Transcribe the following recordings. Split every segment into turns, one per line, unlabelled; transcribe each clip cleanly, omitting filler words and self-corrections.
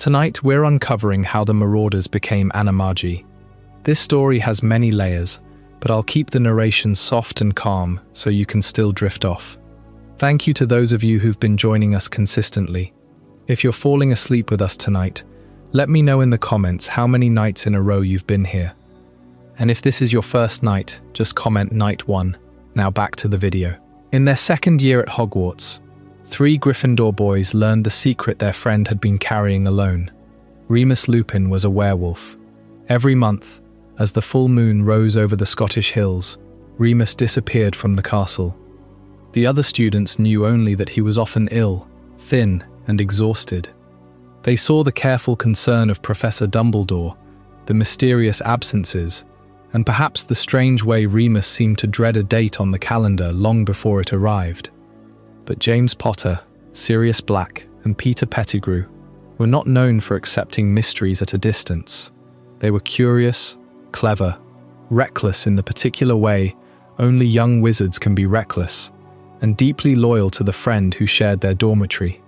Tonight, we're uncovering how the Marauders became Animagi. This story has many layers, but I'll keep the narration soft and calm so you can still drift off. Thank you to those of you who've been joining us consistently. If you're falling asleep with us tonight, let me know in the comments how many nights in a row you've been here. And if this is your first night, just comment night 1. Now back to the video. In their second year at Hogwarts, 3 Gryffindor boys learned the secret their friend had been carrying alone. Remus Lupin was a werewolf. Every month, as the full moon rose over the Scottish hills, Remus disappeared from the castle. The other students knew only that he was often ill, thin, and exhausted. They saw the careful concern of Professor Dumbledore, the mysterious absences, and perhaps the strange way Remus seemed to dread a date on the calendar long before it arrived. But James Potter, Sirius Black, and Peter Pettigrew were not known for accepting mysteries at a distance. They were curious, clever, reckless in the particular way only young wizards can be reckless, and deeply loyal to the friend who shared their dormitory.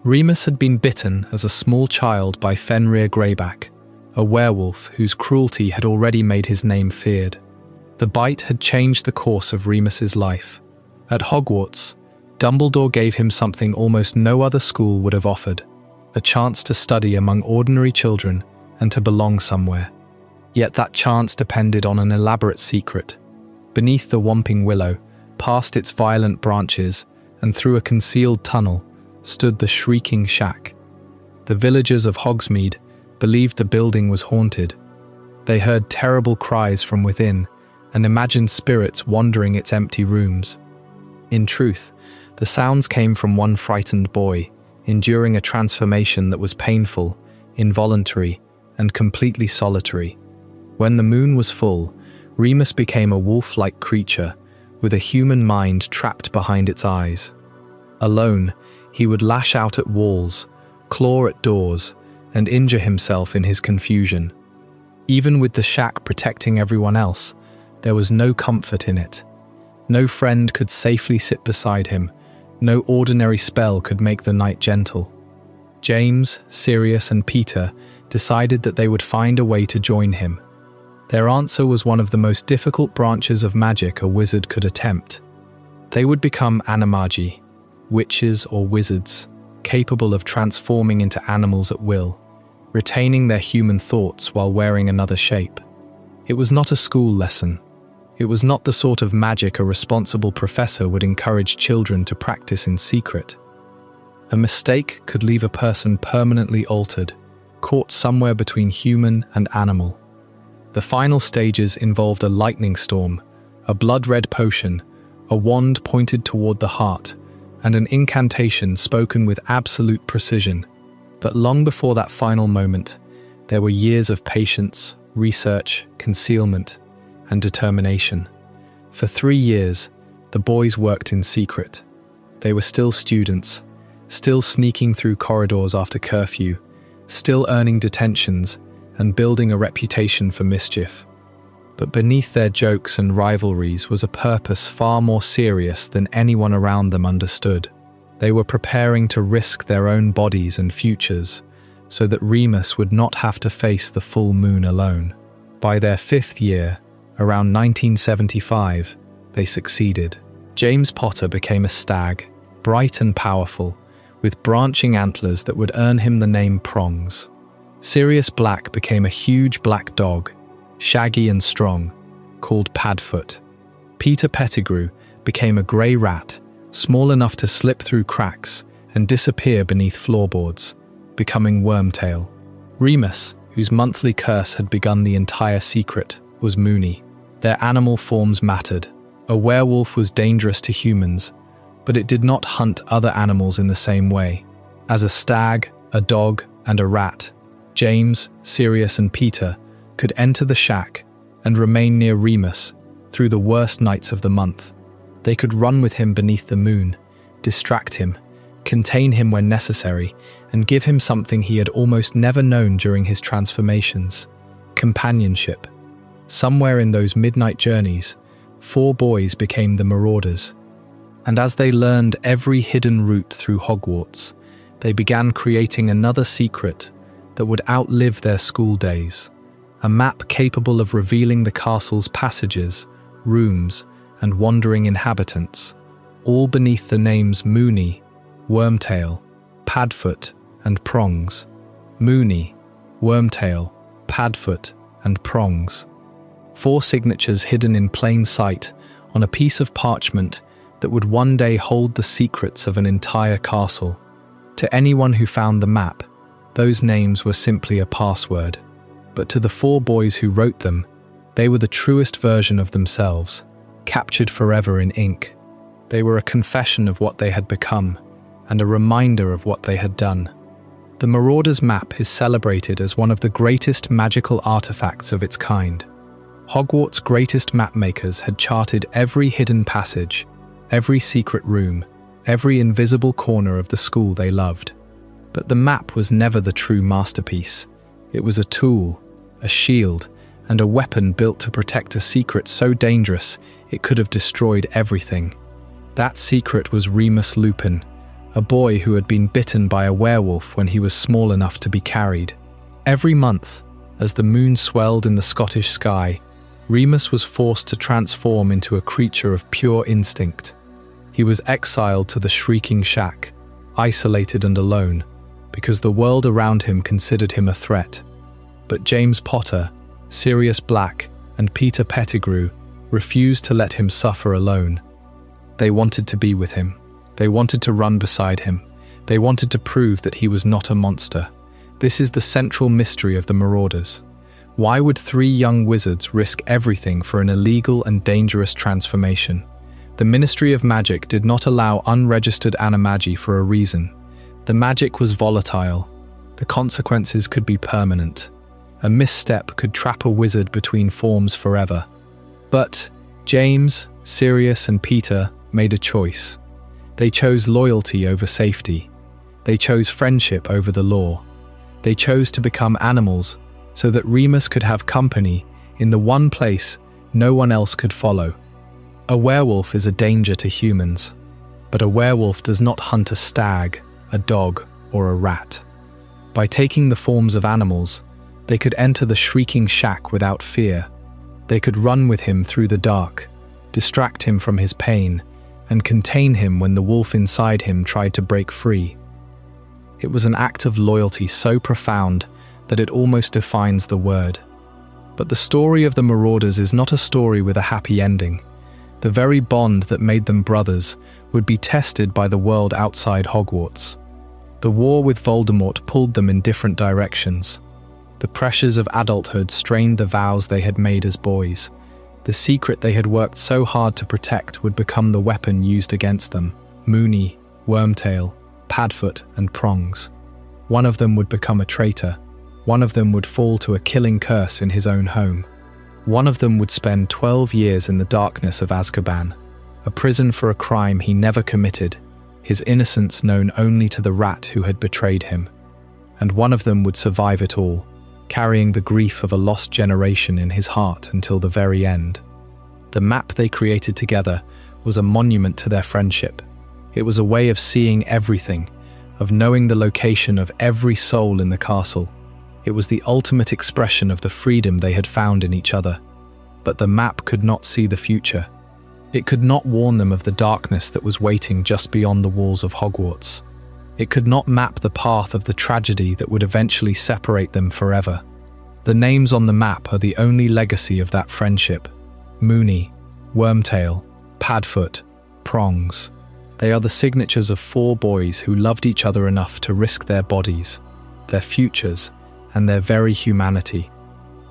Remus had been bitten as a small child by Fenrir Greyback, a werewolf whose cruelty had already made his name feared. The bite had changed the course of Remus's life. At Hogwarts, Dumbledore gave him something almost no other school would have offered, a chance to study among ordinary children and to belong somewhere. Yet that chance depended on an elaborate secret. Beneath the Whomping Willow, past its violent branches, and through a concealed tunnel, stood the Shrieking Shack. The villagers of Hogsmeade believed the building was haunted. They heard terrible cries from within and imagined spirits wandering its empty rooms. In truth, the sounds came from one frightened boy, enduring a transformation that was painful, involuntary, and completely solitary. When the moon was full, Remus became a wolf-like creature, with a human mind trapped behind its eyes. Alone, he would lash out at walls, claw at doors, and injure himself in his confusion. Even with the shack protecting everyone else, there was no comfort in it. No friend could safely sit beside him. No ordinary spell could make the night gentle. James, Sirius, and Peter decided that they would find a way to join him. Their answer was one of the most difficult branches of magic a wizard could attempt. They would become Animagi, witches or wizards, capable of transforming into animals at will, retaining their human thoughts while wearing another shape. It was not a school lesson. It was not the sort of magic a responsible professor would encourage children to practice in secret. A mistake could leave a person permanently altered, caught somewhere between human and animal. The final stages involved a lightning storm, a blood-red potion, a wand pointed toward the heart, and an incantation spoken with absolute precision. But long before that final moment, there were years of patience, research, concealment, and determination. For 3 years, the boys worked in secret. They were still students, still sneaking through corridors after curfew, still earning detentions, and building a reputation for mischief. But beneath their jokes and rivalries was a purpose far more serious than anyone around them understood. They were preparing to risk their own bodies and futures, so that Remus would not have to face the full moon alone. By their 5th year, around 1975, they succeeded. James Potter became a stag, bright and powerful, with branching antlers that would earn him the name Prongs. Sirius Black became a huge black dog, shaggy and strong, called Padfoot. Peter Pettigrew became a grey rat, small enough to slip through cracks and disappear beneath floorboards, becoming Wormtail. Remus, whose monthly curse had begun the entire secret, was Moony. Their animal forms mattered. A werewolf was dangerous to humans, but it did not hunt other animals in the same way. As a stag, a dog, and a rat, James, Sirius, and Peter could enter the shack and remain near Remus through the worst nights of the month. They could run with him beneath the moon, distract him, contain him when necessary, and give him something he had almost never known during his transformations: companionship. Somewhere in those midnight journeys, 4 boys became the Marauders. And as they learned every hidden route through Hogwarts, they began creating another secret that would outlive their school days. A map capable of revealing the castle's passages, rooms, and wandering inhabitants, all beneath the names Moony, Wormtail, Padfoot, and Prongs. Moony, Wormtail, Padfoot, and Prongs. 4 signatures hidden in plain sight on a piece of parchment that would one day hold the secrets of an entire castle. To anyone who found the map, those names were simply a password. But to the 4 boys who wrote them, they were the truest version of themselves, captured forever in ink. They were a confession of what they had become, and a reminder of what they had done. The Marauders map is celebrated as one of the greatest magical artifacts of its kind. Hogwarts' greatest mapmakers had charted every hidden passage, every secret room, every invisible corner of the school they loved. But the map was never the true masterpiece. It was a tool, a shield, and a weapon built to protect a secret so dangerous it could have destroyed everything. That secret was Remus Lupin, a boy who had been bitten by a werewolf when he was small enough to be carried. Every month, as the moon swelled in the Scottish sky, Remus was forced to transform into a creature of pure instinct. He was exiled to the Shrieking Shack, isolated and alone, because the world around him considered him a threat. But James Potter, Sirius Black, and Peter Pettigrew refused to let him suffer alone. They wanted to be with him. They wanted to run beside him. They wanted to prove that he was not a monster. This is the central mystery of the Marauders. Why would 3 young wizards risk everything for an illegal and dangerous transformation? The Ministry of Magic did not allow unregistered Animagi for a reason. The magic was volatile. The consequences could be permanent. A misstep could trap a wizard between forms forever. But James, Sirius, and Peter made a choice. They chose loyalty over safety. They chose friendship over the law. They chose to become animals so that Remus could have company in the one place no one else could follow. A werewolf is a danger to humans, but a werewolf does not hunt a stag, a dog, or a rat. By taking the forms of animals, they could enter the Shrieking Shack without fear. They could run with him through the dark, distract him from his pain, and contain him when the wolf inside him tried to break free. It was an act of loyalty so profound that it almost defines the word. But the story of the Marauders is not a story with a happy ending. The very bond that made them brothers would be tested by the world outside Hogwarts. The war with Voldemort pulled them in different directions. The pressures of adulthood strained the vows they had made as boys. The secret they had worked so hard to protect would become the weapon used against them. Moony, Wormtail, Padfoot, and Prongs. One of them would become a traitor. One of them would fall to a killing curse in his own home. One of them would spend 12 years in the darkness of Azkaban, a prison for a crime he never committed, his innocence known only to the rat who had betrayed him. And one of them would survive it all, carrying the grief of a lost generation in his heart until the very end. The map they created together was a monument to their friendship. It was a way of seeing everything, of knowing the location of every soul in the castle. It was the ultimate expression of the freedom they had found in each other. But the map could not see the future. It could not warn them of the darkness that was waiting just beyond the walls of Hogwarts. It could not map the path of the tragedy that would eventually separate them forever. The names on the map are the only legacy of that friendship. Moony, Wormtail, Padfoot, Prongs. They are the signatures of 4 boys who loved each other enough to risk their bodies, their futures, and their very humanity.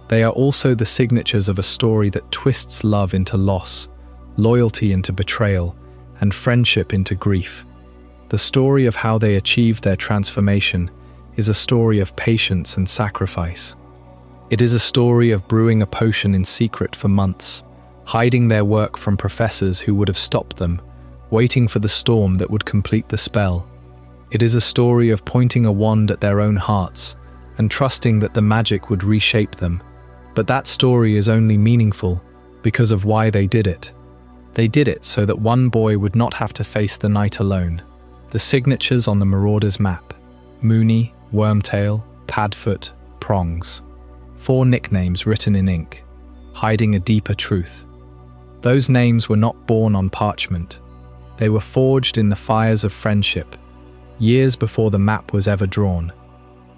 They are also the signatures of a story that twists love into loss, loyalty into betrayal, and friendship into grief. The story of how they achieved their transformation is a story of patience and sacrifice. It is a story of brewing a potion in secret for months, hiding their work from professors who would have stopped them, waiting for the storm that would complete the spell. It is a story of pointing a wand at their own hearts and trusting that the magic would reshape them. But that story is only meaningful because of why they did it. They did it so that one boy would not have to face the night alone. The signatures on the Marauders map, Moony, Wormtail, Padfoot, Prongs. 4 nicknames written in ink, hiding a deeper truth. Those names were not born on parchment. They were forged in the fires of friendship, years before the map was ever drawn.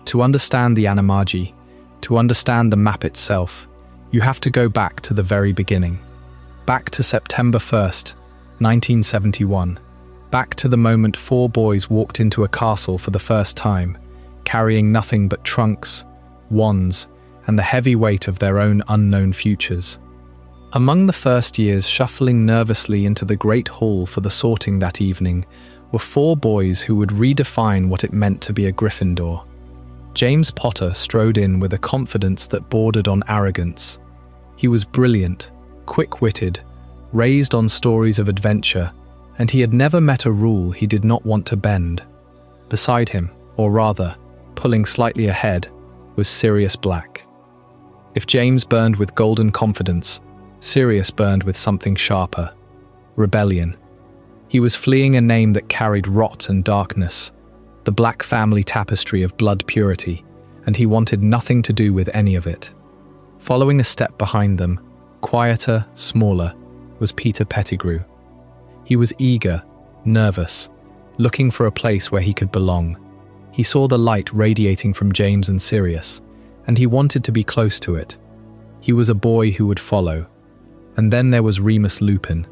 To understand the Animagi, to understand the map itself, you have to go back to the very beginning. Back to September 1st, 1971. Back to the moment 4 boys walked into a castle for the first time, carrying nothing but trunks, wands, and the heavy weight of their own unknown futures. Among the first years shuffling nervously into the great hall for the sorting that evening were 4 boys who would redefine what it meant to be a Gryffindor. James Potter strode in with a confidence that bordered on arrogance. He was brilliant, quick-witted, raised on stories of adventure, and he had never met a rule he did not want to bend. Beside him, or rather, pulling slightly ahead, was Sirius Black. If James burned with golden confidence, Sirius burned with something sharper: rebellion. He was fleeing a name that carried rot and darkness, the Black family tapestry of blood purity, and he wanted nothing to do with any of it. Following a step behind them, quieter, smaller, was Peter Pettigrew. He was eager, nervous, looking for a place where he could belong. He saw the light radiating from James and Sirius, and he wanted to be close to it. He was a boy who would follow. And then there was Remus Lupin.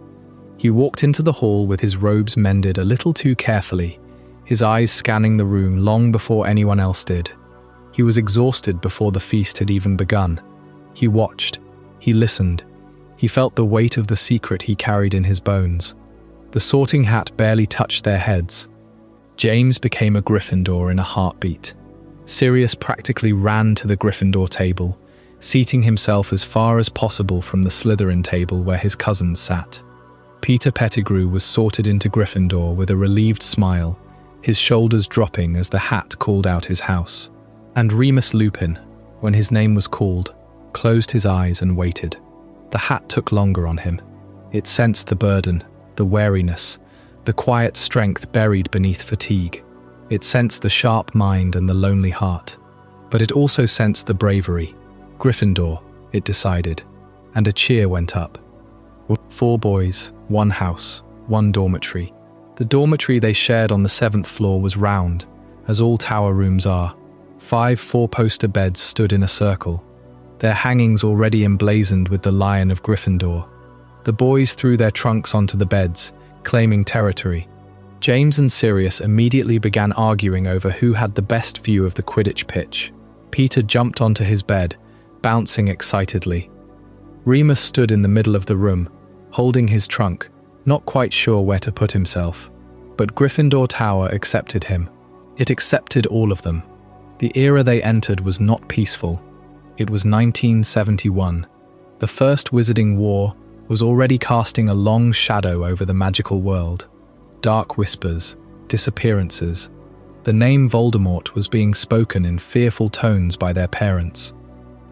He walked into the hall with his robes mended a little too carefully, his eyes scanning the room long before anyone else did. He was exhausted before the feast had even begun. He watched. He listened. He felt the weight of the secret he carried in his bones. The sorting hat barely touched their heads. James became a Gryffindor in a heartbeat. Sirius practically ran to the Gryffindor table, seating himself as far as possible from the Slytherin table where his cousins sat. Peter Pettigrew was sorted into Gryffindor with a relieved smile, his shoulders dropping as the hat called out his house. And Remus Lupin, when his name was called, closed his eyes and waited. The hat took longer on him. It sensed the burden, the wariness, the quiet strength buried beneath fatigue. It sensed the sharp mind and the lonely heart. But it also sensed the bravery. Gryffindor, it decided, and a cheer went up. 4 boys, 1 house, 1 dormitory. The dormitory they shared on the 7th floor was round, as all tower rooms are. 5 4-poster beds stood in a circle, their hangings already emblazoned with the Lion of Gryffindor. The boys threw their trunks onto the beds, claiming territory. James and Sirius immediately began arguing over who had the best view of the Quidditch pitch. Peter jumped onto his bed, bouncing excitedly. Remus stood in the middle of the room, holding his trunk, not quite sure where to put himself. But Gryffindor Tower accepted him. It accepted all of them. The era they entered was not peaceful. It was 1971. The First Wizarding War was already casting a long shadow over the magical world. Dark whispers, disappearances. The name Voldemort was being spoken in fearful tones by their parents.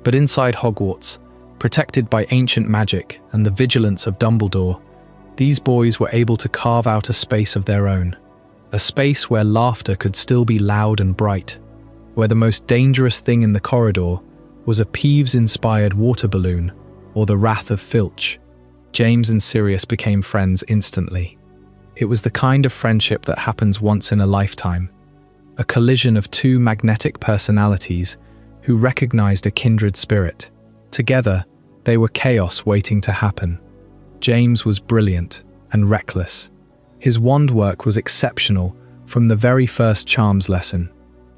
But inside Hogwarts, protected by ancient magic and the vigilance of Dumbledore, these boys were able to carve out a space of their own. A space where laughter could still be loud and bright, where the most dangerous thing in the corridor was a Peeves-inspired water balloon or the wrath of Filch. James and Sirius became friends instantly. It was the kind of friendship that happens once in a lifetime, a collision of 2 magnetic personalities who recognized a kindred spirit. Together, they were chaos waiting to happen. James was brilliant and reckless. His wand work was exceptional from the very first charms lesson.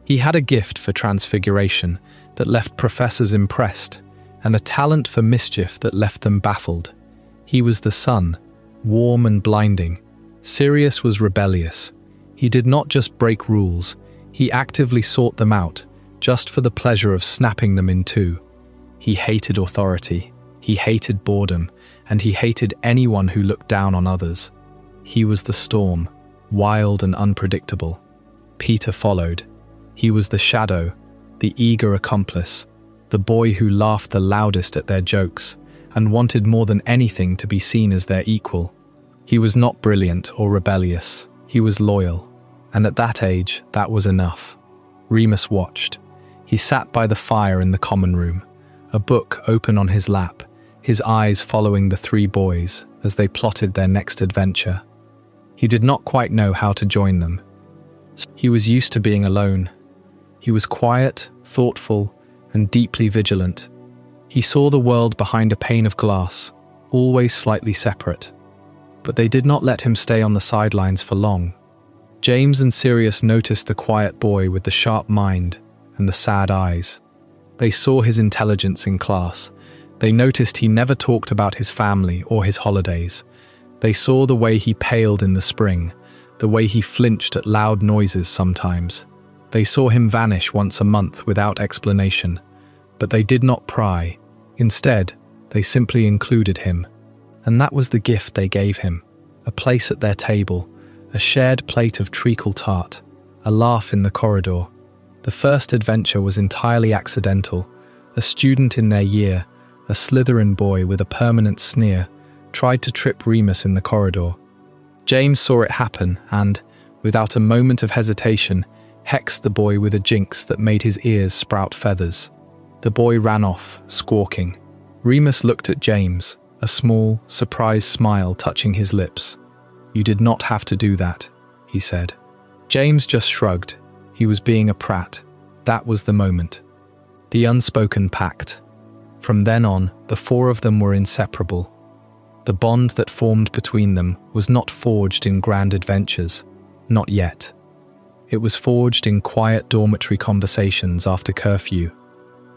He had a gift for transfiguration that left professors impressed, and a talent for mischief that left them baffled. He was the sun, warm and blinding. Sirius was rebellious. He did not just break rules, he actively sought them out, just for the pleasure of snapping them in 2. He hated authority, he hated boredom, and he hated anyone who looked down on others. He was the storm, wild and unpredictable. Peter followed. He was the shadow, the eager accomplice, the boy who laughed the loudest at their jokes and wanted more than anything to be seen as their equal. He was not brilliant or rebellious, he was loyal, and at that age, that was enough. Remus watched. He sat by the fire in the common room, a book open on his lap, his eyes following the three boys as they plotted their next adventure. He did not quite know how to join them. He was used to being alone. He was quiet, thoughtful, and deeply vigilant. He saw the world behind a pane of glass, always slightly separate. But they did not let him stay on the sidelines for long. James and Sirius noticed the quiet boy with the sharp mind and the sad eyes. They saw his intelligence in class. They noticed he never talked about his family or his holidays. They saw the way he paled in the spring, the way he flinched at loud noises sometimes. They saw him vanish once a month without explanation. But they did not pry. Instead, they simply included him. And that was the gift they gave him. A place at their table, a shared plate of treacle tart, a laugh in the corridor. The first adventure was entirely accidental. A student in their year, a Slytherin boy with a permanent sneer, tried to trip Remus in the corridor. James saw it happen and, without a moment of hesitation, hexed the boy with a jinx that made his ears sprout feathers. The boy ran off, squawking. Remus looked at James, a small, surprised smile touching his lips. "You did not have to do that," he said. James just shrugged. He was being a prat. That was the moment. The unspoken pact. From then on, the four of them were inseparable. The bond that formed between them was not forged in grand adventures. Not yet. It was forged in quiet dormitory conversations after curfew,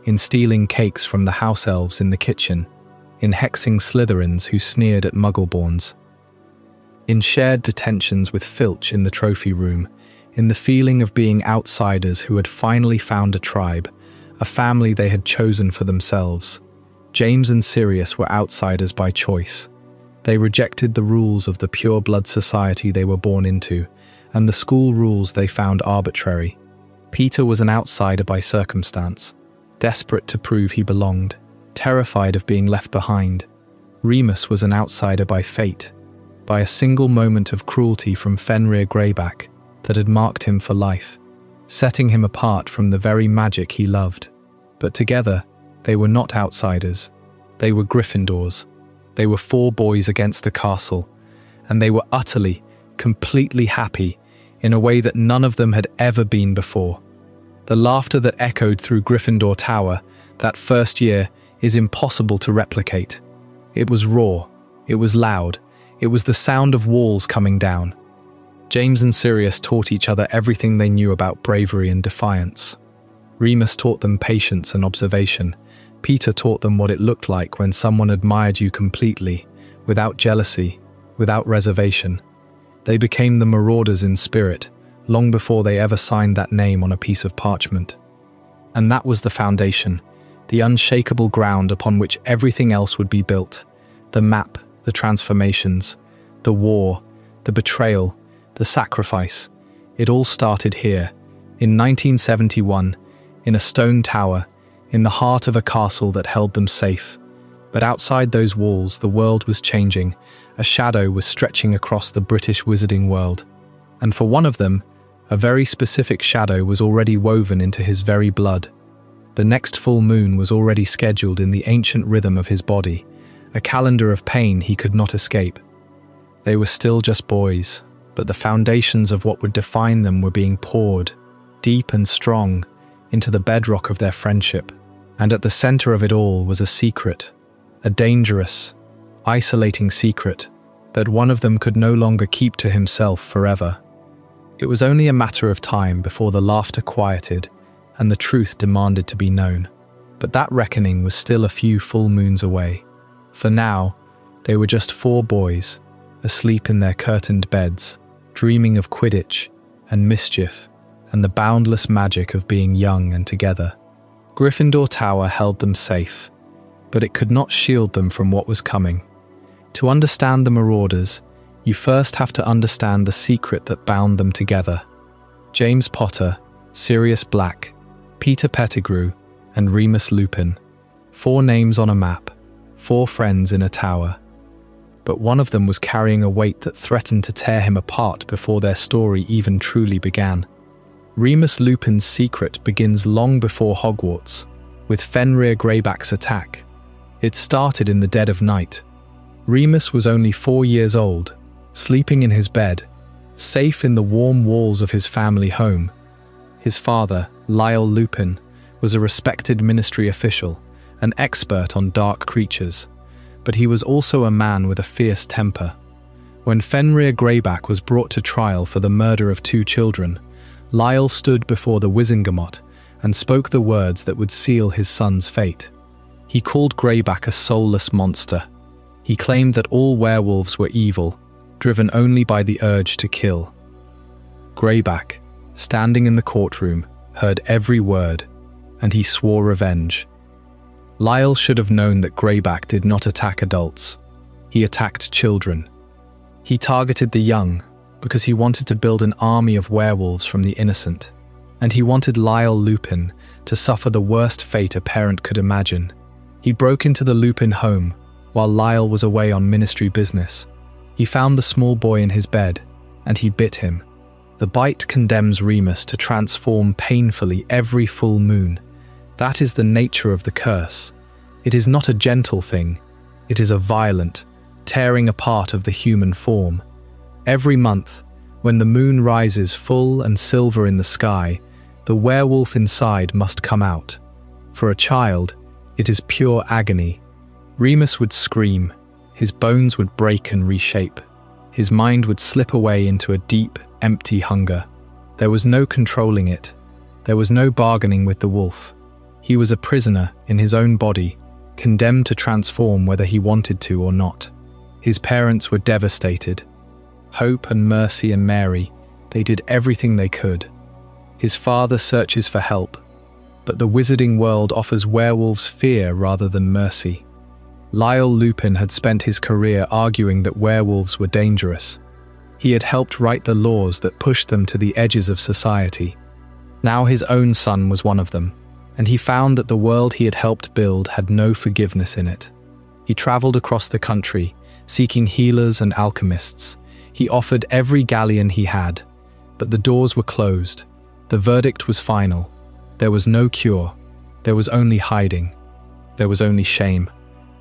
in stealing cakes from the house elves in the kitchen, in hexing Slytherins who sneered at Muggleborns, in shared detentions with Filch in the trophy room, in the feeling of being outsiders who had finally found a tribe, a family they had chosen for themselves. James and Sirius were outsiders by choice. They rejected the rules of the pure-blood society they were born into, and the school rules they found arbitrary. Peter was an outsider by circumstance, desperate to prove he belonged, terrified of being left behind. Remus was an outsider by fate, by a single moment of cruelty from Fenrir Greyback that had marked him for life, setting him apart from the very magic he loved. But together, they were not outsiders. They were Gryffindors. They were four boys against the castle, and they were utterly, completely happy in a way that none of them had ever been before. The laughter that echoed through Gryffindor Tower that first year is impossible to replicate. It was raw, it was loud, it was the sound of walls coming down. James and Sirius taught each other everything they knew about bravery and defiance. Remus taught them patience and observation. Peter taught them what it looked like when someone admired you completely, without jealousy, without reservation. They became the Marauders in spirit, long before they ever signed that name on a piece of parchment. And that was the foundation, the unshakable ground upon which everything else would be built. The map, the transformations, the war, the betrayal, the sacrifice. It all started here, in 1971, in a stone tower, in the heart of a castle that held them safe. But outside those walls, the world was changing. A shadow was stretching across the British wizarding world. And for one of them, a very specific shadow was already woven into his very blood. The next full moon was already scheduled in the ancient rhythm of his body, a calendar of pain he could not escape. They were still just boys, but the foundations of what would define them were being poured, deep and strong, into the bedrock of their friendship. And at the center of it all was a secret, a dangerous, isolating secret that one of them could no longer keep to himself forever. It was only a matter of time before the laughter quieted and the truth demanded to be known. But that reckoning was still a few full moons away. For now, they were just four boys, asleep in their curtained beds, dreaming of Quidditch and mischief and the boundless magic of being young and together. Gryffindor Tower held them safe, but it could not shield them from what was coming. To understand the Marauders, you first have to understand the secret that bound them together. James Potter, Sirius Black, Peter Pettigrew, and Remus Lupin. 4 names on a map, 4 friends in a tower. But one of them was carrying a weight that threatened to tear him apart before their story even truly began. Remus Lupin's secret begins long before Hogwarts, with Fenrir Greyback's attack. It started in the dead of night. Remus was only 4 years old, sleeping in his bed, safe in the warm walls of his family home. His father, Lyle Lupin, was a respected ministry official, an expert on dark creatures, but he was also a man with a fierce temper. When Fenrir Greyback was brought to trial for the murder of 2 children, Lyle stood before the Wizengamot and spoke the words that would seal his son's fate. He called Greyback a soulless monster. He claimed that all werewolves were evil, driven only by the urge to kill. Greyback, standing in the courtroom, heard every word, and he swore revenge. Lyle should have known that Greyback did not attack adults. He attacked children. He targeted the young because he wanted to build an army of werewolves from the innocent, and he wanted Lyle Lupin to suffer the worst fate a parent could imagine. He broke into the Lupin home while Lyle was away on ministry business. He found the small boy in his bed, and he bit him. The bite condemns Remus to transform painfully every full moon. That is the nature of the curse. It is not a gentle thing. It is a violent, tearing apart of the human form. Every month, when the moon rises full and silver in the sky, the werewolf inside must come out. For a child, it is pure agony. Remus would scream. His bones would break and reshape. His mind would slip away into a deep, empty hunger. There was no controlling it. There was no bargaining with the wolf. He was a prisoner in his own body, condemned to transform whether he wanted to or not. His parents were devastated. Hope and Mercy and Mary, they did everything they could. His father searches for help, but the wizarding world offers werewolves fear rather than mercy. Lyle Lupin had spent his career arguing that werewolves were dangerous. He had helped write the laws that pushed them to the edges of society. Now his own son was one of them, and he found that the world he had helped build had no forgiveness in it. He traveled across the country, seeking healers and alchemists. He offered every galleon he had, but the doors were closed. The verdict was final. There was no cure. There was only hiding. There was only shame.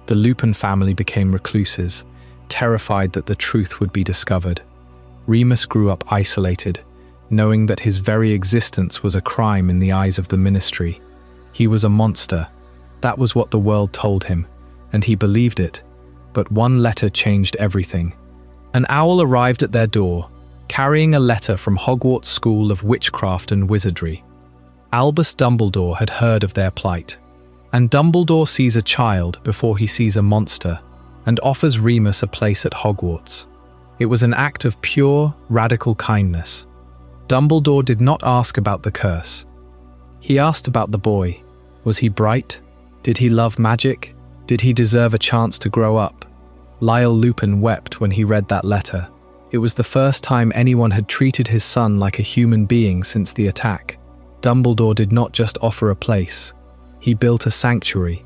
The Lupin family became recluses, terrified that the truth would be discovered. Remus grew up isolated, knowing that his very existence was a crime in the eyes of the ministry. He was a monster. That was what the world told him, and he believed it. But one letter changed everything. An owl arrived at their door, carrying a letter from Hogwarts School of Witchcraft and Wizardry. Albus Dumbledore had heard of their plight. And Dumbledore sees a child before he sees a monster, and offers Remus a place at Hogwarts. It was an act of pure, radical kindness. Dumbledore did not ask about the curse. He asked about the boy. Was he bright? Did he love magic? Did he deserve a chance to grow up? Lyle Lupin wept when he read that letter. It was the first time anyone had treated his son like a human being since the attack. Dumbledore did not just offer a place. He built a sanctuary.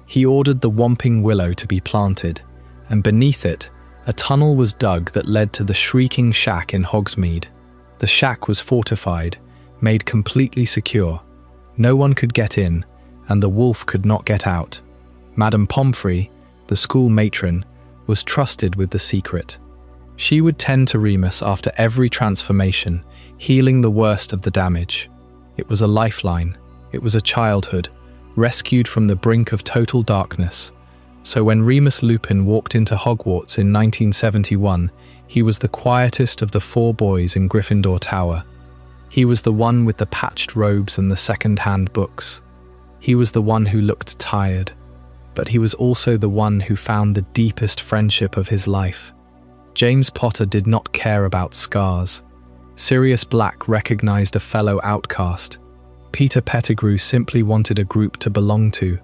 He ordered the Whomping Willow to be planted, and beneath it, a tunnel was dug that led to the Shrieking Shack in Hogsmeade. The shack was fortified, made completely secure. No one could get in, and the wolf could not get out. Madame Pomfrey, the school matron, was trusted with the secret. She would tend to Remus after every transformation, healing the worst of the damage. It was a lifeline. It was a childhood, rescued from the brink of total darkness. So when Remus Lupin walked into Hogwarts in 1971, he was the quietest of the 4 boys in Gryffindor Tower. He was the one with the patched robes and the second-hand books. He was the one who looked tired, but he was also the one who found the deepest friendship of his life. James Potter did not care about scars. Sirius Black recognized a fellow outcast. Peter Pettigrew simply wanted a group to belong to.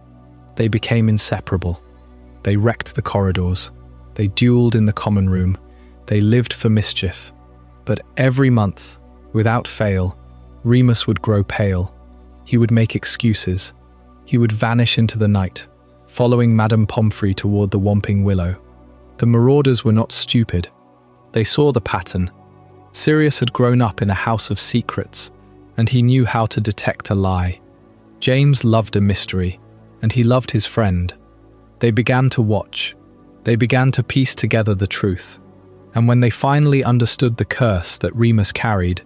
They became inseparable. They wrecked the corridors. They dueled in the common room. They lived for mischief. But every month, without fail, Remus would grow pale. He would make excuses. He would vanish into the night, following Madame Pomfrey toward the Whomping Willow. The Marauders were not stupid. They saw the pattern. Sirius had grown up in a house of secrets, and he knew how to detect a lie. James loved a mystery, and he loved his friend. They began to watch. They began to piece together the truth. And when they finally understood the curse that Remus carried,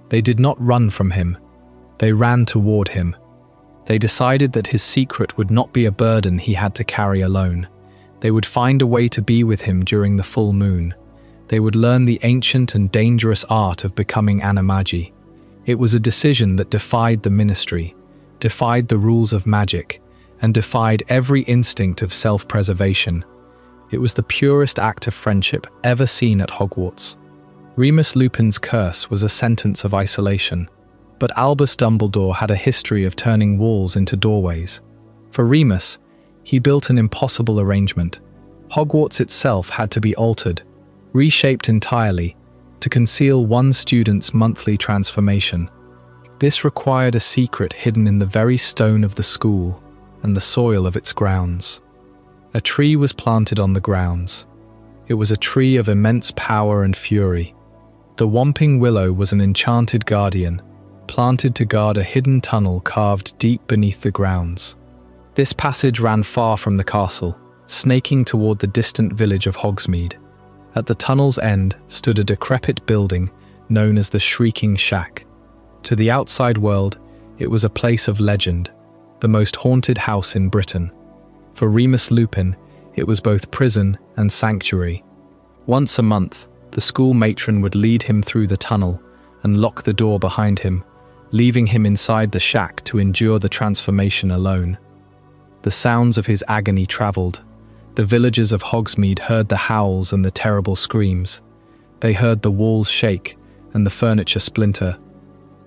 they did not run from him. They ran toward him. They decided that his secret would not be a burden he had to carry alone. They would find a way to be with him during the full moon. They would learn the ancient and dangerous art of becoming Animagi. It was a decision that defied the ministry, defied the rules of magic, and defied every instinct of self-preservation. It was the purest act of friendship ever seen at Hogwarts. Remus Lupin's curse was a sentence of isolation, but Albus Dumbledore had a history of turning walls into doorways. For Remus, he built an impossible arrangement. Hogwarts itself had to be altered, reshaped entirely, to conceal one student's monthly transformation. This required a secret hidden in the very stone of the school and the soil of its grounds. A tree was planted on the grounds. It was a tree of immense power and fury. The Whomping Willow was an enchanted guardian, planted to guard a hidden tunnel carved deep beneath the grounds. This passage ran far from the castle, snaking toward the distant village of Hogsmeade. At the tunnel's end stood a decrepit building known as the Shrieking Shack. To the outside world, it was a place of legend, the most haunted house in Britain. For Remus Lupin, it was both prison and sanctuary. Once a month, the school matron would lead him through the tunnel and lock the door behind him, leaving him inside the shack to endure the transformation alone. The sounds of his agony travelled. The villagers of Hogsmeade heard the howls and the terrible screams. They heard the walls shake and the furniture splinter.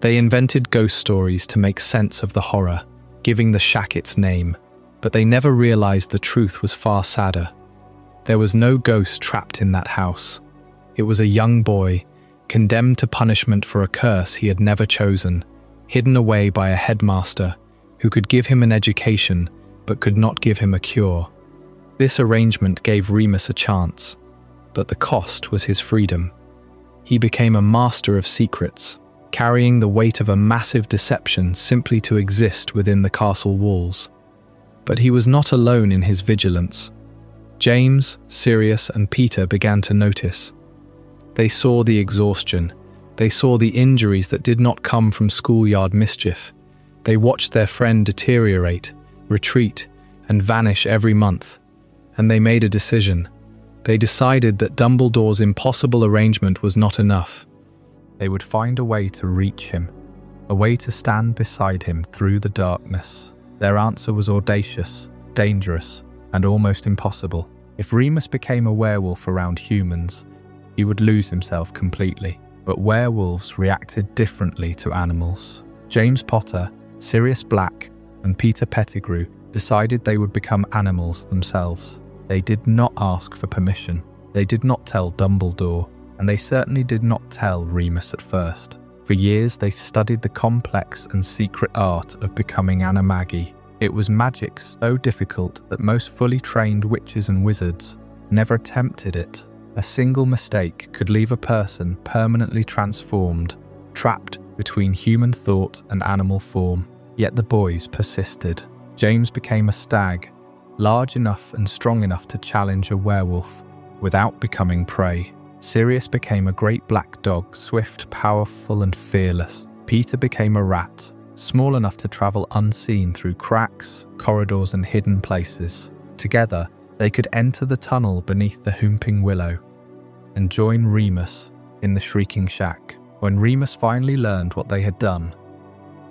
They invented ghost stories to make sense of the horror, giving the shack its name. But they never realized the truth was far sadder. There was no ghost trapped in that house. It was a young boy, condemned to punishment for a curse he had never chosen, hidden away by a headmaster who could give him an education but could not give him a cure. This arrangement gave Remus a chance, but the cost was his freedom. He became a master of secrets, carrying the weight of a massive deception simply to exist within the castle walls. But he was not alone in his vigilance. James, Sirius, and Peter began to notice. They saw the exhaustion. They saw the injuries that did not come from schoolyard mischief. They watched their friend deteriorate, retreat, and vanish every month. And they made a decision. They decided that Dumbledore's impossible arrangement was not enough. They would find a way to reach him, a way to stand beside him through the darkness. Their answer was audacious, dangerous, and almost impossible. If Remus became a werewolf around humans, he would lose himself completely. But werewolves reacted differently to animals. James Potter, Sirius Black, and Peter Pettigrew decided they would become animals themselves. They did not ask for permission. They did not tell Dumbledore, and they certainly did not tell Remus at first. For years, they studied the complex and secret art of becoming Animagi. It was magic so difficult that most fully trained witches and wizards never attempted it. A single mistake could leave a person permanently transformed, trapped between human thought and animal form. Yet the boys persisted. James became a stag, large enough and strong enough to challenge a werewolf without becoming prey. Sirius became a great black dog, swift, powerful, and fearless. Peter became a rat, small enough to travel unseen through cracks, corridors, and hidden places. Together, they could enter the tunnel beneath the Whomping Willow and join Remus in the Shrieking Shack. When Remus finally learned what they had done,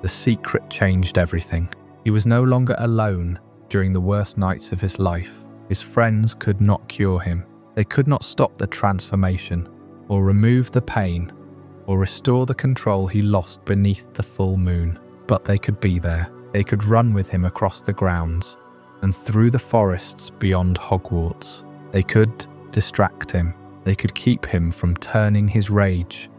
the secret changed everything. He was no longer alone during the worst nights of his life. His friends could not cure him. They could not stop the transformation, or remove the pain, or restore the control he lost beneath the full moon. But they could be there. They could run with him across the grounds and through the forests beyond Hogwarts. They could distract him. They could keep him from turning his rage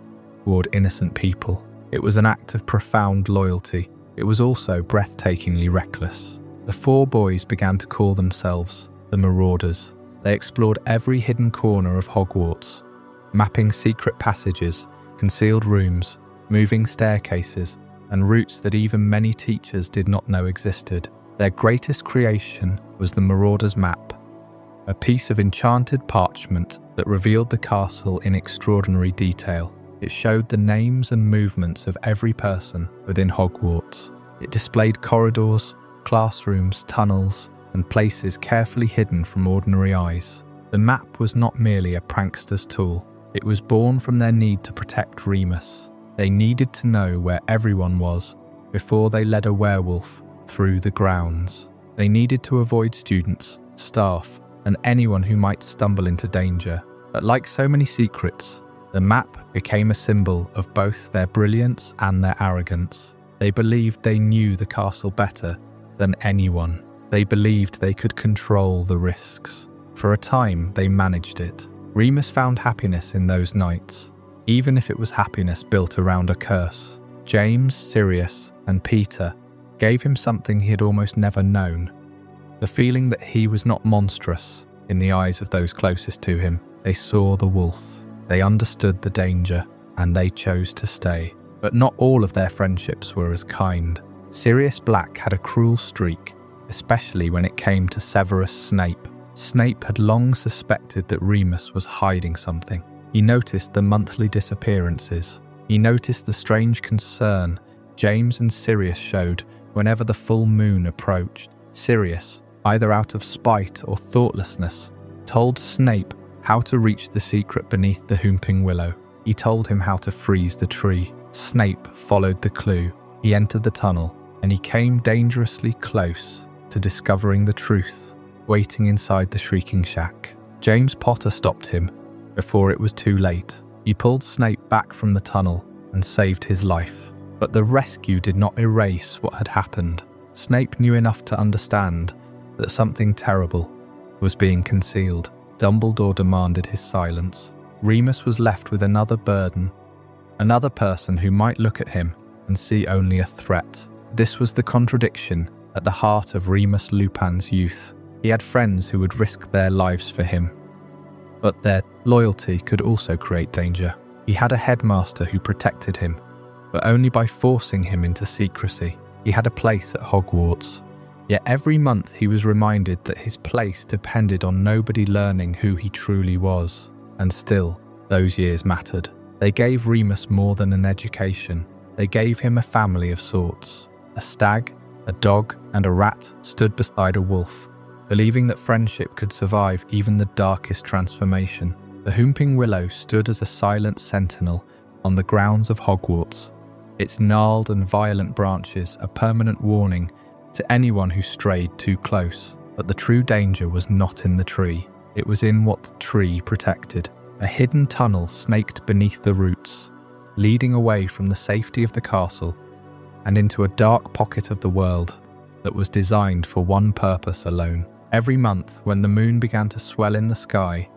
toward innocent people. It was an act of profound loyalty. It was also breathtakingly reckless. The four boys began to call themselves the Marauders. They explored every hidden corner of Hogwarts, mapping secret passages, concealed rooms, moving staircases, and routes that even many teachers did not know existed. Their greatest creation was the Marauders map, a piece of enchanted parchment that revealed the castle in extraordinary detail. It showed the names and movements of every person within Hogwarts. It displayed corridors, classrooms, tunnels, and places carefully hidden from ordinary eyes. The map was not merely a prankster's tool. It was born from their need to protect Remus. They needed to know where everyone was before they led a werewolf through the grounds. They needed to avoid students, staff, and anyone who might stumble into danger. But like so many secrets, the map became a symbol of both their brilliance and their arrogance. They believed they knew the castle better than anyone. They believed they could control the risks. For a time, they managed it. Remus found happiness in those nights, even if it was happiness built around a curse. James, Sirius, and Peter gave him something he had almost never known. The feeling that he was not monstrous in the eyes of those closest to him. They saw the wolf. They understood the danger, and they chose to stay. But not all of their friendships were as kind. Sirius Black had a cruel streak, especially when it came to Severus Snape. Snape had long suspected that Remus was hiding something. He noticed the monthly disappearances. He noticed the strange concern James and Sirius showed whenever the full moon approached. Sirius, either out of spite or thoughtlessness, told Snape how to reach the secret beneath the Whomping Willow. He told him how to freeze the tree. Snape followed the clue. He entered the tunnel, and he came dangerously close to discovering the truth waiting inside the shrieking shack. James Potter stopped him before it was too late. He pulled Snape back from the tunnel and saved his life. But the rescue did not erase what had happened. Snape knew enough to understand that something terrible was being concealed. Dumbledore demanded his silence. Remus was left with another burden, another person who might look at him and see only a threat. This was the contradiction at the heart of Remus Lupin's youth. He had friends who would risk their lives for him, but their loyalty could also create danger. He had a headmaster who protected him, but only by forcing him into secrecy. He had a place at Hogwarts, yet every month he was reminded that his place depended on nobody learning who he truly was. And still, those years mattered. They gave Remus more than an education. They gave him a family of sorts. A stag, a dog, and a rat stood beside a wolf, believing that friendship could survive even the darkest transformation. The Whomping Willow stood as a silent sentinel on the grounds of Hogwarts, its gnarled and violent branches a permanent warning to anyone who strayed too close. But the true danger was not in the tree. It was in what the tree protected. A hidden tunnel snaked beneath the roots, leading away from the safety of the castle and into a dark pocket of the world that was designed for one purpose alone. Every month, when the moon began to swell in the sky,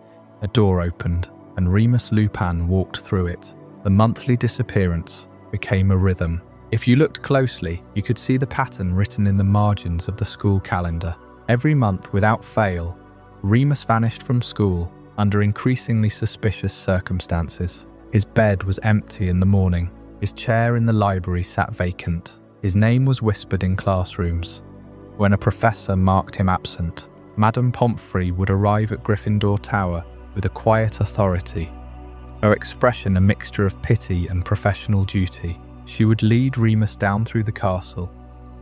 a door opened, and Remus Lupin walked through it. The monthly disappearance became a rhythm. If you looked closely, you could see the pattern written in the margins of the school calendar. Every month, without fail, Remus vanished from school under increasingly suspicious circumstances. His bed was empty in the morning. His chair in the library sat vacant. His name was whispered in classrooms. When a professor marked him absent, Madame Pomfrey would arrive at Gryffindor Tower with a quiet authority, her expression a mixture of pity and professional duty. She would lead Remus down through the castle,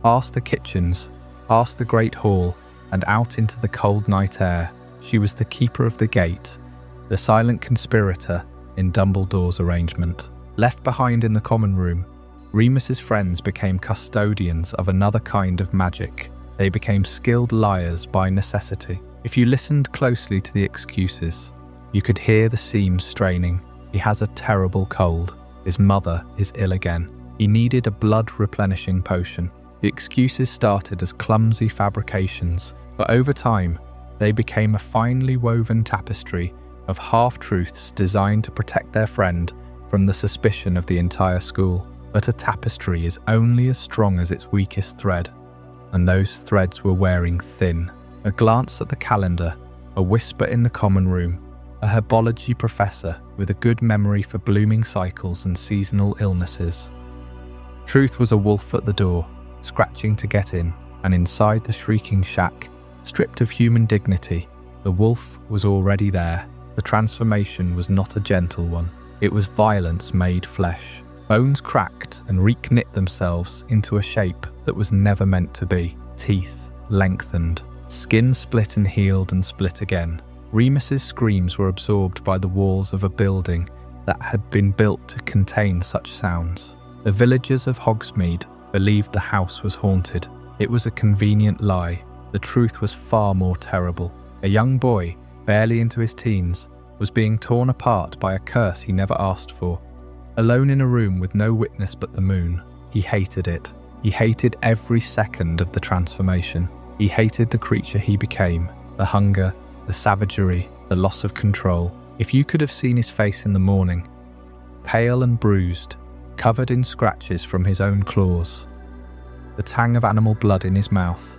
past the kitchens, past the great hall, and out into the cold night air. She was the keeper of the gate, the silent conspirator in Dumbledore's arrangement. Left behind in the common room, Remus's friends became custodians of another kind of magic. They became skilled liars by necessity. If you listened closely to the excuses, you could hear the seams straining. He has a terrible cold. His mother is ill again. He needed a blood-replenishing potion. The excuses started as clumsy fabrications, but over time, they became a finely woven tapestry of half-truths designed to protect their friend from the suspicion of the entire school. But a tapestry is only as strong as its weakest thread, and those threads were wearing thin. A glance at the calendar, a whisper in the common room, a herbology professor with a good memory for blooming cycles and seasonal illnesses. Truth was a wolf at the door, scratching to get in, and inside the shrieking shack, stripped of human dignity, the wolf was already there. The transformation was not a gentle one. It was violence made flesh. Bones cracked and reknit themselves into a shape that was never meant to be. Teeth lengthened. Skin split and healed and split again. Remus's screams were absorbed by the walls of a building that had been built to contain such sounds. The villagers of Hogsmeade believed the house was haunted. It was a convenient lie. The truth was far more terrible. A young boy, barely into his teens, was being torn apart by a curse he never asked for. Alone in a room with no witness but the moon, he hated it. He hated every second of the transformation. He hated the creature he became, the hunger, the savagery, the loss of control. If you could have seen his face in the morning, pale and bruised, covered in scratches from his own claws, the tang of animal blood in his mouth,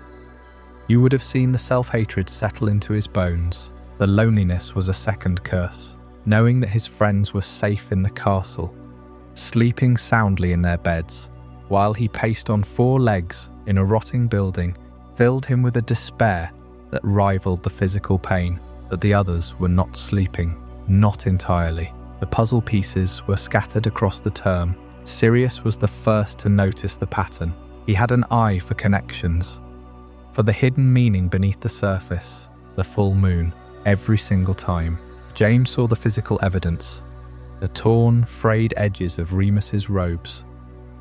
you would have seen the self-hatred settle into his bones. The loneliness was a second curse. Knowing that his friends were safe in the castle, sleeping soundly in their beds, while he paced on 4 legs in a rotting building, filled him with a despair that rivaled the physical pain that the others were not sleeping, not entirely. The puzzle pieces were scattered across the term. Sirius was the first to notice the pattern. He had an eye for connections, for the hidden meaning beneath the surface, the full moon, every single time. James saw the physical evidence, the torn, frayed edges of Remus's robes,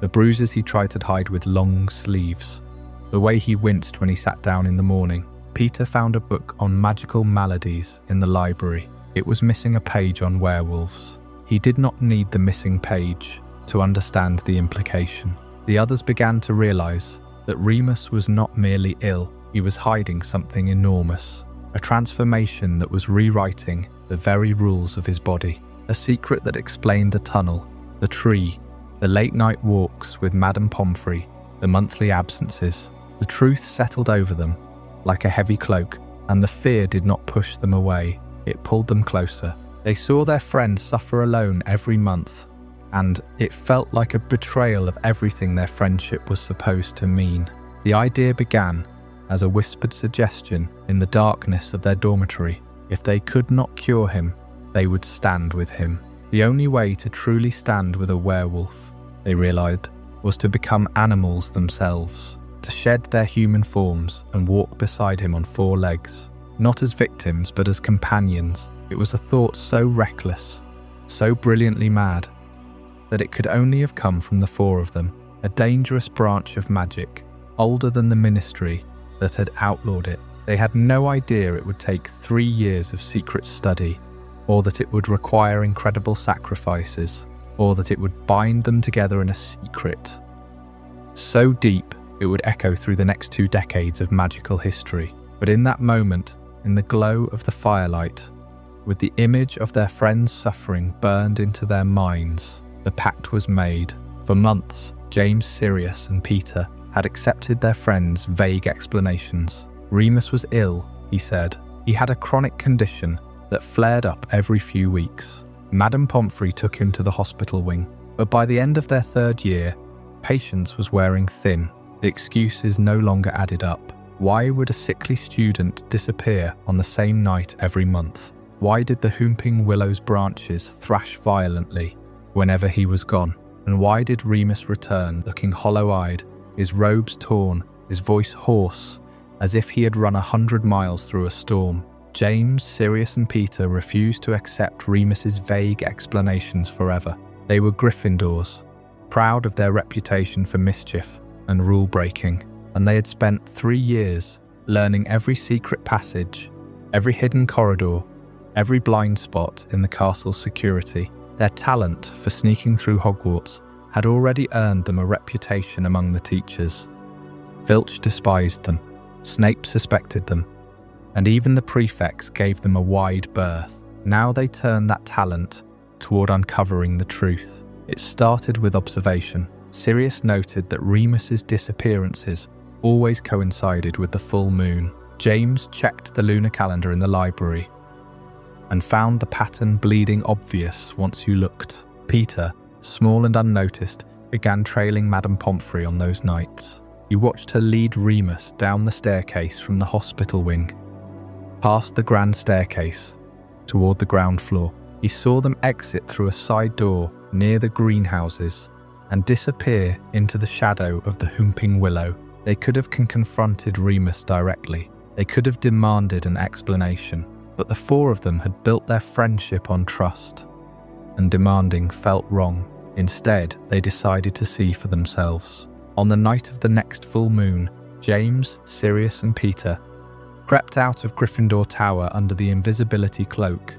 the bruises he tried to hide with long sleeves, the way he winced when he sat down in the morning. Peter found a book on magical maladies in the library. It was missing a page on werewolves. He did not need the missing page to understand the implication. The others began to realize that Remus was not merely ill, he was hiding something enormous, a transformation that was rewriting the very rules of his body, a secret that explained the tunnel, the tree, the late-night walks with Madame Pomfrey, the monthly absences. The truth settled over them like a heavy cloak, and the fear did not push them away, it pulled them closer. They saw their friend suffer alone every month, and it felt like a betrayal of everything their friendship was supposed to mean. The idea began as a whispered suggestion in the darkness of their dormitory. If they could not cure him, they would stand with him. The only way to truly stand with a werewolf, they realized, was to become animals themselves, to shed their human forms and walk beside him on 4 legs, not as victims but as companions. It was a thought so reckless, so brilliantly mad, that it could only have come from the 4 of them, a dangerous branch of magic, older than the ministry that had outlawed it. They had no idea it would take 3 years of secret study, or that it would require incredible sacrifices, or that it would bind them together in a secret so deep it would echo through the next 2 decades of magical history. But in that moment, in the glow of the firelight, with the image of their friend's suffering burned into their minds, the pact was made. For months, James, Sirius, and Peter had accepted their friend's vague explanations. Remus was ill, he said. He had a chronic condition that flared up every few weeks. Madame Pomfrey took him to the hospital wing, but by the end of their 3rd year, patience was wearing thin. The excuses no longer added up. Why would a sickly student disappear on the same night every month? Why did the Whomping Willow's branches thrash violently whenever he was gone? And why did Remus return looking hollow-eyed, his robes torn, his voice hoarse, as if he had run 100 miles through a storm? James, Sirius, and Peter refused to accept Remus's vague explanations forever. They were Gryffindors, proud of their reputation for mischief and rule-breaking, and they had spent 3 years learning every secret passage, every hidden corridor, every blind spot in the castle's security. Their talent for sneaking through Hogwarts had already earned them a reputation among the teachers. Filch despised them, Snape suspected them, and even the prefects gave them a wide berth. Now they turned that talent toward uncovering the truth. It started with observation. Sirius noted that Remus's disappearances always coincided with the full moon. James checked the lunar calendar in the library and found the pattern bleeding obvious once you looked. Peter, small and unnoticed, began trailing Madame Pomfrey on those nights. He watched her lead Remus down the staircase from the hospital wing, past the grand staircase, toward the ground floor. He saw them exit through a side door near the greenhouses and disappear into the shadow of the Whomping Willow. They could have confronted Remus directly. They could have demanded an explanation, but the four of them had built their friendship on trust, and demanding felt wrong. Instead, they decided to see for themselves. On the night of the next full moon, James, Sirius, and Peter crept out of Gryffindor Tower under the invisibility cloak,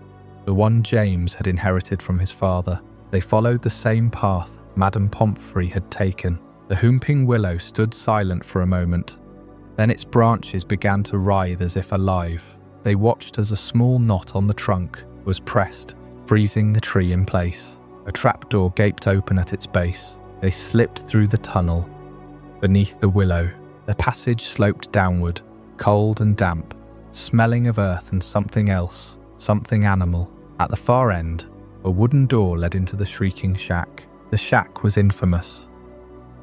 the one James had inherited from his father. They followed the same path Madame Pomfrey had taken. The Whomping Willow stood silent for a moment. Then its branches began to writhe as if alive. They watched as a small knot on the trunk was pressed, freezing the tree in place. A trapdoor gaped open at its base. They slipped through the tunnel. Beneath the willow, the passage sloped downward, cold and damp, smelling of earth and something else, something animal. At the far end, a wooden door led into the Shrieking Shack. The shack was infamous.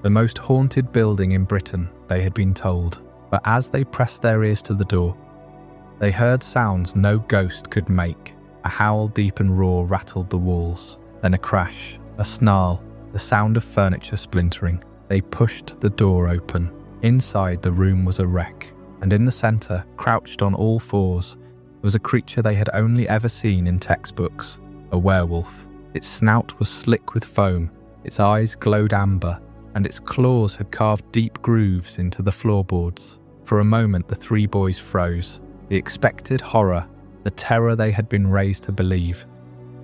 The most haunted building in Britain, they had been told. But as they pressed their ears to the door, they heard sounds no ghost could make. A howl deep and raw rattled the walls. Then a crash, a snarl, the sound of furniture splintering. They pushed the door open. Inside, the room was a wreck, and in the centre, crouched on all fours, was a creature they had only ever seen in textbooks, a werewolf. Its snout was slick with foam, its eyes glowed amber, and its claws had carved deep grooves into the floorboards. For a moment, the three boys froze. The expected horror, the terror they had been raised to believe,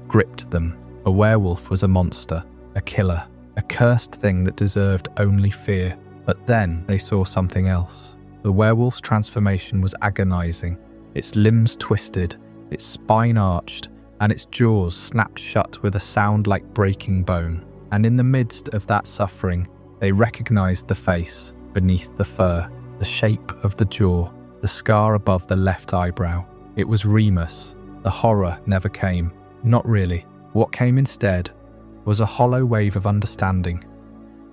gripped them. A werewolf was a monster, a killer, a cursed thing that deserved only fear. But then they saw something else. The werewolf's transformation was agonizing. Its limbs twisted, its spine arched, and its jaws snapped shut with a sound like breaking bone. And in the midst of that suffering, they recognized the face beneath the fur, the shape of the jaw, the scar above the left eyebrow. It was Remus. The horror never came. Not really. What came instead was a hollow wave of understanding,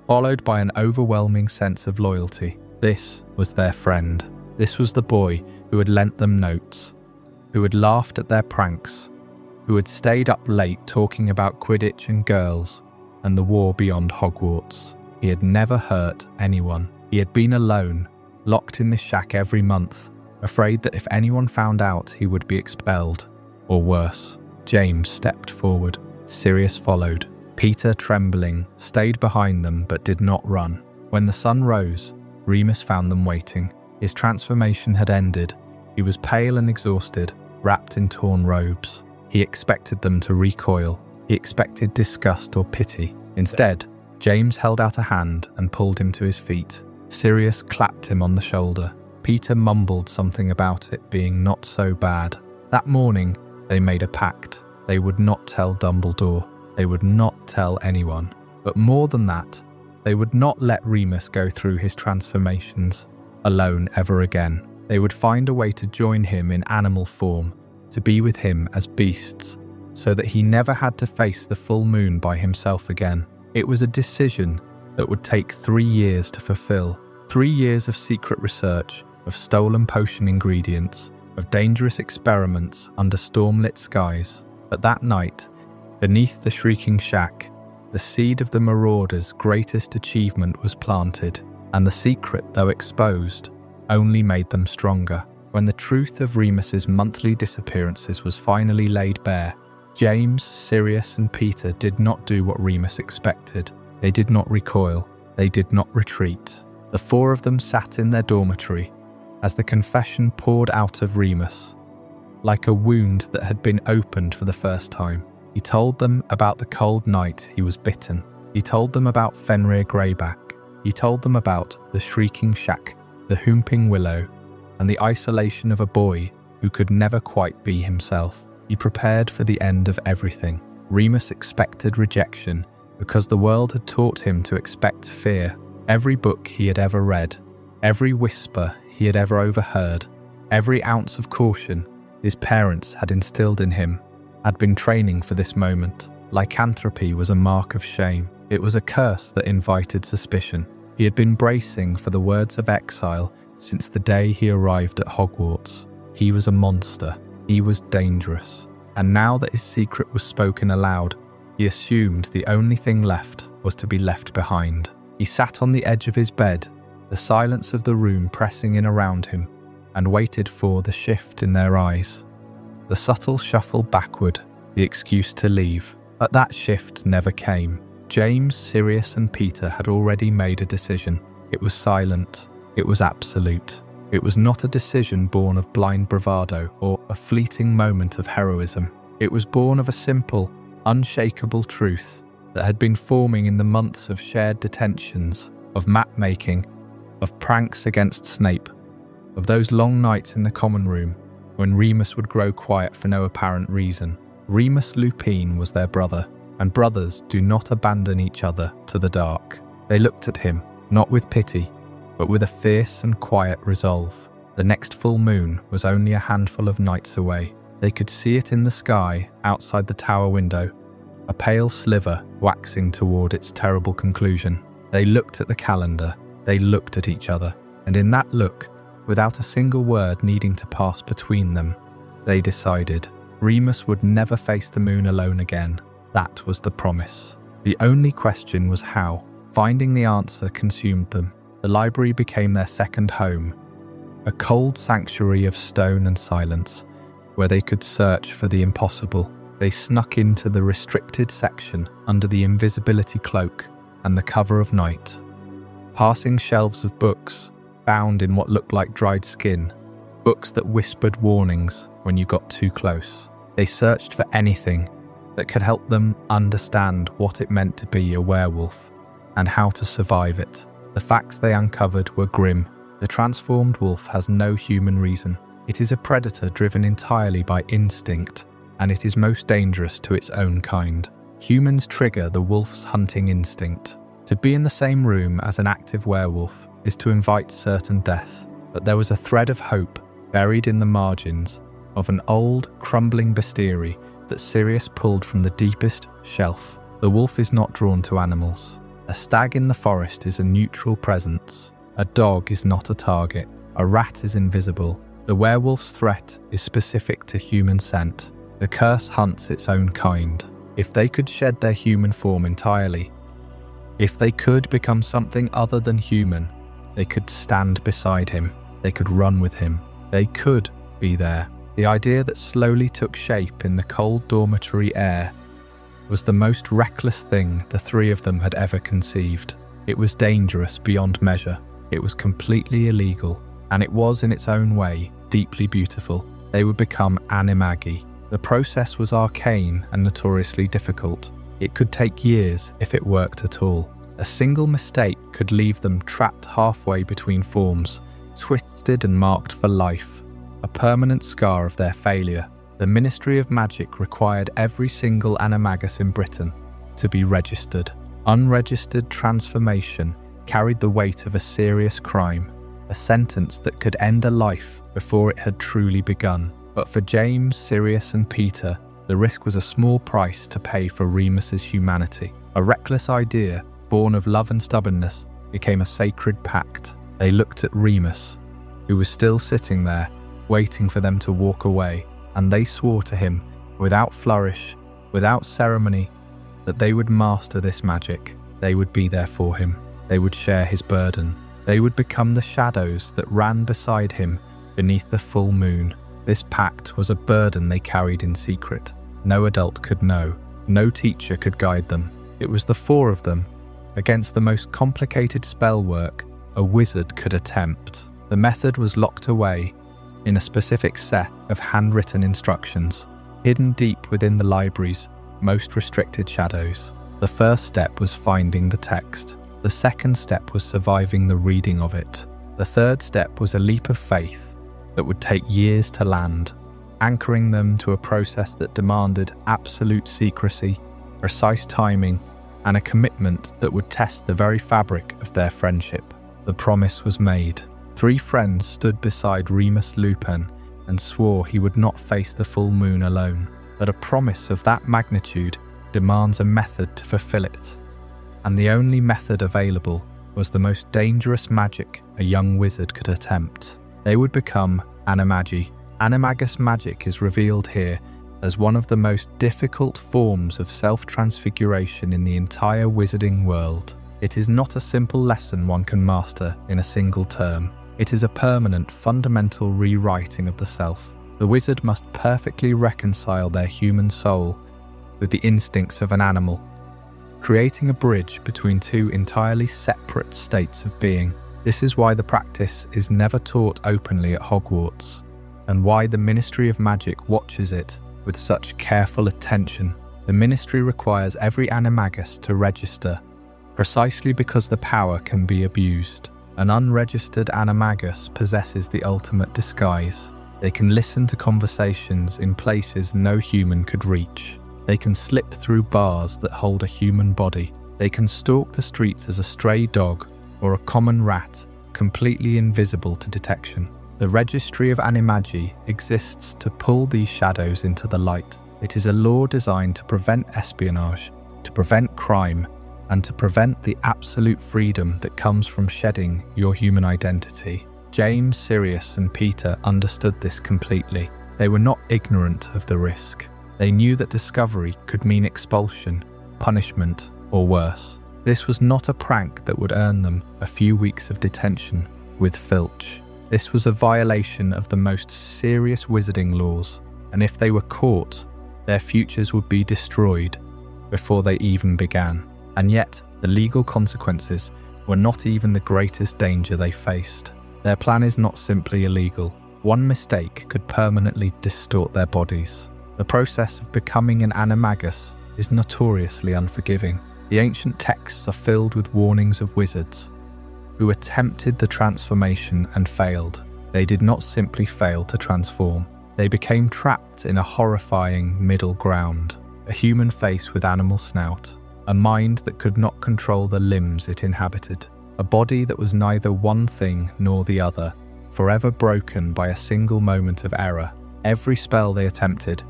followed by an overwhelming sense of loyalty. This was their friend. This was the boy who had lent them notes, who had laughed at their pranks, who had stayed up late talking about Quidditch and girls and the war beyond Hogwarts. He had never hurt anyone. He had been alone, locked in this shack every month, afraid that if anyone found out he would be expelled, or worse. James stepped forward. Sirius followed. Peter, trembling, stayed behind them but did not run. When the sun rose, Remus found them waiting. His transformation had ended. He was pale and exhausted, wrapped in torn robes. He expected them to recoil. He expected disgust or pity. Instead, James held out a hand and pulled him to his feet. Sirius clapped him on the shoulder. Peter mumbled something about it being not so bad. That morning, they made a pact. They would not tell Dumbledore. They would not tell anyone. But more than that, they would not let Remus go through his transformations alone ever again. They would find a way to join him in animal form, to be with him as beasts, so that he never had to face the full moon by himself again. It was a decision that would take 3 years to fulfill. 3 years of secret research, of stolen potion ingredients, of dangerous experiments under storm-lit skies. But that night, beneath the Shrieking Shack, the seed of the Marauders' greatest achievement was planted, and the secret, though exposed, only made them stronger. When the truth of Remus's monthly disappearances was finally laid bare, James, Sirius, and Peter did not do what Remus expected. They did not recoil. They did not retreat. The four of them sat in their dormitory as the confession poured out of Remus, like a wound that had been opened for the first time. He told them about the cold night he was bitten. He told them about Fenrir Greyback. He told them about the Shrieking Shack, the Whomping Willow, and the isolation of a boy who could never quite be himself. He prepared for the end of everything. Remus expected rejection because the world had taught him to expect fear. Every book he had ever read, every whisper he had ever overheard, every ounce of caution his parents had instilled in him had been training for this moment. Lycanthropy was a mark of shame. It was a curse that invited suspicion. He had been bracing for the words of exile since the day he arrived at Hogwarts. He was a monster. He was dangerous. And now that his secret was spoken aloud, he assumed the only thing left was to be left behind. He sat on the edge of his bed, the silence of the room pressing in around him, and waited for the shift in their eyes. The subtle shuffle backward, the excuse to leave. But that shift never came. James, Sirius, and Peter had already made a decision. It was silent. It was absolute. It was not a decision born of blind bravado or a fleeting moment of heroism. It was born of a simple, unshakable truth that had been forming in the months of shared detentions, of map-making, of pranks against Snape, of those long nights in the common room when Remus would grow quiet for no apparent reason. Remus Lupin was their brother, and brothers do not abandon each other to the dark. They looked at him, not with pity, but with a fierce and quiet resolve. The next full moon was only a handful of nights away. They could see it in the sky outside the tower window, a pale sliver waxing toward its terrible conclusion. They looked at the calendar, they looked at each other, and in that look, without a single word needing to pass between them, they decided Remus would never face the moon alone again. That was the promise. The only question was how. Finding the answer consumed them. The library became their second home, a cold sanctuary of stone and silence, where they could search for the impossible. They snuck into the restricted section under the invisibility cloak and the cover of night, passing shelves of books, bound in what looked like dried skin, books that whispered warnings when you got too close. They searched for anything that could help them understand what it meant to be a werewolf and how to survive it. The facts they uncovered were grim. The transformed wolf has no human reason. It is a predator driven entirely by instinct, and it is most dangerous to its own kind. Humans trigger the wolf's hunting instinct. To be in the same room as an active werewolf is to invite certain death, but there was a thread of hope buried in the margins of an old, crumbling bestiary that Sirius pulled from the deepest shelf. The wolf is not drawn to animals. A stag in the forest is a neutral presence. A dog is not a target. A rat is invisible. The werewolf's threat is specific to human scent. The curse hunts its own kind. If they could shed their human form entirely, if they could become something other than human, they could stand beside him. They could run with him. They could be there. The idea that slowly took shape in the cold dormitory air was the most reckless thing the three of them had ever conceived. It was dangerous beyond measure. It was completely illegal, and it was in its own way deeply beautiful. They would become Animagi. The process was arcane and notoriously difficult. It could take years if it worked at all. A single mistake could leave them trapped halfway between forms, twisted and marked for life, a permanent scar of their failure. The Ministry of Magic required every single Animagus in Britain to be registered. Unregistered transformation carried the weight of a serious crime, a sentence that could end a life before it had truly begun. But for James, Sirius, and Peter, the risk was a small price to pay for Remus's humanity. A reckless idea, born of love and stubbornness, became a sacred pact. They looked at Remus, who was still sitting there, waiting for them to walk away, and they swore to him, without flourish, without ceremony, that they would master this magic. They would be there for him. They would share his burden. They would become the shadows that ran beside him beneath the full moon. This pact was a burden they carried in secret. No adult could know. No teacher could guide them. It was the four of them, against the most complicated spell work a wizard could attempt. The method was locked away in a specific set of handwritten instructions, hidden deep within the library's most restricted shadows. The first step was finding the text. The second step was surviving the reading of it. The third step was a leap of faith that would take years to land, anchoring them to a process that demanded absolute secrecy, precise timing, and a commitment that would test the very fabric of their friendship. The promise was made. Three friends stood beside Remus Lupin and swore he would not face the full moon alone. But a promise of that magnitude demands a method to fulfill it. and the only method available was the most dangerous magic a young wizard could attempt. They would become Animagi. Animagus magic is revealed here as one of the most difficult forms of self-transfiguration in the entire wizarding world. It is not a simple lesson one can master in a single term. It is a permanent, fundamental rewriting of the self. The wizard must perfectly reconcile their human soul with the instincts of an animal, creating a bridge between two entirely separate states of being. This is why the practice is never taught openly at Hogwarts, and why the Ministry of Magic watches it with such careful attention. The Ministry requires every Animagus to register, precisely because the power can be abused. An unregistered Animagus possesses the ultimate disguise. They can listen to conversations in places no human could reach. They can slip through bars that hold a human body. They can stalk the streets as a stray dog or a common rat, completely invisible to detection. The Registry of Animagi exists to pull these shadows into the light. It is a law designed to prevent espionage, to prevent crime, and to prevent the absolute freedom that comes from shedding your human identity. James, Sirius, and Peter understood this completely. They were not ignorant of the risk. They knew that discovery could mean expulsion, punishment, or worse. This was not a prank that would earn them a few weeks of detention with Filch. This was a violation of the most serious wizarding laws, and if they were caught, their futures would be destroyed before they even began. And yet, the legal consequences were not even the greatest danger they faced. Their plan is not simply illegal. One mistake could permanently distort their bodies. The process of becoming an Animagus is notoriously unforgiving. The ancient texts are filled with warnings of wizards who attempted the transformation and failed. They did not simply fail to transform. They became trapped in a horrifying middle ground, a human face with animal snout, a mind that could not control the limbs it inhabited, a body that was neither one thing nor the other, forever broken by a single moment of error. Every spell they attempted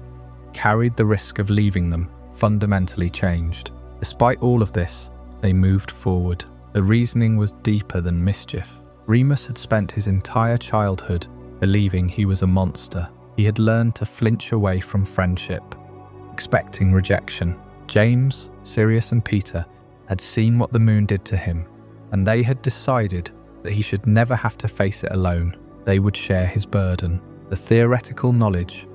carried the risk of leaving them fundamentally changed. Despite all of this, they moved forward. The reasoning was deeper than mischief. Remus had spent his entire childhood believing he was a monster. He had learned to flinch away from friendship, expecting rejection. James, Sirius, and Peter had seen what the moon did to him, and they had decided that he should never have to face it alone. They would share his burden. The theoretical knowledge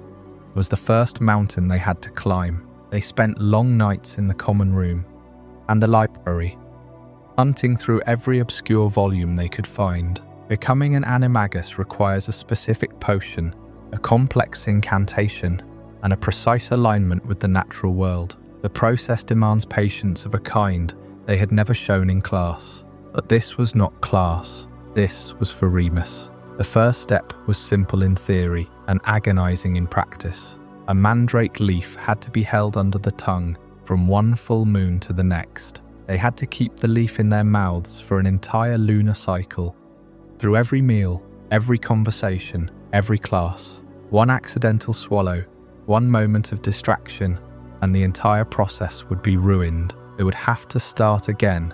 was the first mountain they had to climb. They spent long nights in the common room and the library, hunting through every obscure volume they could find. Becoming an Animagus requires a specific potion, a complex incantation, and a precise alignment with the natural world. The process demands patience of a kind they had never shown in class. But this was not class. This was for Remus. The first step was simple in theory and agonizing in practice. A mandrake leaf had to be held under the tongue from one full moon to the next. They had to keep the leaf in their mouths for an entire lunar cycle. Through every meal, every conversation, every class, one accidental swallow, one moment of distraction, and the entire process would be ruined. They would have to start again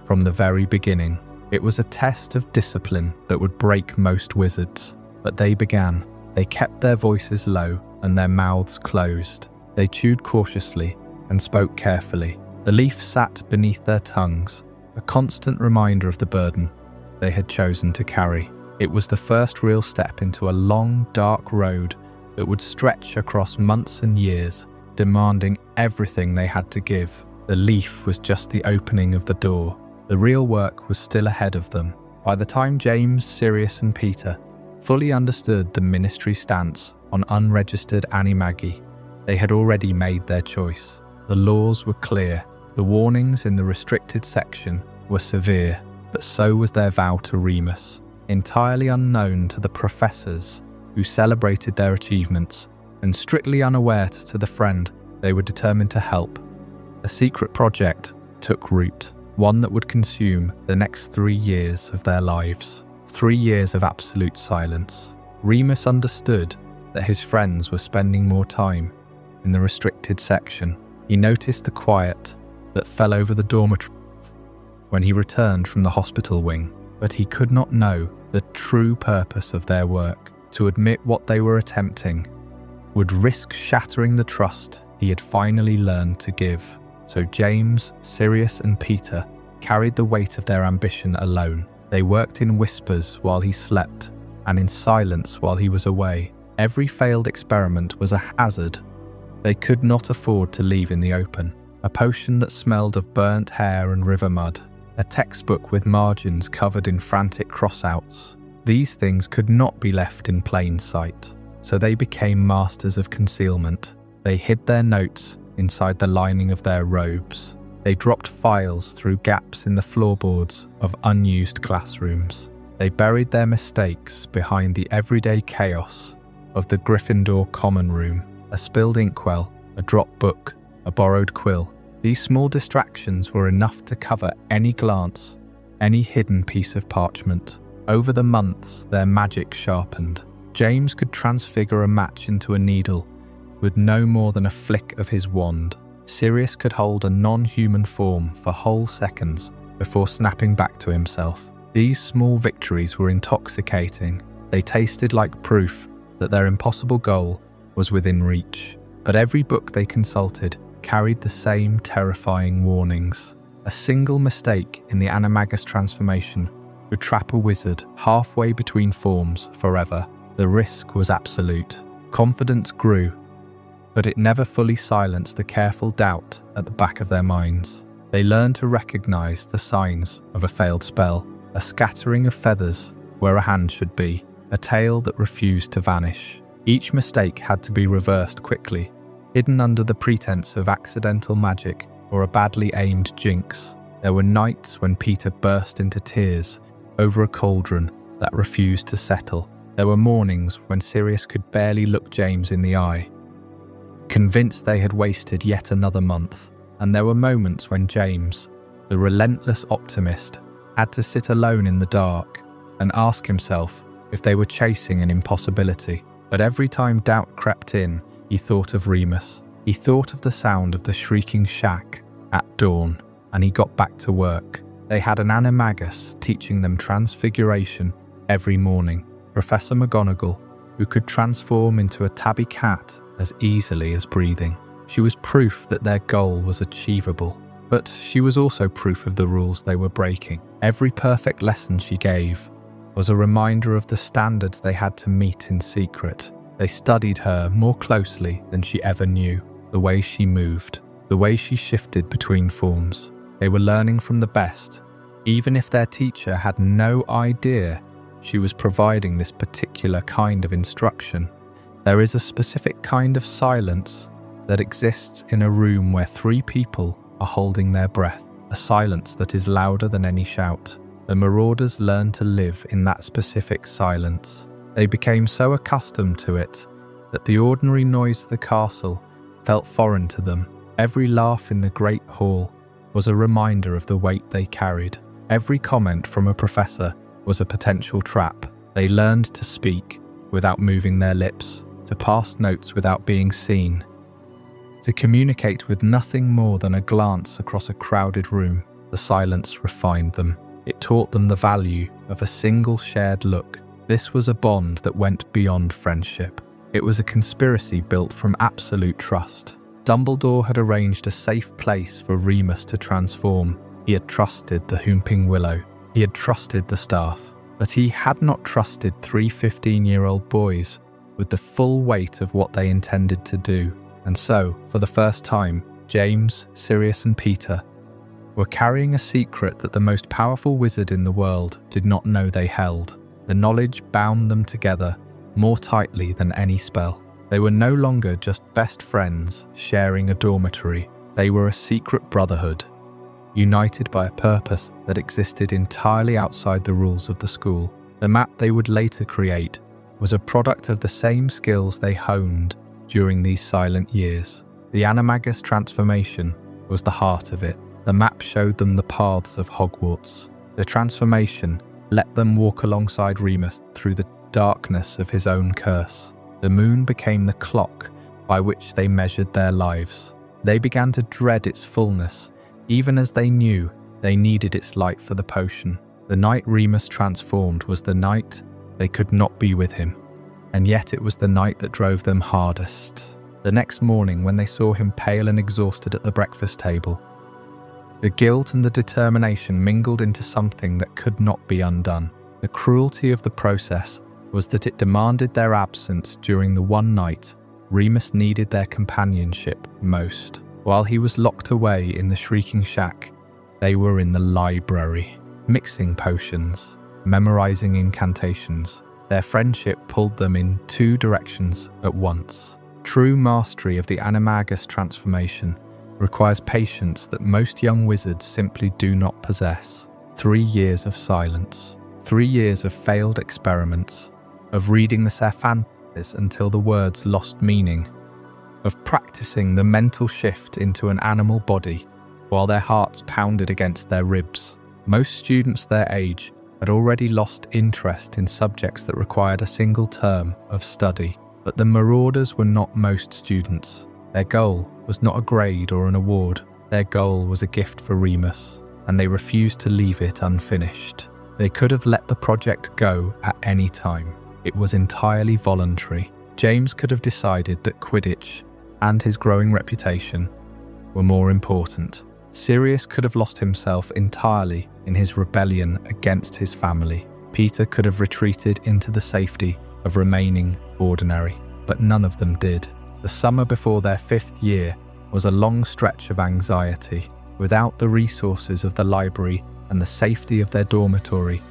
from the very beginning. It was a test of discipline that would break most wizards. But they began. They kept their voices low and their mouths closed. They chewed cautiously and spoke carefully. The leaf sat beneath their tongues, a constant reminder of the burden they had chosen to carry. It was the first real step into a long, dark road that would stretch across months and years, demanding everything they had to give. The leaf was just the opening of the door. The real work was still ahead of them. By the time James, Sirius, and Peter fully understood the Ministry's stance on unregistered Animagi, they had already made their choice. The laws were clear. The warnings in the restricted section were severe, but so was their vow to Remus. Entirely unknown to the professors who celebrated their achievements, and strictly unaware to the friend they were determined to help, a secret project took root, one that would consume the next 3 years of their lives. 3 years of absolute silence. Remus understood that his friends were spending more time in the restricted section. He noticed the quiet that fell over the dormitory when he returned from the hospital wing, but he could not know the true purpose of their work. To admit what they were attempting would risk shattering the trust he had finally learned to give. So James, Sirius, and Peter carried the weight of their ambition alone. They worked in whispers while he slept, and in silence while he was away. Every failed experiment was a hazard they could not afford to leave in the open. A potion that smelled of burnt hair and river mud. A textbook with margins covered in frantic crossouts. These things could not be left in plain sight, so they became masters of concealment. They hid their notes inside the lining of their robes. They dropped files through gaps in the floorboards of unused classrooms. They buried their mistakes behind the everyday chaos of the Gryffindor common room. A spilled inkwell, a dropped book, a borrowed quill. These small distractions were enough to cover any glance, any hidden piece of parchment. Over the months, their magic sharpened. James could transfigure a match into a needle with no more than a flick of his wand. Sirius could hold a non-human form for whole seconds before snapping back to himself. These small victories were intoxicating. They tasted like proof that their impossible goal was within reach. But every book they consulted carried the same terrifying warnings. A single mistake in the Animagus transformation would trap a wizard halfway between forms forever. The risk was absolute. Confidence grew, but it never fully silenced the careful doubt at the back of their minds. They learned to recognize the signs of a failed spell, a scattering of feathers where a hand should be, a tail that refused to vanish. Each mistake had to be reversed quickly, hidden under the pretense of accidental magic or a badly aimed jinx. There were nights when Peter burst into tears over a cauldron that refused to settle. There were mornings when Sirius could barely look James in the eye, convinced they had wasted yet another month. And there were moments when James, the relentless optimist, had to sit alone in the dark and ask himself if they were chasing an impossibility. But every time doubt crept in, he thought of Remus. He thought of the sound of the shrieking shack at dawn, and he got back to work. They had an Animagus teaching them transfiguration every morning. Professor McGonagall, who could transform into a tabby cat as easily as breathing. She was proof that their goal was achievable, but she was also proof of the rules they were breaking. Every perfect lesson she gave was a reminder of the standards they had to meet in secret. They studied her more closely than she ever knew. The way she moved, the way she shifted between forms. They were learning from the best, even if their teacher had no idea she was providing this particular kind of instruction. There is a specific kind of silence that exists in a room where three people are holding their breath, a silence that is louder than any shout. The Marauders learned to live in that specific silence. They became so accustomed to it that the ordinary noise of the castle felt foreign to them. Every laugh in the great hall was a reminder of the weight they carried. Every comment from a professor was a potential trap. They learned to speak without moving their lips, to pass notes without being seen, to communicate with nothing more than a glance across a crowded room. The silence refined them. It taught them the value of a single shared look. This was a bond that went beyond friendship. It was a conspiracy built from absolute trust. Dumbledore had arranged a safe place for Remus to transform. He had trusted the Whomping Willow. He had trusted the staff. But he had not trusted three 15-year-old boys with the full weight of what they intended to do. And so, for the first time, James, Sirius, and Peter were carrying a secret that the most powerful wizard in the world did not know they held. The knowledge bound them together more tightly than any spell. They were no longer just best friends sharing a dormitory. They were a secret brotherhood, united by a purpose that existed entirely outside the rules of the school. The map they would later create was a product of the same skills they honed during these silent years. The Animagus transformation was the heart of it. The map showed them the paths of Hogwarts. The transformation let them walk alongside Remus through the darkness of his own curse. The moon became the clock by which they measured their lives. They began to dread its fullness, even as they knew They needed its light for the potion. The night Remus transformed was the night they could not be with him. And yet it was the night that drove them hardest. The next morning, when they saw him pale and exhausted at the breakfast table, the guilt and the determination mingled into something that could not be undone. The cruelty of the process was that it demanded their absence during the one night Remus needed their companionship most. While he was locked away in the Shrieking Shack, they were in the library, mixing potions, memorizing incantations. Their friendship pulled them in two directions at once. True mastery of the Animagus transformation requires patience that most young wizards simply do not possess. 3 years of silence, 3 years of failed experiments, of reading the Cervantes until the words lost meaning, of practicing the mental shift into an animal body while their hearts pounded against their ribs. Most students their age had already lost interest in subjects that required a single term of study. But the Marauders were not most students. Their goal was not a grade or an award. Their goal was a gift for Remus, and they refused to leave it unfinished. They could have let the project go at any time. It was entirely voluntary. James could have decided that Quidditch and his growing reputation were more important. Sirius could have lost himself entirely in his rebellion against his family. Peter could have retreated into the safety of remaining ordinary, but none of them did. The summer before their 5th year was a long stretch of anxiety. Without the resources of the library and the safety of their dormitory,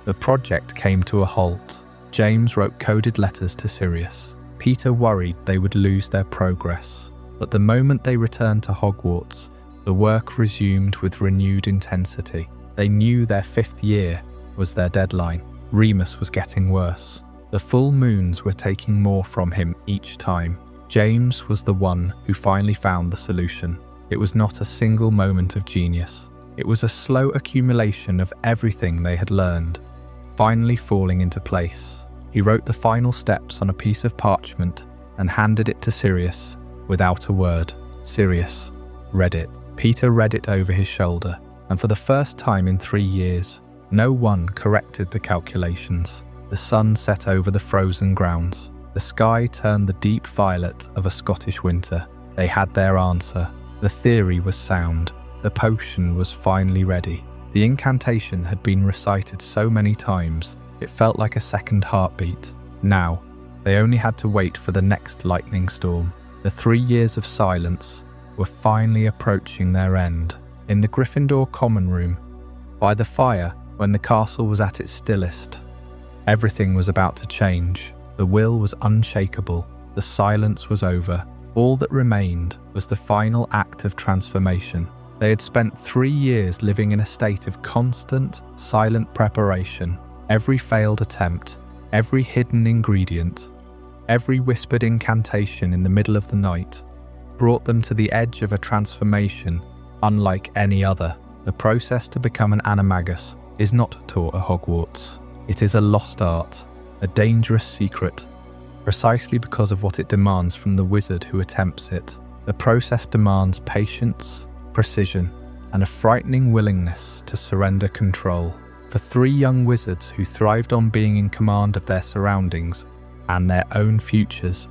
the project came to a halt. James wrote coded letters to Sirius. Peter worried they would lose their progress, but the moment they returned to Hogwarts, the work resumed with renewed intensity. They knew their 5th year was their deadline. Remus was getting worse. The full moons were taking more from him each time. James was the one who finally found the solution. It was not a single moment of genius. It was a slow accumulation of everything they had learned, finally falling into place. He wrote the final steps on a piece of parchment and handed it to Sirius without a word. Sirius read it. Peter read it over his shoulder, and for the first time in 3 years, no one corrected the calculations. The sun set over the frozen grounds. The sky turned the deep violet of a Scottish winter. They had their answer. The theory was sound. The potion was finally ready. The incantation had been recited so many times, it felt like a second heartbeat. Now, they only had to wait for the next lightning storm. The 3 years of silence were finally approaching their end. In the Gryffindor common room, by the fire, when the castle was at its stillest, everything was about to change. The will was unshakable. The silence was over. All that remained was the final act of transformation. They had spent 3 years living in a state of constant, silent preparation. Every failed attempt, every hidden ingredient, every whispered incantation in the middle of the night brought them to the edge of a transformation unlike any other. The process to become an Animagus is not taught at Hogwarts. It is a lost art, a dangerous secret, precisely because of what it demands from the wizard who attempts it. The process demands patience, precision, and a frightening willingness to surrender control. For 3 young wizards who thrived on being in command of their surroundings and their own futures,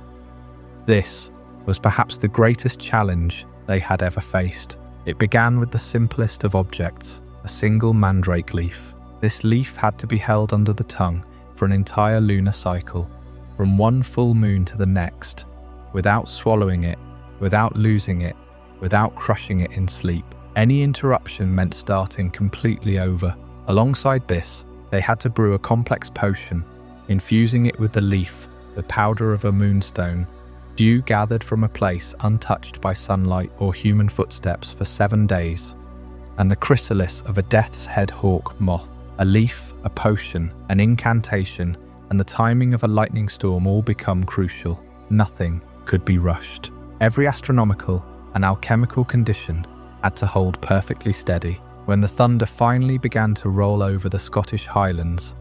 this was perhaps the greatest challenge they had ever faced. It began with the simplest of objects, a single mandrake leaf. This leaf had to be held under the tongue for an entire lunar cycle, from one full moon to the next, without swallowing it, without losing it, without crushing it in sleep. Any interruption meant starting completely over. Alongside this, they had to brew a complex potion, infusing it with the leaf, the powder of a moonstone, dew gathered from a place untouched by sunlight or human footsteps for 7 days, and the chrysalis of a death's head hawk moth. A leaf, a potion, an incantation, and the timing of a lightning storm all become crucial. Nothing could be rushed. Every astronomical and alchemical condition had to hold perfectly steady. When the thunder finally began to roll over the Scottish Highlands,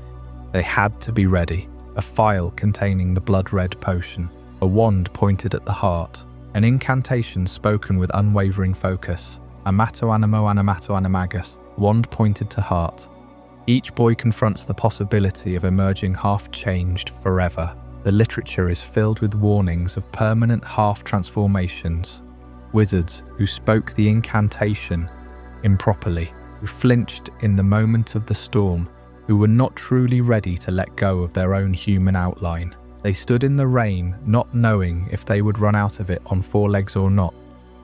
they had to be ready. A phial containing the blood-red potion, a wand pointed at the heart, an incantation spoken with unwavering focus, Amato Animo Animato Animagus, wand pointed to heart. Each boy confronts the possibility of emerging half-changed forever. The literature is filled with warnings of permanent half-transformations. Wizards who spoke the incantation improperly, who flinched in the moment of the storm, who were not truly ready to let go of their own human outline. They stood in the rain, not knowing if they would run out of it on four legs or not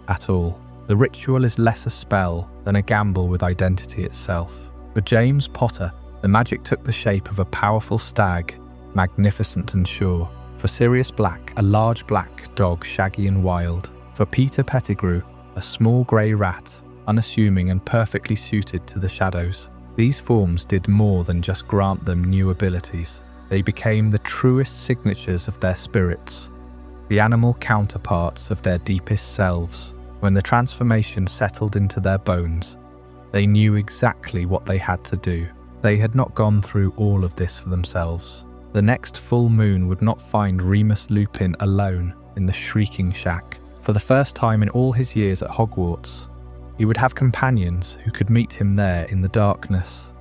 at all. The ritual is less a spell than a gamble with identity itself. For James Potter, the magic took the shape of a powerful stag, magnificent and sure. For Sirius Black, a large black dog, shaggy and wild. For Peter Pettigrew, a small grey rat, unassuming and perfectly suited to the shadows. These forms did more than just grant them new abilities. They became the truest signatures of their spirits, the animal counterparts of their deepest selves. When the transformation settled into their bones, they knew exactly what they had to do. They had not gone through all of this for themselves. The next full moon would not find Remus Lupin alone in the Shrieking Shack. For the first time in all his years at Hogwarts, he would have companions who could meet him there in the darkness.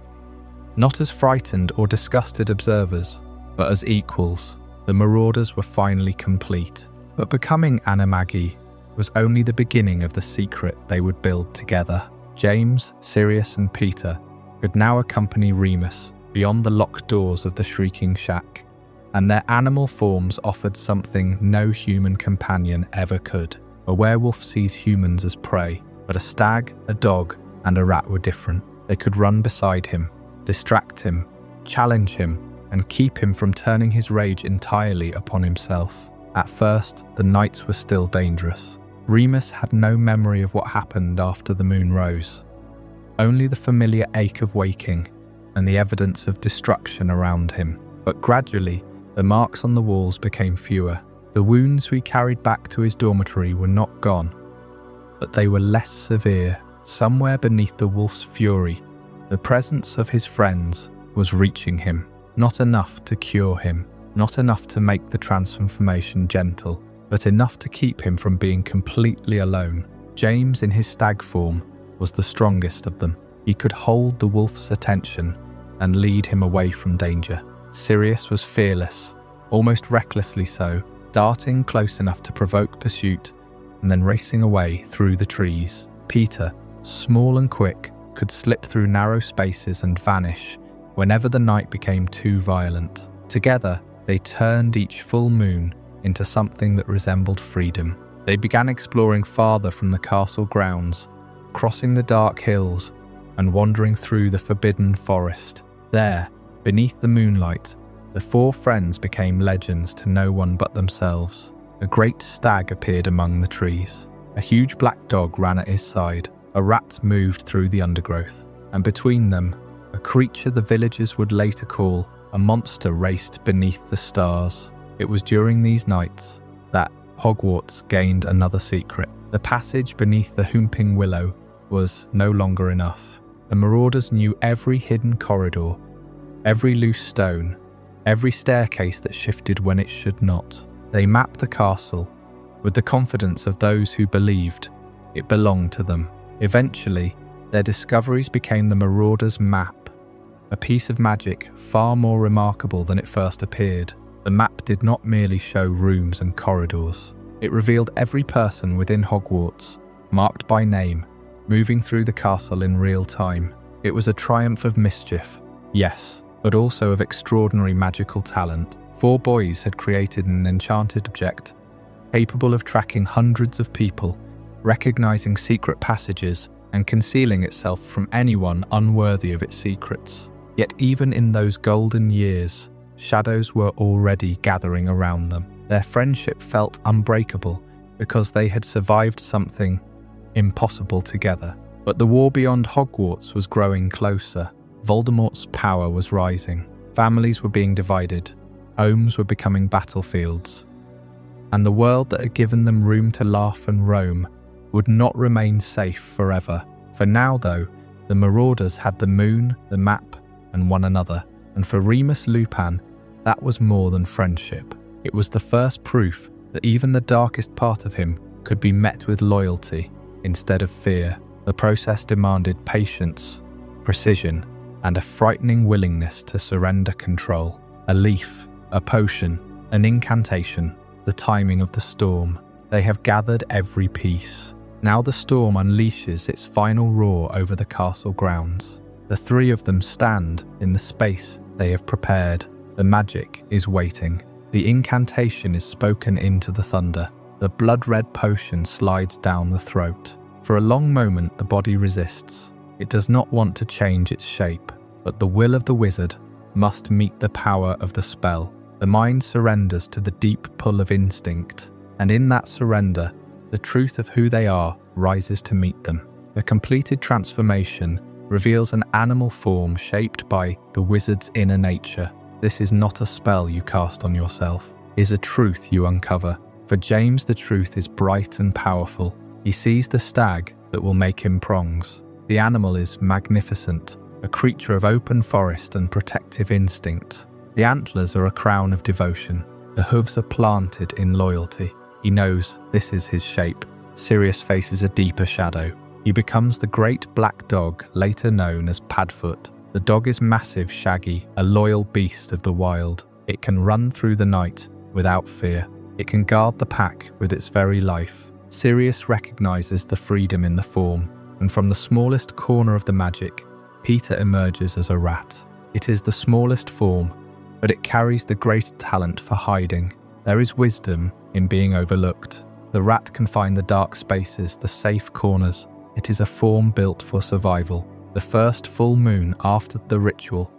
Not as frightened or disgusted observers, but as equals. The Marauders were finally complete. But becoming Animagi was only the beginning of the secret they would build together. James, Sirius and Peter could now accompany Remus beyond the locked doors of the Shrieking Shack, and their animal forms offered something no human companion ever could. A werewolf sees humans as prey, but a stag, a dog and a rat were different. They could run beside him, distract him, challenge him, and keep him from turning his rage entirely upon himself. At first, the nights were still dangerous. Remus had no memory of what happened after the moon rose. Only the familiar ache of waking and the evidence of destruction around him. But gradually, the marks on the walls became fewer. The wounds we carried back to his dormitory were not gone, but they were less severe. Somewhere beneath the wolf's fury, the presence of his friends was reaching him. Not enough to cure him, not enough to make the transformation gentle, but enough to keep him from being completely alone. James, in his stag form, was the strongest of them. He could hold the wolf's attention and lead him away from danger. Sirius was fearless, almost recklessly so, darting close enough to provoke pursuit and then racing away through the trees. Peter, small and quick, could slip through narrow spaces and vanish whenever the night became too violent. Together, they turned each full moon into something that resembled freedom. They began exploring farther from the castle grounds, crossing the dark hills and wandering through the forbidden forest. There, beneath the moonlight, the four friends became legends to no one but themselves. A great stag appeared among the trees. A huge black dog ran at his side. A rat moved through the undergrowth. And between them, a creature the villagers would later call a monster raced beneath the stars. It was during these nights that Hogwarts gained another secret. The passage beneath the Whomping Willow was no longer enough. The Marauders knew every hidden corridor, every loose stone, every staircase that shifted when it should not. They mapped the castle with the confidence of those who believed it belonged to them. Eventually, their discoveries became the Marauders' map, a piece of magic far more remarkable than it first appeared. The map did not merely show rooms and corridors. It revealed every person within Hogwarts, marked by name, moving through the castle in real time. It was a triumph of mischief, yes, but also of extraordinary magical talent. 4 boys had created an enchanted object, capable of tracking hundreds of people, recognizing secret passages, and concealing itself from anyone unworthy of its secrets. Yet even in those golden years, shadows were already gathering around them. Their friendship felt unbreakable because they had survived something impossible together. But the war beyond Hogwarts was growing closer. Voldemort's power was rising. Families were being divided. Homes were becoming battlefields. And the world that had given them room to laugh and roam would not remain safe forever. For now, though, the Marauders had the moon, the map, and one another. And for Remus Lupin, that was more than friendship. It was the first proof that even the darkest part of him could be met with loyalty instead of fear. The process demanded patience, precision, and a frightening willingness to surrender control. A leaf, a potion, an incantation, the timing of the storm. They have gathered every piece. Now the storm unleashes its final roar over the castle grounds. The three of them stand in the space they have prepared. The magic is waiting. The incantation is spoken into the thunder. The blood-red potion slides down the throat. For a long moment the body resists. It does not want to change its shape, but the will of the wizard must meet the power of the spell. The mind surrenders to the deep pull of instinct, and in that surrender, the truth of who they are rises to meet them. The completed transformation reveals an animal form shaped by the wizard's inner nature. This is not a spell you cast on yourself. It is a truth you uncover. For James, the truth is bright and powerful. He sees the stag that will make him Prongs. The animal is magnificent, a creature of open forest and protective instinct. The antlers are a crown of devotion. The hooves are planted in loyalty. He knows this is his shape. Sirius faces a deeper shadow. He becomes the great black dog, later known as Padfoot. The dog is massive, shaggy, a loyal beast of the wild. It can run through the night without fear. It can guard the pack with its very life. Sirius recognizes the freedom in the form, and from the smallest corner of the magic, Peter emerges as a rat. It is the smallest form, but it carries the greater talent for hiding. There is wisdom in being overlooked. The rat can find the dark spaces, the safe corners. It is a form built for survival. The first full moon after the ritual,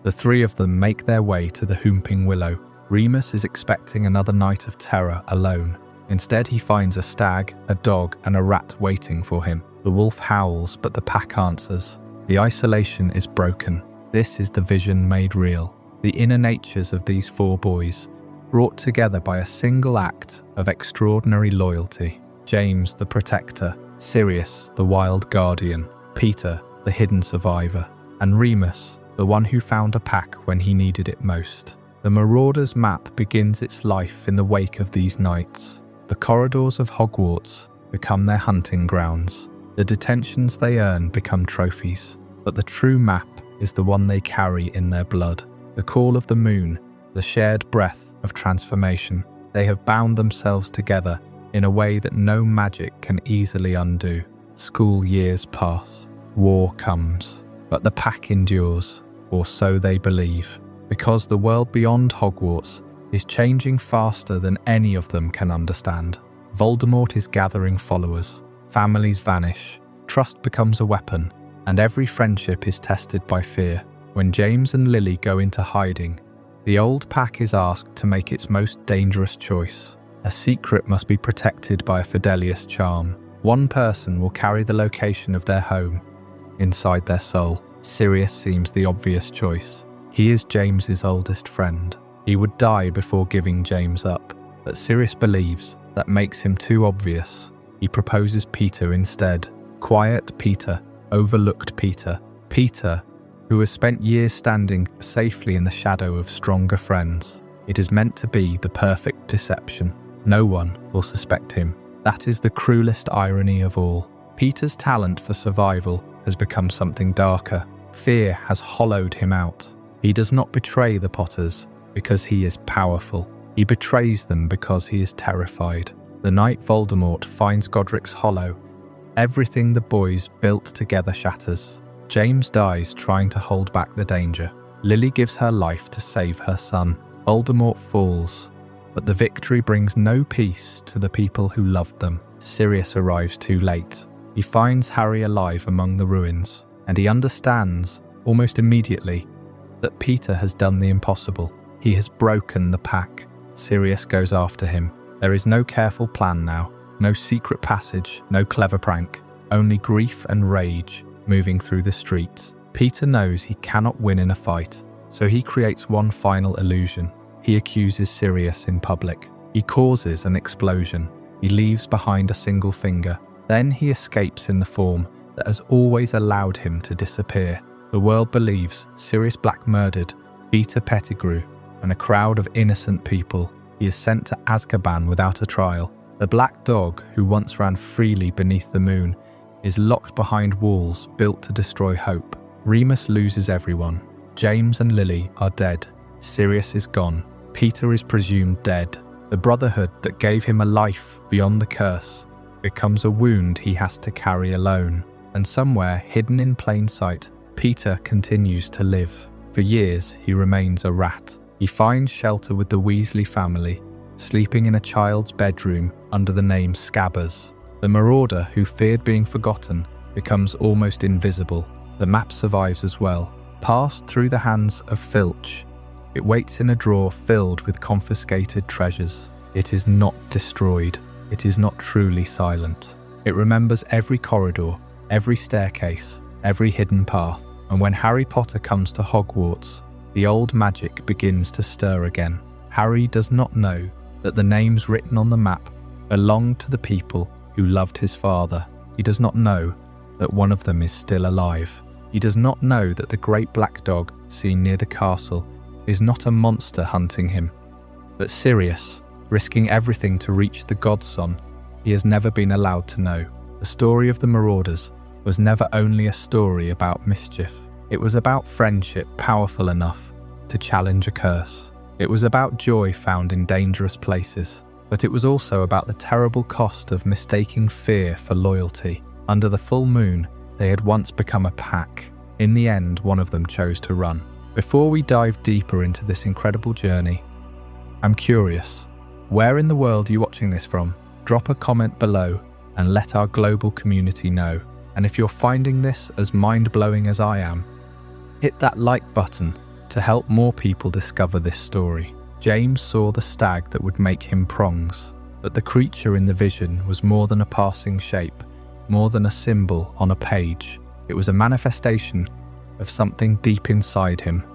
the three of them make their way to the Whomping Willow. Remus is expecting another night of terror alone. Instead, he finds a stag, a dog, and a rat waiting for him. The wolf howls, but the pack answers. The isolation is broken. This is the vision made real. The inner natures of these four boys, brought together by a single act of extraordinary loyalty. James, the protector. Sirius, the wild guardian. Peter, the hidden survivor. And Remus, the one who found a pack when he needed it most. The Marauders map begins its life in the wake of these nights. The corridors of Hogwarts become their hunting grounds. The detentions they earn become trophies, but the true map is the one they carry in their blood. The call of the moon, the shared breath of transformation. They have bound themselves together in a way that no magic can easily undo. School years pass. War comes. But the pack endures, or so they believe, because the world beyond Hogwarts is changing faster than any of them can understand. Voldemort is gathering followers. Families vanish, trust becomes a weapon, and every friendship is tested by fear. When James and Lily go into hiding, the old pack is asked to make its most dangerous choice. A secret must be protected by a Fidelius charm. One person will carry the location of their home inside their soul. Sirius seems the obvious choice. He is James's oldest friend. He would die before giving James up, but Sirius believes that makes him too obvious. He proposes Peter instead. Quiet Peter, overlooked Peter. Peter, who has spent years standing safely in the shadow of stronger friends. It is meant to be the perfect deception. No one will suspect him. That is the cruelest irony of all. Peter's talent for survival has become something darker. Fear has hollowed him out. He does not betray the Potters because he is powerful. He betrays them because he is terrified. The night Voldemort finds Godric's Hollow, everything the boys built together shatters. James dies trying to hold back the danger. Lily gives her life to save her son. Voldemort falls, but the victory brings no peace to the people who loved them. Sirius arrives too late. He finds Harry alive among the ruins, and he understands, almost immediately, that Peter has done the impossible. He has broken the pack. Sirius goes after him. There is no careful plan now, no secret passage, no clever prank, only grief and rage moving through the streets. Peter knows he cannot win in a fight, so he creates one final illusion. He accuses Sirius in public. He causes an explosion. He leaves behind a single finger. Then he escapes in the form that has always allowed him to disappear. The world believes Sirius Black murdered Peter Pettigrew and a crowd of innocent people. He is sent to Azkaban without a trial. The black dog, who once ran freely beneath the moon, is locked behind walls built to destroy hope. Remus loses everyone. James and Lily are dead. Sirius is gone. Peter is presumed dead. The brotherhood that gave him a life beyond the curse becomes a wound he has to carry alone. And somewhere, hidden in plain sight, Peter continues to live. For years, he remains a rat. He finds shelter with the Weasley family, sleeping in a child's bedroom under the name Scabbers. The Marauder, who feared being forgotten, becomes almost invisible. The map survives as well. Passed through the hands of Filch, it waits in a drawer filled with confiscated treasures. It is not destroyed. It is not truly silent. It remembers every corridor, every staircase, every hidden path. And when Harry Potter comes to Hogwarts, the old magic begins to stir again. Harry does not know that the names written on the map belonged to the people who loved his father. He does not know that one of them is still alive. He does not know that the great black dog seen near the castle is not a monster hunting him, but Sirius, risking everything to reach the Godson he has never been allowed to know. The story of the Marauders was never only a story about mischief. It was about friendship powerful enough to challenge a curse. It was about joy found in dangerous places, but it was also about the terrible cost of mistaking fear for loyalty. Under the full moon, they had once become a pack. In the end, one of them chose to run. Before we dive deeper into this incredible journey, I'm curious, where in the world are you watching this from? Drop a comment below and let our global community know. And if you're finding this as mind-blowing as I am, hit that like button to help more people discover this story. James saw the stag that would make him Prongs, but the creature in the vision was more than a passing shape, more than a symbol on a page. It was a manifestation of something deep inside him,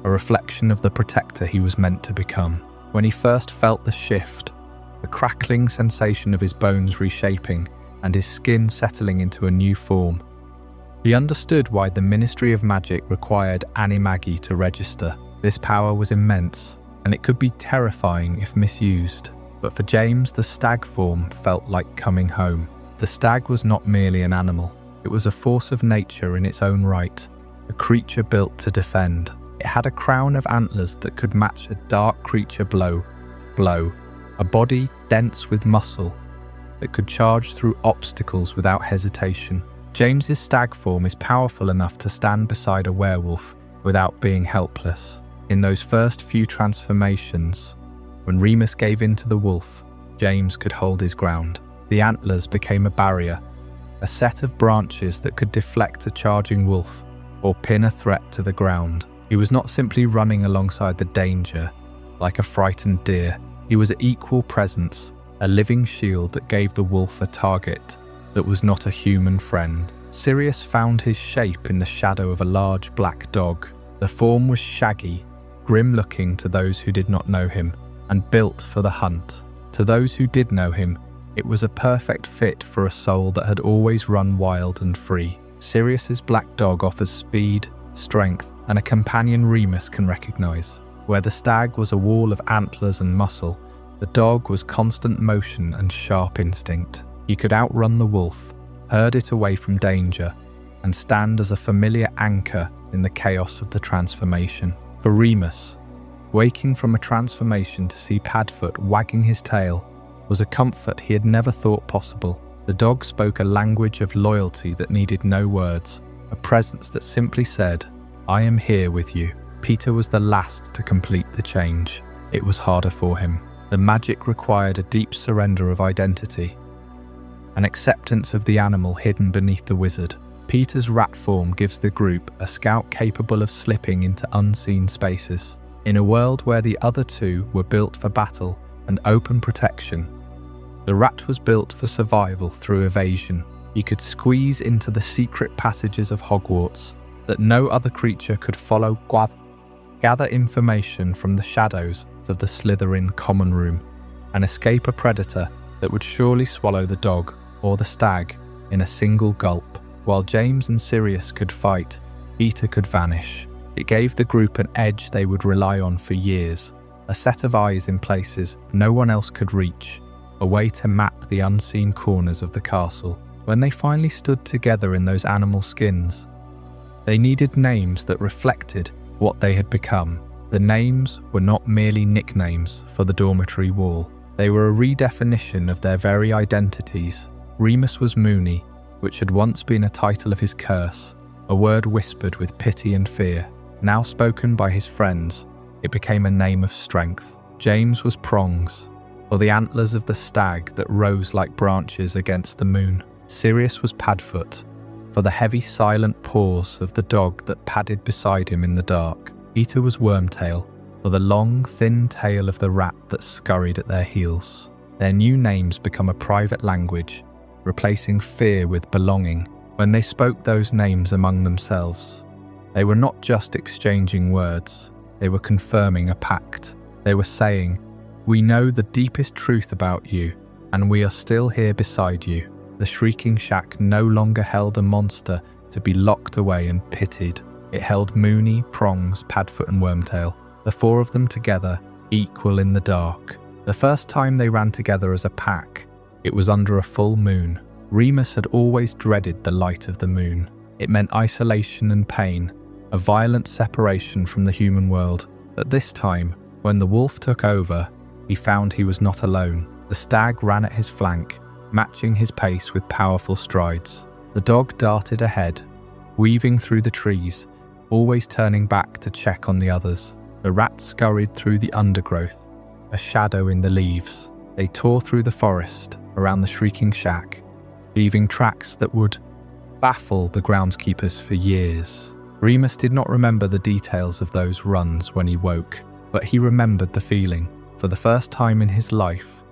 a reflection of the protector he was meant to become. When he first felt the shift, the crackling sensation of his bones reshaping and his skin settling into a new form, he understood why the Ministry of Magic required Animagi to register. This power was immense, and it could be terrifying if misused. But for James, the stag form felt like coming home. The stag was not merely an animal. It was a force of nature in its own right, a creature built to defend. It had a crown of antlers that could match a dark creature blow, a body dense with muscle that could charge through obstacles without hesitation. James's stag form is powerful enough to stand beside a werewolf without being helpless. In those first few transformations, when Remus gave in to the wolf, James could hold his ground. The antlers became a barrier, a set of branches that could deflect a charging wolf or pin a threat to the ground. He was not simply running alongside the danger like a frightened deer. He was an equal presence, a living shield that gave the wolf a target that was not a human friend. Sirius found his shape in the shadow of a large black dog. The form was shaggy, grim-looking to those who did not know him, and built for the hunt. To those who did know him, it was a perfect fit for a soul that had always run wild and free. Sirius's black dog offers speed, strength, and a companion Remus can recognize. Where the stag was a wall of antlers and muscle, the dog was constant motion and sharp instinct. He could outrun the wolf, herd it away from danger, and stand as a familiar anchor in the chaos of the transformation. For Remus, waking from a transformation to see Padfoot wagging his tail was a comfort he had never thought possible. The dog spoke a language of loyalty that needed no words, a presence that simply said, "I am here with you." Peter was the last to complete the change. It was harder for him. The magic required a deep surrender of identity, an acceptance of the animal hidden beneath the wizard. Peter's rat form gives the group a scout capable of slipping into unseen spaces. In a world where the other two were built for battle and open protection, the rat was built for survival through evasion. He could squeeze into the secret passages of Hogwarts that no other creature could follow, gather information from the shadows of the Slytherin common room, and escape a predator that would surely swallow the dog or the stag in a single gulp. While James and Sirius could fight, Peter could vanish. It gave the group an edge they would rely on for years, a set of eyes in places no one else could reach, a way to map the unseen corners of the castle. When they finally stood together in those animal skins, They needed names that reflected what they had become. The names were not merely nicknames for the dormitory wall. They were a redefinition of their very identities. Remus was Moony, which had once been a title of his curse, a word whispered with pity and fear. Now spoken by his friends, it became a name of strength. James was Prongs, or the antlers of the stag that rose like branches against the moon. Sirius was Padfoot, for the heavy silent paws of the dog that padded beside him in the dark. Peter was Wormtail, for the long, thin tail of the rat that scurried at their heels. Their new names become a private language, replacing fear with belonging. When they spoke those names among themselves, they were not just exchanging words, they were confirming a pact. They were saying, "We know the deepest truth about you, and we are still here beside you." The shrieking shack no longer held a monster to be locked away and pitied. It held Moony, Prongs, Padfoot and Wormtail, the four of them together, equal in the dark. The first time they ran together as a pack, it was under a full moon. Remus had always dreaded the light of the moon. It meant isolation and pain, a violent separation from the human world. But this time, when the wolf took over, he found he was not alone. The stag ran at his flank, matching his pace with powerful strides. The dog darted ahead, weaving through the trees, always turning back to check on the others. The rat scurried through the undergrowth, a shadow in the leaves. They tore through the forest, around the shrieking shack, leaving tracks that would baffle the groundskeepers for years. Remus did not remember the details of those runs when he woke, but he remembered the feeling. For the first time in his life,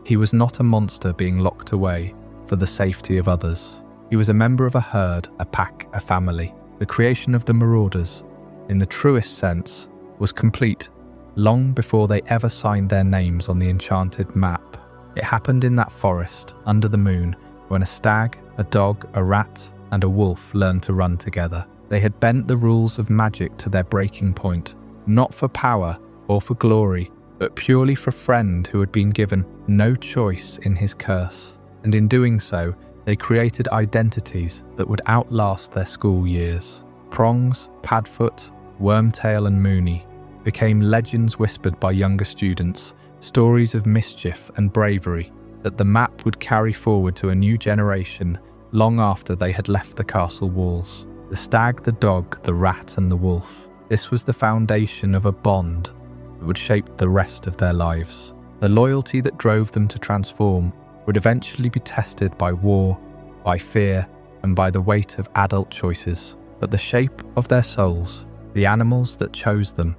he was not a monster being locked away for the safety of others. He was a member of a herd, a pack, a family. The creation of the Marauders, in the truest sense, was complete long before they ever signed their names on the enchanted map. It happened in that forest, under the moon, when a stag, a dog, a rat, and a wolf learned to run together. They had bent the rules of magic to their breaking point, not for power or for glory, but purely for a friend who had been given no choice in his curse. And in doing so, they created identities that would outlast their school years. Prongs, Padfoot, Wormtail and Moony became legends whispered by younger students, stories of mischief and bravery that the map would carry forward to a new generation long after they had left the castle walls. The stag, the dog, the rat and the wolf. This was the foundation of a bond that would shape the rest of their lives. The loyalty that drove them to transform would eventually be tested by war, by fear, and by the weight of adult choices. But the shape of their souls, the animals that chose them,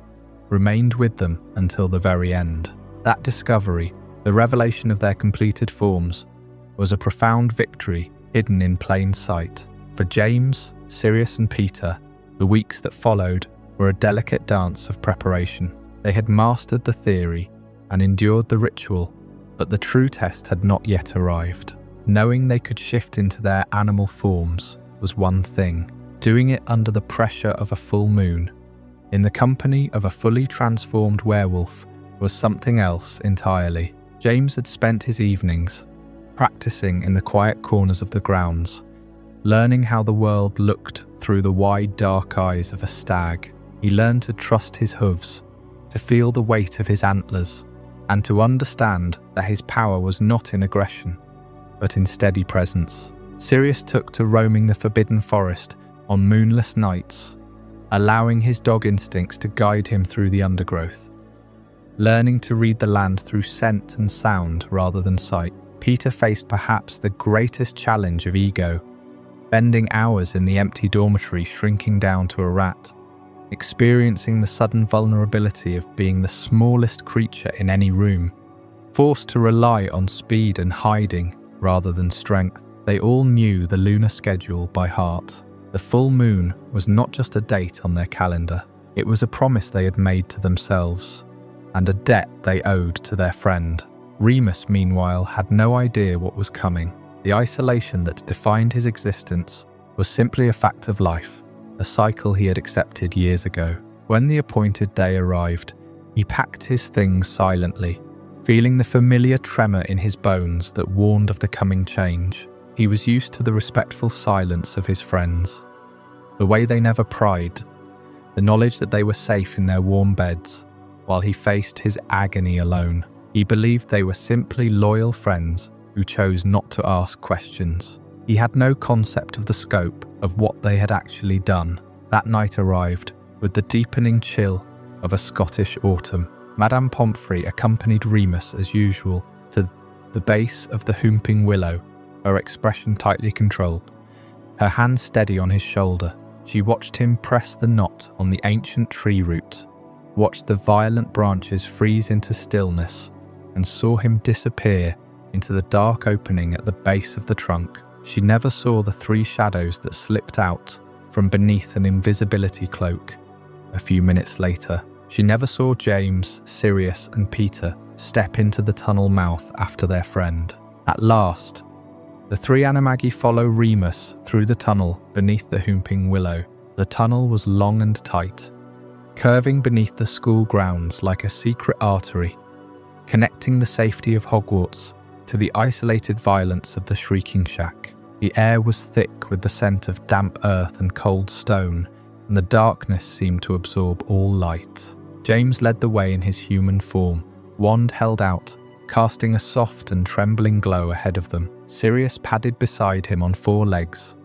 remained with them until the very end. That discovery, the revelation of their completed forms, was a profound victory hidden in plain sight. For James, Sirius and Peter, the weeks that followed were a delicate dance of preparation. They had mastered the theory and endured the ritual, but the true test had not yet arrived. Knowing they could shift into their animal forms was one thing. Doing it under the pressure of a full moon, in the company of a fully transformed werewolf, was something else entirely. James had spent his evenings practicing in the quiet corners of the grounds, learning how the world looked through the wide dark eyes of a stag. He learned to trust his hooves, to feel the weight of his antlers, and to understand that his power was not in aggression, but in steady presence. Sirius took to roaming the forbidden forest on moonless nights, allowing his dog instincts to guide him through the undergrowth, learning to read the land through scent and sound rather than sight. Peter faced perhaps the greatest challenge of ego, spending hours in the empty dormitory shrinking down to a rat, experiencing the sudden vulnerability of being the smallest creature in any room, forced to rely on speed and hiding rather than strength. They all knew the lunar schedule by heart. The full moon was not just a date on their calendar, it was a promise they had made to themselves, and a debt they owed to their friend. Remus, meanwhile, had no idea what was coming. The isolation that defined his existence was simply a fact of life, a cycle he had accepted years ago. When the appointed day arrived, he packed his things silently, feeling the familiar tremor in his bones that warned of the coming change. He was used to the respectful silence of his friends, the way they never pried, the knowledge that they were safe in their warm beds while he faced his agony alone. He believed they were simply loyal friends who chose not to ask questions. He had no concept of the scope of what they had actually done. That night arrived with the deepening chill of a Scottish autumn. Madame Pomfrey accompanied Remus as usual to the base of the Whomping Willow, her expression tightly controlled, her hand steady on his shoulder. She watched him press the knot on the ancient tree root, watched the violent branches freeze into stillness, and saw him disappear into the dark opening at the base of the trunk. She never saw the three shadows that slipped out from beneath an invisibility cloak. A few minutes later, she never saw James, Sirius, and Peter step into the tunnel mouth after their friend. At last, the three Animagi follow Remus through the tunnel beneath the Whomping Willow. The tunnel was long and tight, curving beneath the school grounds like a secret artery, connecting the safety of Hogwarts to the isolated violence of the Shrieking Shack. The air was thick with the scent of damp earth and cold stone, and the darkness seemed to absorb all light. James led the way in his human form, wand held out, casting a soft and trembling glow ahead of them. Sirius padded beside him on four legs,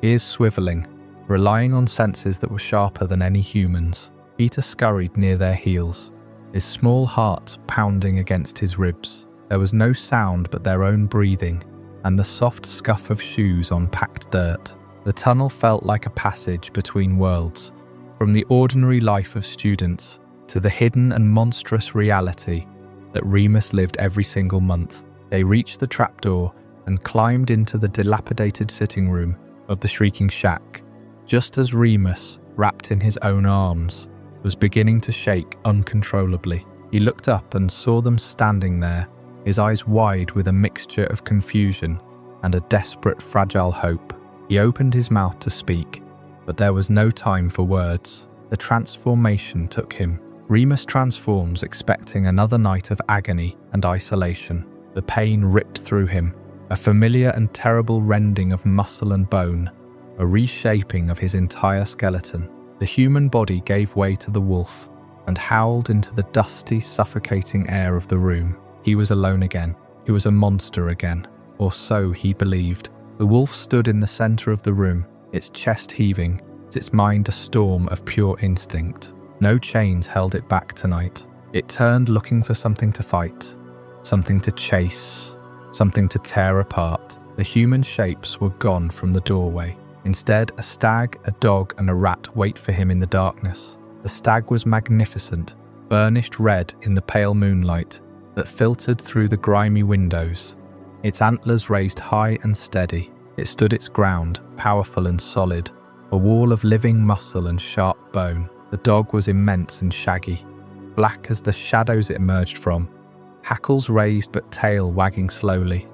ears swiveling, relying on senses that were sharper than any human's. Peter scurried near their heels, his small heart pounding against his ribs. There was no sound but their own breathing and the soft scuff of shoes on packed dirt. The tunnel felt like a passage between worlds, from the ordinary life of students to the hidden and monstrous reality that Remus lived every single month. They reached the trapdoor and climbed into the dilapidated sitting room of the Shrieking Shack, just as Remus, wrapped in his own arms, was beginning to shake uncontrollably. He looked up and saw them standing there, his eyes wide with a mixture of confusion and a desperate, fragile hope. He opened his mouth to speak, but there was no time for words. The transformation took him. Remus transforms, expecting another night of agony and isolation. The pain ripped through him, a familiar and terrible rending of muscle and bone, a reshaping of his entire skeleton. The human body gave way to the wolf and howled into the dusty, suffocating air of the room. He was alone again. He was a monster again, or so he believed. The wolf stood in the center of the room, its chest heaving, its mind a storm of pure instinct. No chains held it back tonight. It turned looking for something to fight, something to chase, something to tear apart. The human shapes were gone from the doorway. Instead, a stag, a dog, and a rat wait for him in the darkness. The stag was magnificent, burnished red in the pale moonlight that filtered through the grimy windows. Its antlers raised high and steady. It stood its ground, powerful and solid, a wall of living muscle and sharp bone. The dog was immense and shaggy, black as the shadows it emerged from, hackles raised but tail wagging slowly,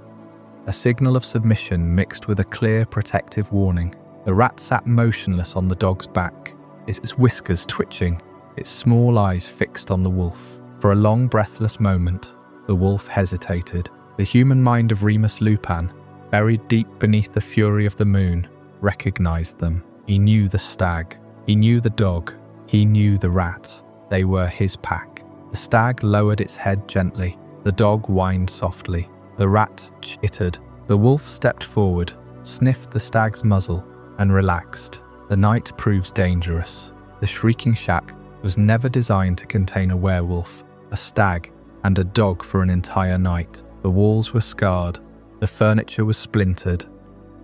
a signal of submission mixed with a clear protective warning. The rat sat motionless on the dog's back, its whiskers twitching, its small eyes fixed on the wolf. For a long, breathless moment, the wolf hesitated. The human mind of Remus Lupin, buried deep beneath the fury of the moon, recognized them. He knew the stag, he knew the dog, he knew the rat. They were his pack. The stag lowered its head gently. The dog whined softly. The rat chittered. The wolf stepped forward, sniffed the stag's muzzle, and relaxed. The night proves dangerous. The Shrieking Shack was never designed to contain a werewolf, a stag, and a dog for an entire night. The walls were scarred, the furniture was splintered,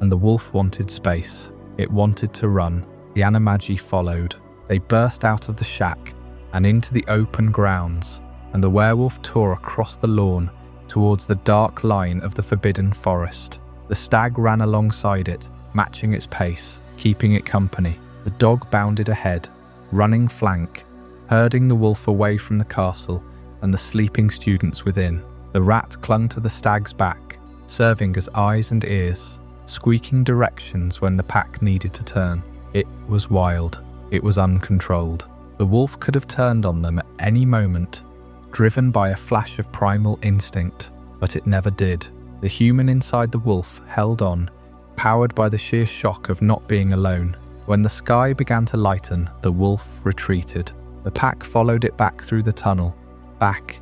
and the wolf wanted space. It wanted to run. The Animagi followed. They burst out of the shack and into the open grounds, and the werewolf tore across the lawn towards the dark line of the forbidden forest. The stag ran alongside it, matching its pace, keeping it company. The dog bounded ahead, running flank, herding the wolf away from the castle and the sleeping students within. The rat clung to the stag's back, serving as eyes and ears, squeaking directions when the pack needed to turn. It was wild. It was uncontrolled. The wolf could have turned on them at any moment, driven by a flash of primal instinct, but it never did. The human inside the wolf held on, powered by the sheer shock of not being alone. When the sky began to lighten, the wolf retreated. The pack followed it back through the tunnel, back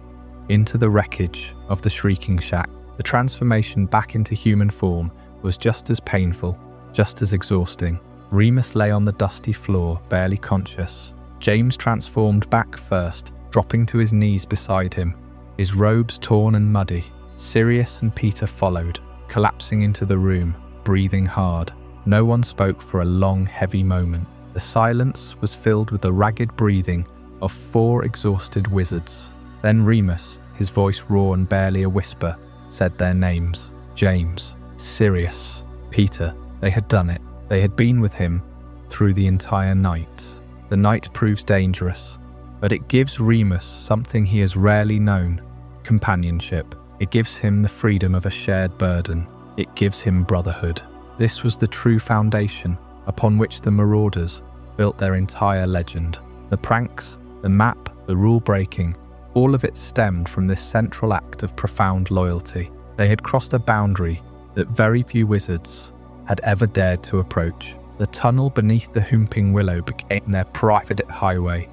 into the wreckage of the shrieking shack. The transformation back into human form was just as painful, just as exhausting. Remus lay on the dusty floor, barely conscious. James transformed back first, dropping to his knees beside him, his robes torn and muddy. Sirius and Peter followed, collapsing into the room, breathing hard. No one spoke for a long, heavy moment. The silence was filled with the ragged breathing of 4 exhausted wizards. Then Remus, his voice raw and barely a whisper, said their names. James, Sirius, Peter. They had done it. They had been with him through the entire night. The night proves dangerous, but it gives Remus something he has rarely known: companionship. It gives him the freedom of a shared burden. It gives him brotherhood. This was the true foundation upon which the Marauders built their entire legend. The pranks, the map, the rule-breaking, all of it stemmed from this central act of profound loyalty. They had crossed a boundary that very few wizards had ever dared to approach. The tunnel beneath the Whomping Willow became their private highway,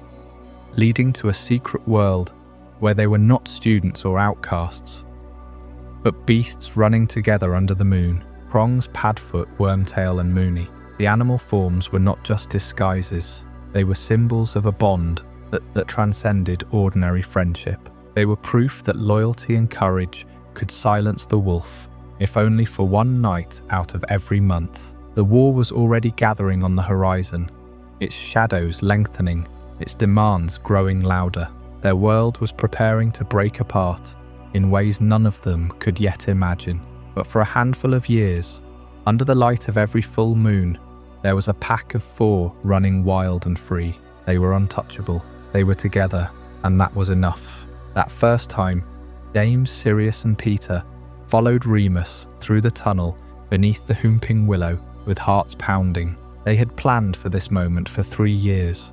leading to a secret world where they were not students or outcasts, but beasts running together under the moon. Prongs, Padfoot, Wormtail and Moony. The animal forms were not just disguises. They were symbols of a bond that transcended ordinary friendship. They were proof that loyalty and courage could silence the wolf, if only for one night out of every month. The war was already gathering on the horizon, its shadows lengthening, its demands growing louder. Their world was preparing to break apart in ways none of them could yet imagine. But for a handful of years, under the light of every full moon, there was a pack of 4 running wild and free. They were untouchable. They were together, and that was enough. That first time, James, Sirius and Peter followed Remus through the tunnel beneath the Whomping Willow with hearts pounding. They had planned for this moment for 3 years,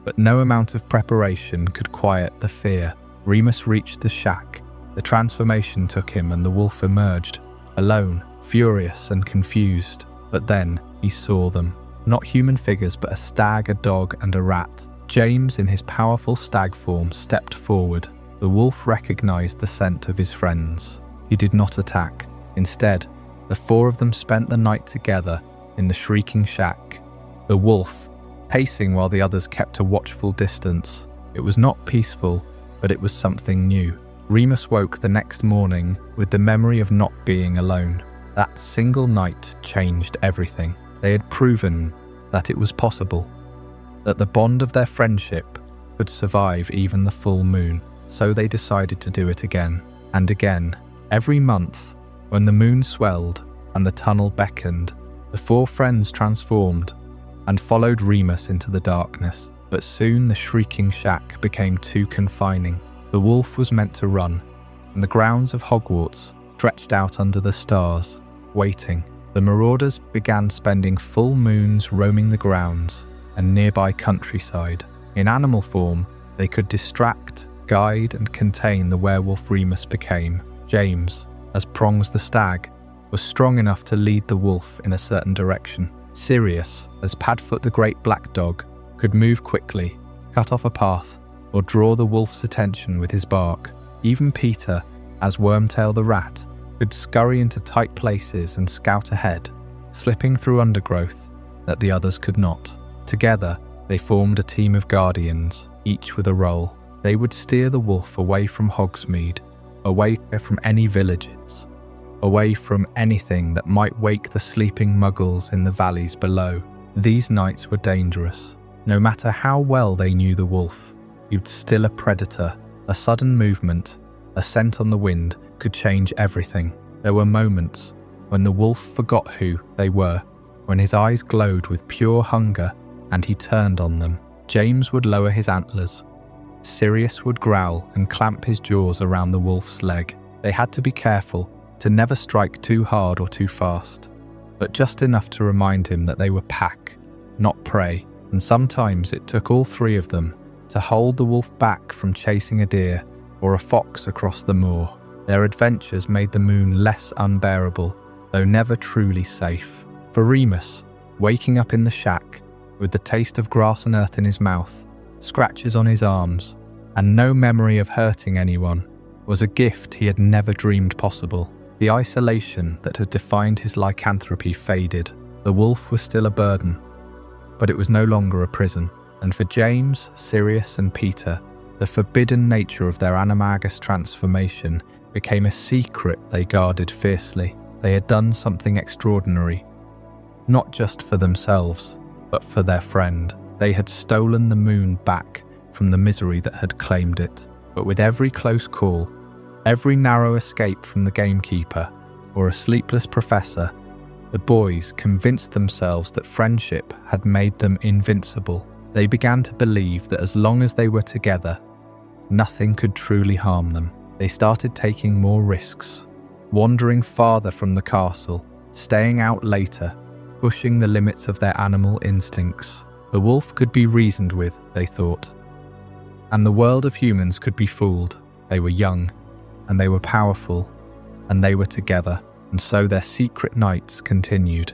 but no amount of preparation could quiet the fear. Remus reached the shack. The transformation took him and the wolf emerged, alone, furious and confused. But then he saw them. Not human figures, but a stag, a dog and a rat. James, in his powerful stag form, stepped forward. The wolf recognized the scent of his friends. He did not attack. Instead, the 4 of them spent the night together in the shrieking shack. The wolf, pacing while the others kept a watchful distance. It was not peaceful, but it was something new. Remus woke the next morning with the memory of not being alone. That single night changed everything. They had proven that it was possible, that the bond of their friendship could survive even the full moon. So they decided to do it again and again. Every month, when the moon swelled and the tunnel beckoned, the 4 friends transformed and followed Remus into the darkness. But soon the shrieking shack became too confining. The wolf was meant to run, and the grounds of Hogwarts stretched out under the stars, waiting. The Marauders began spending full moons roaming the grounds and nearby countryside. In animal form, they could distract, guide and contain the werewolf Remus became. James, as Prongs the stag, was strong enough to lead the wolf in a certain direction. Sirius, as Padfoot the great black dog, could move quickly, cut off a path, or draw the wolf's attention with his bark. Even Peter, as Wormtail the rat, could scurry into tight places and scout ahead, slipping through undergrowth that the others could not. Together, they formed a team of guardians, each with a role. They would steer the wolf away from Hogsmeade, away from any villages, away from anything that might wake the sleeping muggles in the valleys below. These nights were dangerous. No matter how well they knew the wolf, he was still a predator. A sudden movement, a scent on the wind, could change everything. There were moments when the wolf forgot who they were, when his eyes glowed with pure hunger and he turned on them. James would lower his antlers. Sirius would growl and clamp his jaws around the wolf's leg. They had to be careful to never strike too hard or too fast, but just enough to remind him that they were pack, not prey. And sometimes it took all 3 of them to hold the wolf back from chasing a deer or a fox across the moor. Their adventures made the moon less unbearable, though never truly safe. For Remus, waking up in the shack with the taste of grass and earth in his mouth, scratches on his arms, and no memory of hurting anyone, was a gift he had never dreamed possible. The isolation that had defined his lycanthropy faded. The wolf was still a burden, but it was no longer a prison. And for James, Sirius, and Peter, the forbidden nature of their Animagus transformation became a secret they guarded fiercely. They had done something extraordinary, not just for themselves, but for their friend. They had stolen the moon back from the misery that had claimed it. But with every close call, every narrow escape from the gamekeeper or a sleepless professor, the boys convinced themselves that friendship had made them invincible. They began to believe that as long as they were together, nothing could truly harm them. They started taking more risks, wandering farther from the castle, staying out later, pushing the limits of their animal instincts. The wolf could be reasoned with, they thought, and the world of humans could be fooled. They were young, and they were powerful, and they were together, and so their secret nights continued,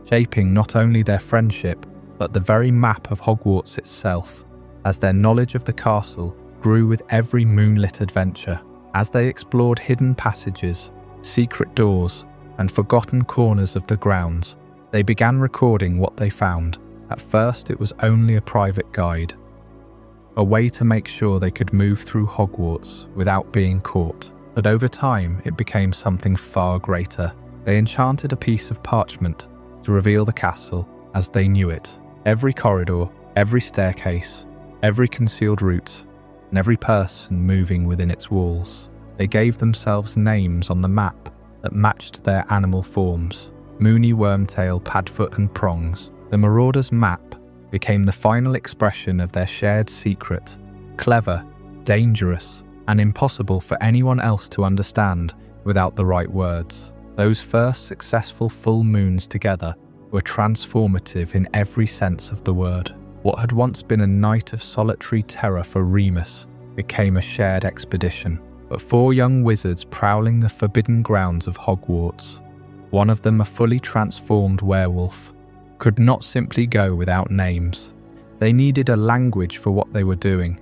shaping not only their friendship, but the very map of Hogwarts itself, as their knowledge of the castle grew with every moonlit adventure. As they explored hidden passages, secret doors, and forgotten corners of the grounds, they began recording what they found. At first, it was only a private guide, a way to make sure they could move through Hogwarts without being caught. But over time, it became something far greater. They enchanted a piece of parchment to reveal the castle as they knew it. Every corridor, every staircase, every concealed route, and every person moving within its walls. They gave themselves names on the map that matched their animal forms: Moony, Wormtail, Padfoot, and Prongs. The Marauders' map became the final expression of their shared secret, clever, dangerous, and impossible for anyone else to understand without the right words. Those first successful full moons together were transformative in every sense of the word. What had once been a night of solitary terror for Remus became a shared expedition. But 4 young wizards prowling the forbidden grounds of Hogwarts, one of them a fully transformed werewolf, could not simply go without names. They needed a language for what they were doing,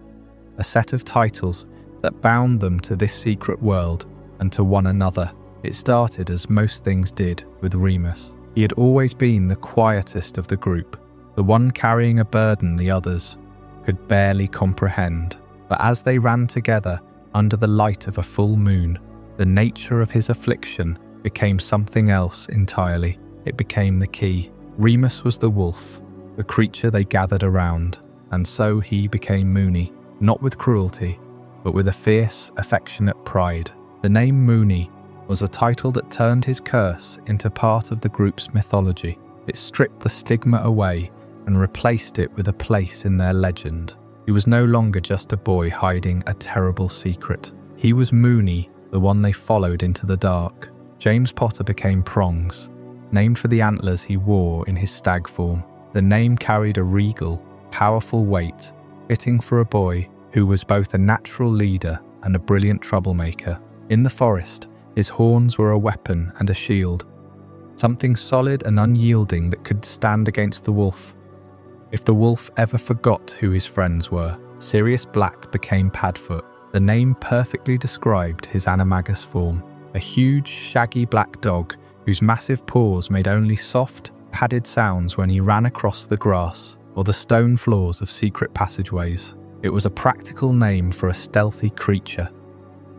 a set of titles that bound them to this secret world and to one another. It started as most things did with Remus. He had always been the quietest of the group, the one carrying a burden the others could barely comprehend. But as they ran together under the light of a full moon, the nature of his affliction became something else entirely. It became the key. Remus was the wolf, the creature they gathered around, and so he became Moony, not with cruelty, but with a fierce, affectionate pride. The name Moony was a title that turned his curse into part of the group's mythology. It stripped the stigma away and replaced it with a place in their legend. He was no longer just a boy hiding a terrible secret. He was Moony, the one they followed into the dark. James Potter became Prongs, named for the antlers he wore in his stag form. The name carried a regal, powerful weight, fitting for a boy who was both a natural leader and a brilliant troublemaker. In the forest, his horns were a weapon and a shield, something solid and unyielding that could stand against the wolf. If the wolf ever forgot who his friends were, Sirius Black became Padfoot. The name perfectly described his Animagus form, a huge, shaggy black dog whose massive paws made only soft, padded sounds when he ran across the grass or the stone floors of secret passageways. It was a practical name for a stealthy creature,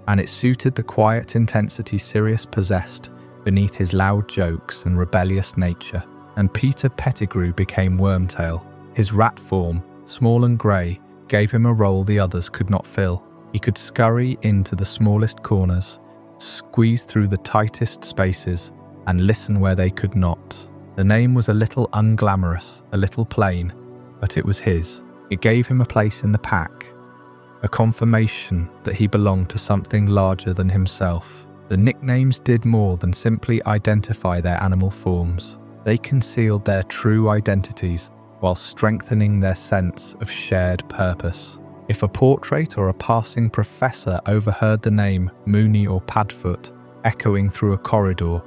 and it suited the quiet intensity Sirius possessed beneath his loud jokes and rebellious nature. And Peter Pettigrew became Wormtail. His rat form, small and grey, gave him a role the others could not fill. He could scurry into the smallest corners, squeeze through the tightest spaces, and listen where they could not. The name was a little unglamorous, a little plain, but it was his. It gave him a place in the pack, a confirmation that he belonged to something larger than himself. The nicknames did more than simply identify their animal forms. They concealed their true identities while strengthening their sense of shared purpose. If a portrait or a passing professor overheard the name Moony or Padfoot echoing through a corridor,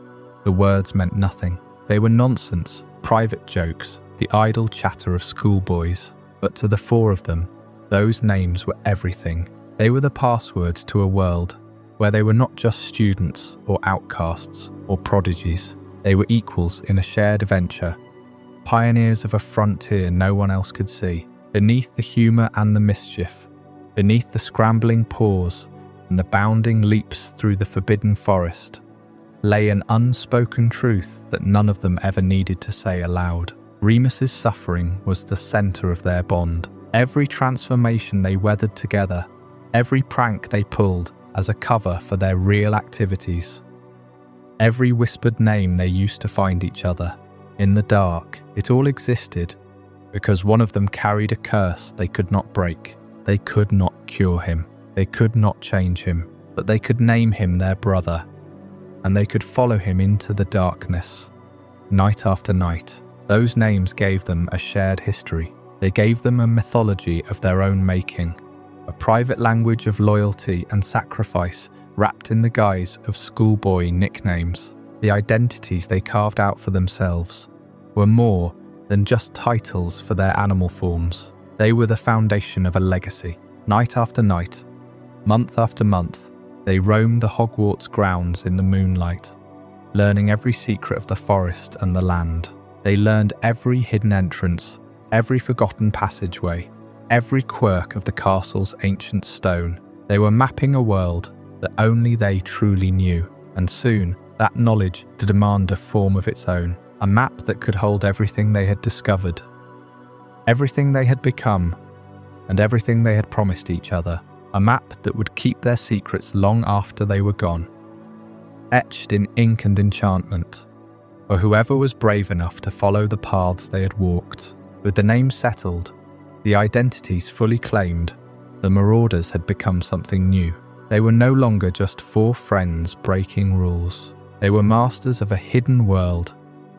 the words meant nothing. They were nonsense, private jokes, the idle chatter of schoolboys. But to the four of them, those names were everything. They were the passwords to a world where they were not just students or outcasts or prodigies. They were equals in a shared adventure, pioneers of a frontier no one else could see. Beneath the humour and the mischief, beneath the scrambling paws and the bounding leaps through the forbidden forest, lay an unspoken truth that none of them ever needed to say aloud. Remus's suffering was the centre of their bond. Every transformation they weathered together, every prank they pulled as a cover for their real activities, every whispered name they used to find each other. In the dark, it all existed because one of them carried a curse they could not break. They could not cure him. They could not change him, but they could name him their brother, and they could follow him into the darkness. Night after night, those names gave them a shared history. They gave them a mythology of their own making, a private language of loyalty and sacrifice wrapped in the guise of schoolboy nicknames. The identities they carved out for themselves were more than just titles for their animal forms. They were the foundation of a legacy. Night after night, month after month, they roamed the Hogwarts grounds in the moonlight, learning every secret of the forest and the land. They learned every hidden entrance, every forgotten passageway, every quirk of the castle's ancient stone. They were mapping a world that only they truly knew, and soon that knowledge to demand a form of its own, a map that could hold everything they had discovered, everything they had become, and everything they had promised each other, a map that would keep their secrets long after they were gone, etched in ink and enchantment, for whoever was brave enough to follow the paths they had walked. With the names settled, the identities fully claimed, the Marauders had become something new. They were no longer just four friends breaking rules. They were masters of a hidden world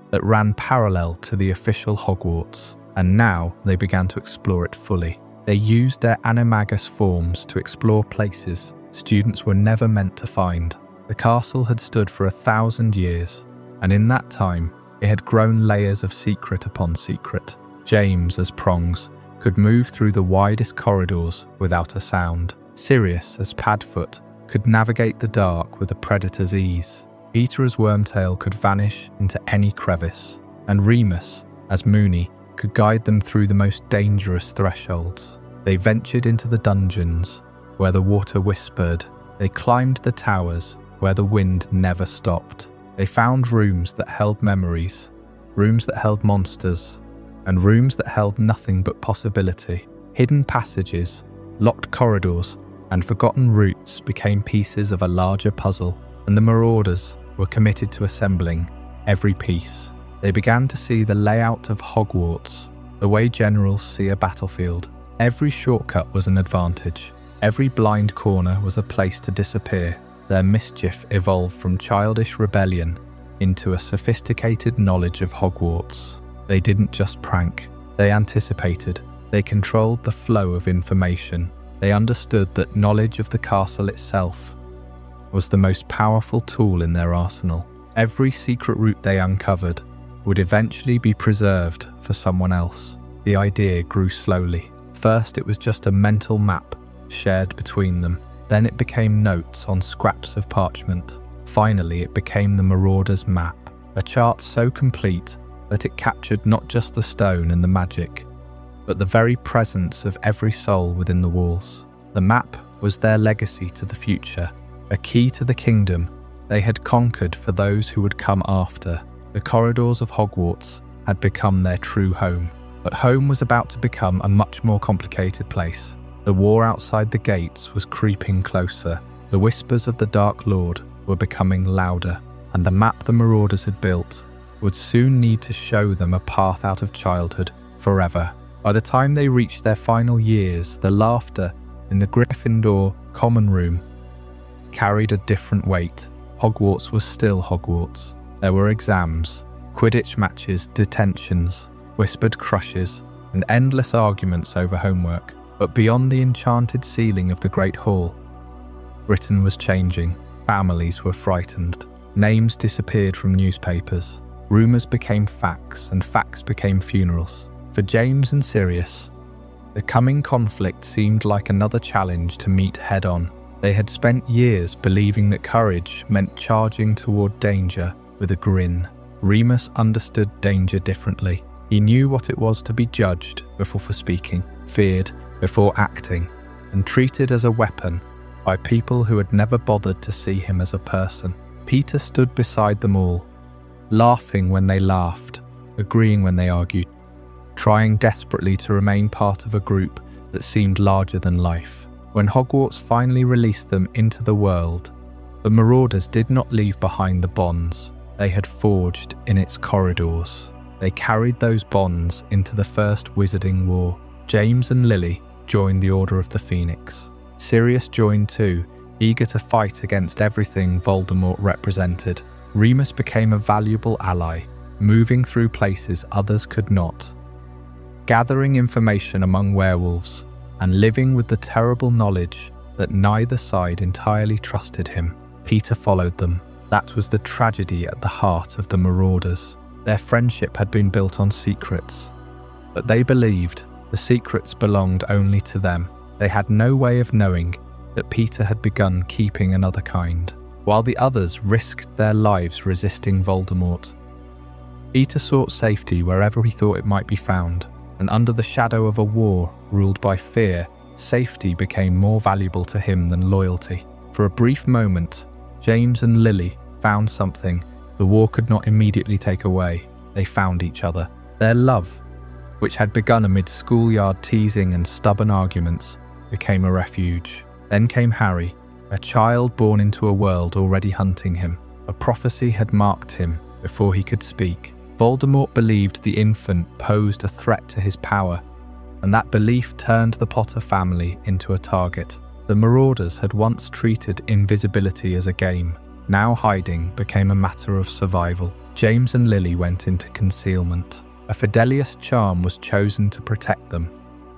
that ran parallel to the official Hogwarts, and now they began to explore it fully. They used their Animagus forms to explore places students were never meant to find. The castle had stood for 1,000 years, and in that time, it had grown layers of secret upon secret. James, as Prongs, could move through the widest corridors without a sound. Sirius, as Padfoot, could navigate the dark with a predator's ease. Peter, as Wormtail, could vanish into any crevice, and Remus, as Moony, could guide them through the most dangerous thresholds. They ventured into the dungeons, where the water whispered. They climbed the towers, where the wind never stopped. They found rooms that held memories, rooms that held monsters, and rooms that held nothing but possibility. Hidden passages, locked corridors, and forgotten routes became pieces of a larger puzzle, and the Marauders were committed to assembling every piece. They began to see the layout of Hogwarts, the way generals see a battlefield. Every shortcut was an advantage. Every blind corner was a place to disappear. Their mischief evolved from childish rebellion into a sophisticated knowledge of Hogwarts. They didn't just prank, they anticipated. They controlled the flow of information. They understood that knowledge of the castle itself was the most powerful tool in their arsenal. Every secret route they uncovered would eventually be preserved for someone else. The idea grew slowly. First, it was just a mental map shared between them. Then it became notes on scraps of parchment. Finally, it became the Marauders' map, a chart so complete that it captured not just the stone and the magic, but the very presence of every soul within the walls. The map was their legacy to the future, a key to the kingdom they had conquered for those who would come after. The corridors of Hogwarts had become their true home, but home was about to become a much more complicated place. The war outside the gates was creeping closer. The whispers of the Dark Lord were becoming louder, and the map the Marauders had built would soon need to show them a path out of childhood forever. By the time they reached their final years, the laughter in the Gryffindor common room carried a different weight. Hogwarts was still Hogwarts. There were exams, Quidditch matches, detentions, whispered crushes, and endless arguments over homework. But beyond the enchanted ceiling of the Great Hall, Britain was changing. Families were frightened. Names disappeared from newspapers. Rumours became facts, and facts became funerals. For James and Sirius, the coming conflict seemed like another challenge to meet head-on. They had spent years believing that courage meant charging toward danger with a grin. Remus understood danger differently. He knew what it was to be judged before speaking, feared before acting, and treated as a weapon by people who had never bothered to see him as a person. Peter stood beside them all, laughing when they laughed, agreeing when they argued, trying desperately to remain part of a group that seemed larger than life. When Hogwarts finally released them into the world, the Marauders did not leave behind the bonds they had forged in its corridors. They carried those bonds into the First Wizarding War. James and Lily joined the Order of the Phoenix. Sirius joined too, eager to fight against everything Voldemort represented. Remus became a valuable ally, moving through places others could not, gathering information among werewolves, and living with the terrible knowledge that neither side entirely trusted him. Peter followed them. That was the tragedy at the heart of the Marauders. Their friendship had been built on secrets, but they believed the secrets belonged only to them. They had no way of knowing that Peter had begun keeping another kind, while the others risked their lives resisting Voldemort. Peter sought safety wherever he thought it might be found, and under the shadow of a war ruled by fear, safety became more valuable to him than loyalty. For a brief moment, James and Lily found something the war could not immediately take away. They found each other. Their love, which had begun amid schoolyard teasing and stubborn arguments, became a refuge. Then came Harry, a child born into a world already hunting him. A prophecy had marked him before he could speak. Voldemort believed the infant posed a threat to his power, and that belief turned the Potter family into a target. The Marauders had once treated invisibility as a game. Now hiding became a matter of survival. James and Lily went into concealment. A Fidelius charm was chosen to protect them,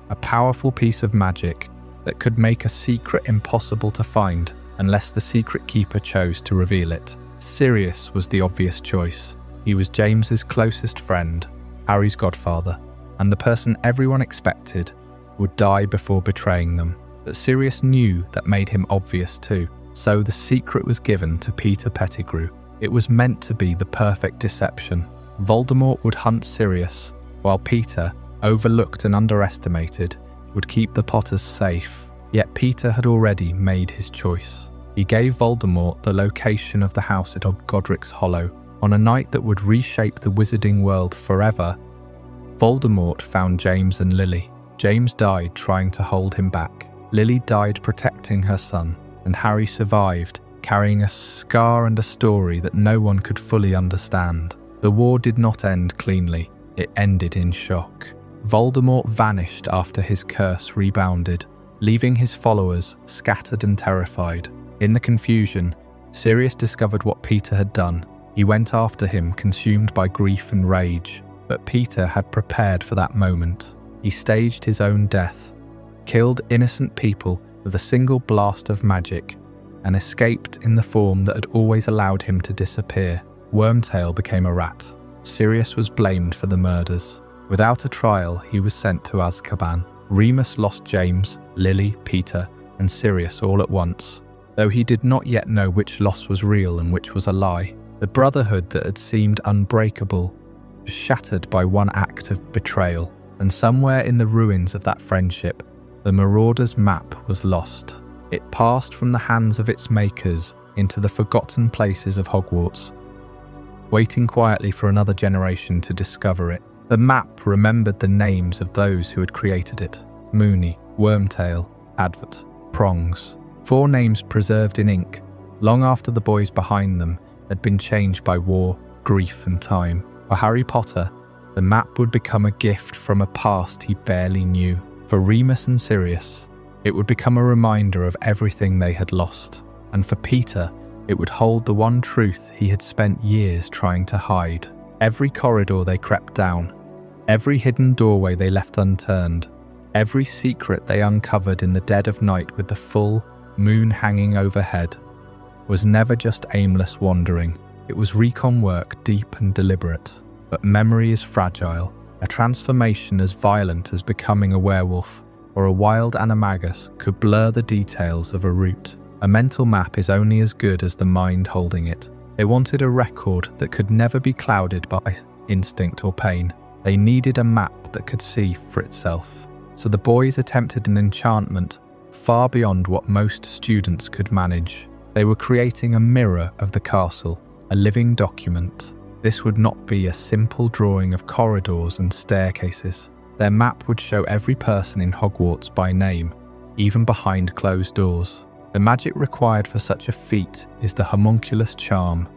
a powerful piece of magic that could make a secret impossible to find unless the secret keeper chose to reveal it. Sirius was the obvious choice. He was James's closest friend, Harry's godfather, and the person everyone expected would die before betraying them. But Sirius knew that made him obvious too. So the secret was given to Peter Pettigrew. It was meant to be the perfect deception. Voldemort would hunt Sirius, while Peter, overlooked and underestimated, would keep the Potters safe. Yet Peter had already made his choice. He gave Voldemort the location of the house at Godric's Hollow. On a night that would reshape the wizarding world forever, Voldemort found James and Lily. James died trying to hold him back. Lily died protecting her son, and Harry survived, carrying a scar and a story that no one could fully understand. The war did not end cleanly. It ended in shock. Voldemort vanished after his curse rebounded, leaving his followers scattered and terrified. In the confusion, Sirius discovered what Peter had done. He went after him, consumed by grief and rage. But Peter had prepared for that moment. He staged his own death, killed innocent people with a single blast of magic, and escaped in the form that had always allowed him to disappear. Wormtail became a rat. Sirius was blamed for the murders. Without a trial, he was sent to Azkaban. Remus lost James, Lily, Peter, and Sirius all at once, though he did not yet know which loss was real and which was a lie. The brotherhood that had seemed unbreakable was shattered by one act of betrayal, and somewhere in the ruins of that friendship, the Marauders' map was lost. It passed from the hands of its makers into the forgotten places of Hogwarts, waiting quietly for another generation to discover it. The map remembered the names of those who had created it: Moony, Wormtail, Padfoot, Prongs. 4 names preserved in ink, long after the boys behind them had been changed by war, grief, and time. For Harry Potter, the map would become a gift from a past he barely knew. For Remus and Sirius, it would become a reminder of everything they had lost. And for Peter, it would hold the one truth he had spent years trying to hide. Every corridor they crept down, every hidden doorway they left unturned, every secret they uncovered in the dead of night with the full moon hanging overhead, was never just aimless wandering. It was recon work, deep and deliberate. But memory is fragile. A transformation as violent as becoming a werewolf or a wild animagus could blur the details of a route. A mental map is only as good as the mind holding it. They wanted a record that could never be clouded by instinct or pain. They needed a map that could see for itself. So the boys attempted an enchantment far beyond what most students could manage. They were creating a mirror of the castle, a living document. This would not be a simple drawing of corridors and staircases. Their map would show every person in Hogwarts by name, even behind closed doors. The magic required for such a feat is the homunculus charm,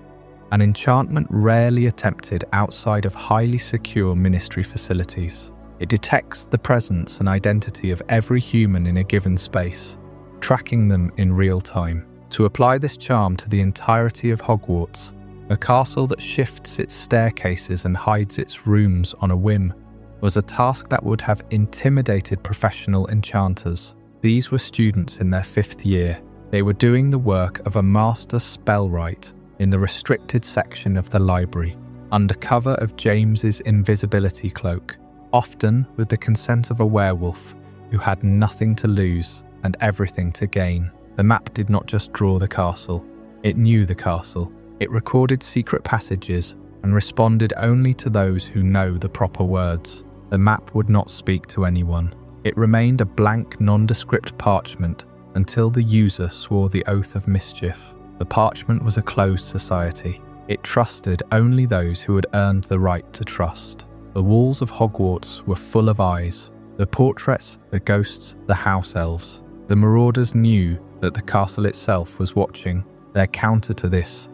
an enchantment rarely attempted outside of highly secure ministry facilities. It detects the presence and identity of every human in a given space, tracking them in real time. To apply this charm to the entirety of Hogwarts, a castle that shifts its staircases and hides its rooms on a whim, was a task that would have intimidated professional enchanters. These were students in their 5th year. They were doing the work of a master spellwright in the restricted section of the library, under cover of James's invisibility cloak, often with the consent of a werewolf who had nothing to lose and everything to gain. The map did not just draw the castle, it knew the castle. It recorded secret passages and responded only to those who know the proper words. The map would not speak to anyone. It remained a blank, nondescript parchment until the user swore the oath of mischief. The parchment was a closed society. It trusted only those who had earned the right to trust. The walls of Hogwarts were full of eyes. The portraits, the ghosts, the house elves. The Marauders knew that the castle itself was watching. Their counter to this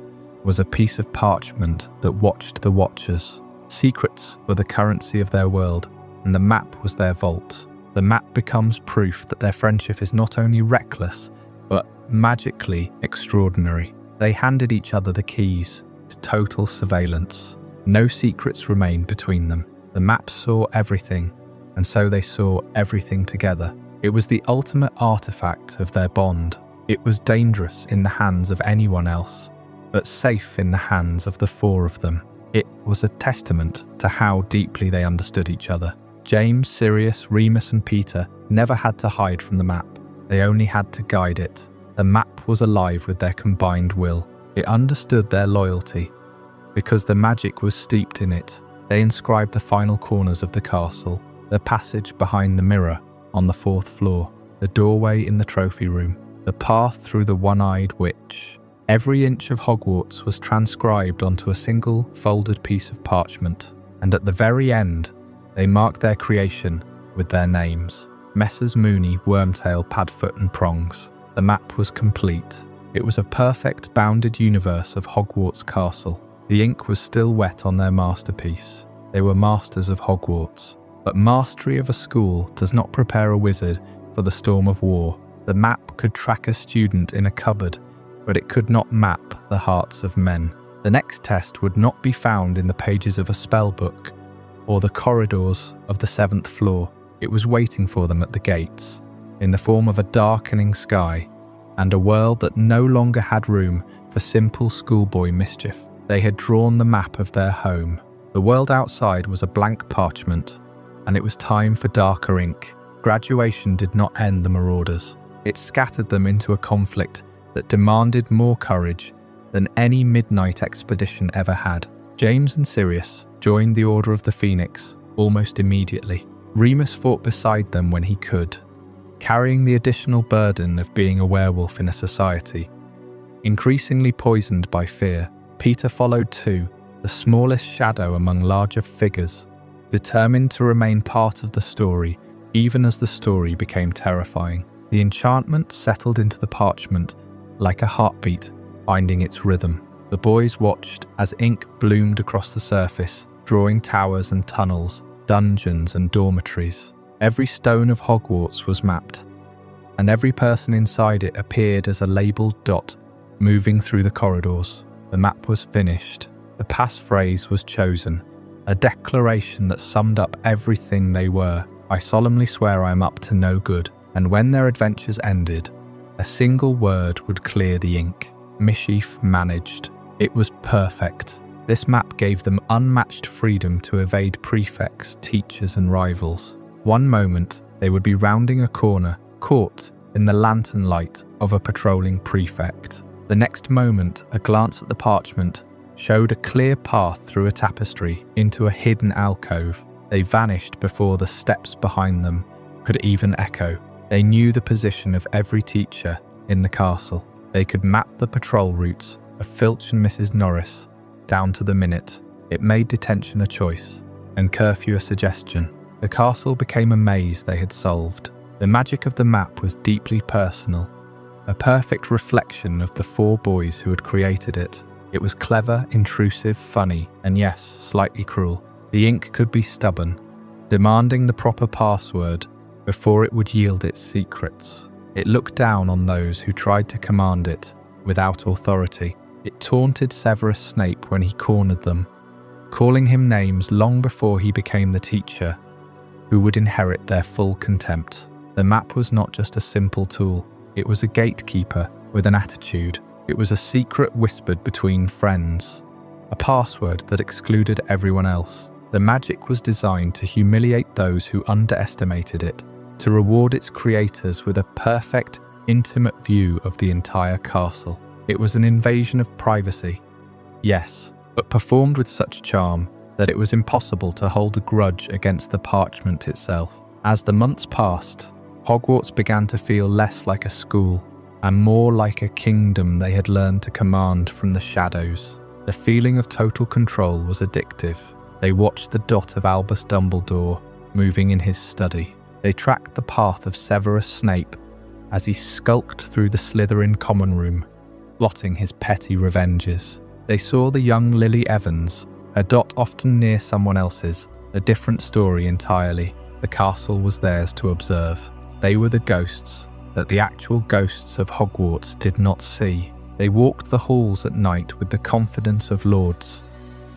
was a piece of parchment that watched the watchers. Secrets were the currency of their world, and the map was their vault. The map becomes proof that their friendship is not only reckless, but magically extraordinary. They handed each other the keys, total surveillance. No secrets remained between them. The map saw everything, and so they saw everything together. It was the ultimate artifact of their bond. It was dangerous in the hands of anyone else, but safe in the hands of the 4 of them. It was a testament to how deeply they understood each other. James, Sirius, Remus and Peter never had to hide from the map. They only had to guide it. The map was alive with their combined will. It understood their loyalty. Because the magic was steeped in it, they inscribed the final corners of the castle, the passage behind the mirror on the 4th floor, the doorway in the trophy room, the path through the one-eyed witch. Every inch of Hogwarts was transcribed onto a single folded piece of parchment, and at the very end, they marked their creation with their names. Messrs. Moony, Wormtail, Padfoot and Prongs. The map was complete. It was a perfect bounded universe of Hogwarts Castle. The ink was still wet on their masterpiece. They were masters of Hogwarts. But mastery of a school does not prepare a wizard for the storm of war. The map could track a student in a cupboard, but it could not map the hearts of men. The next test would not be found in the pages of a spell book or the corridors of the 7th floor. It was waiting for them at the gates, in the form of a darkening sky and a world that no longer had room for simple schoolboy mischief. They had drawn the map of their home. The world outside was a blank parchment, and it was time for darker ink. Graduation did not end the Marauders. It scattered them into a conflict that demanded more courage than any midnight expedition ever had. James and Sirius joined the Order of the Phoenix almost immediately. Remus fought beside them when he could, carrying the additional burden of being a werewolf in a society increasingly poisoned by fear. Peter followed too, the smallest shadow among larger figures, determined to remain part of the story even as the story became terrifying. The enchantment settled into the parchment like a heartbeat finding its rhythm. The boys watched as ink bloomed across the surface, drawing towers and tunnels, dungeons and dormitories. Every stone of Hogwarts was mapped, and every person inside it appeared as a labelled dot moving through the corridors. The map was finished. The passphrase was chosen, a declaration that summed up everything they were. I solemnly swear I am up to no good. And when their adventures ended, a single word would clear the ink: Mischief Managed. It was perfect. This map gave them unmatched freedom to evade prefects, teachers, and rivals. One moment, they would be rounding a corner, caught in the lantern light of a patrolling prefect. The next moment, a glance at the parchment showed a clear path through a tapestry into a hidden alcove. They vanished before the steps behind them could even echo. They knew the position of every teacher in the castle. They could map the patrol routes of Filch and Mrs. Norris down to the minute. It made detention a choice and curfew a suggestion. The castle became a maze they had solved. The magic of the map was deeply personal, a perfect reflection of the four boys who had created it. It was clever, intrusive, funny, and yes, slightly cruel. The ink could be stubborn, demanding the proper password before it would yield its secrets. It looked down on those who tried to command it without authority. It taunted Severus Snape when he cornered them, calling him names long before he became the teacher who would inherit their full contempt. The map was not just a simple tool, it was a gatekeeper with an attitude. It was a secret whispered between friends, a password that excluded everyone else. The magic was designed to humiliate those who underestimated it, to reward its creators with a perfect, intimate view of the entire castle. It was an invasion of privacy, yes, but performed with such charm that it was impossible to hold a grudge against the parchment itself. As the months passed, Hogwarts began to feel less like a school and more like a kingdom they had learned to command from the shadows. The feeling of total control was addictive. They watched the dot of Albus Dumbledore moving in his study. They tracked the path of Severus Snape as he skulked through the Slytherin common room, plotting his petty revenges. They saw the young Lily Evans, her dot often near someone else's, a different story entirely. The castle was theirs to observe. They were the ghosts that the actual ghosts of Hogwarts did not see. They walked the halls at night with the confidence of lords,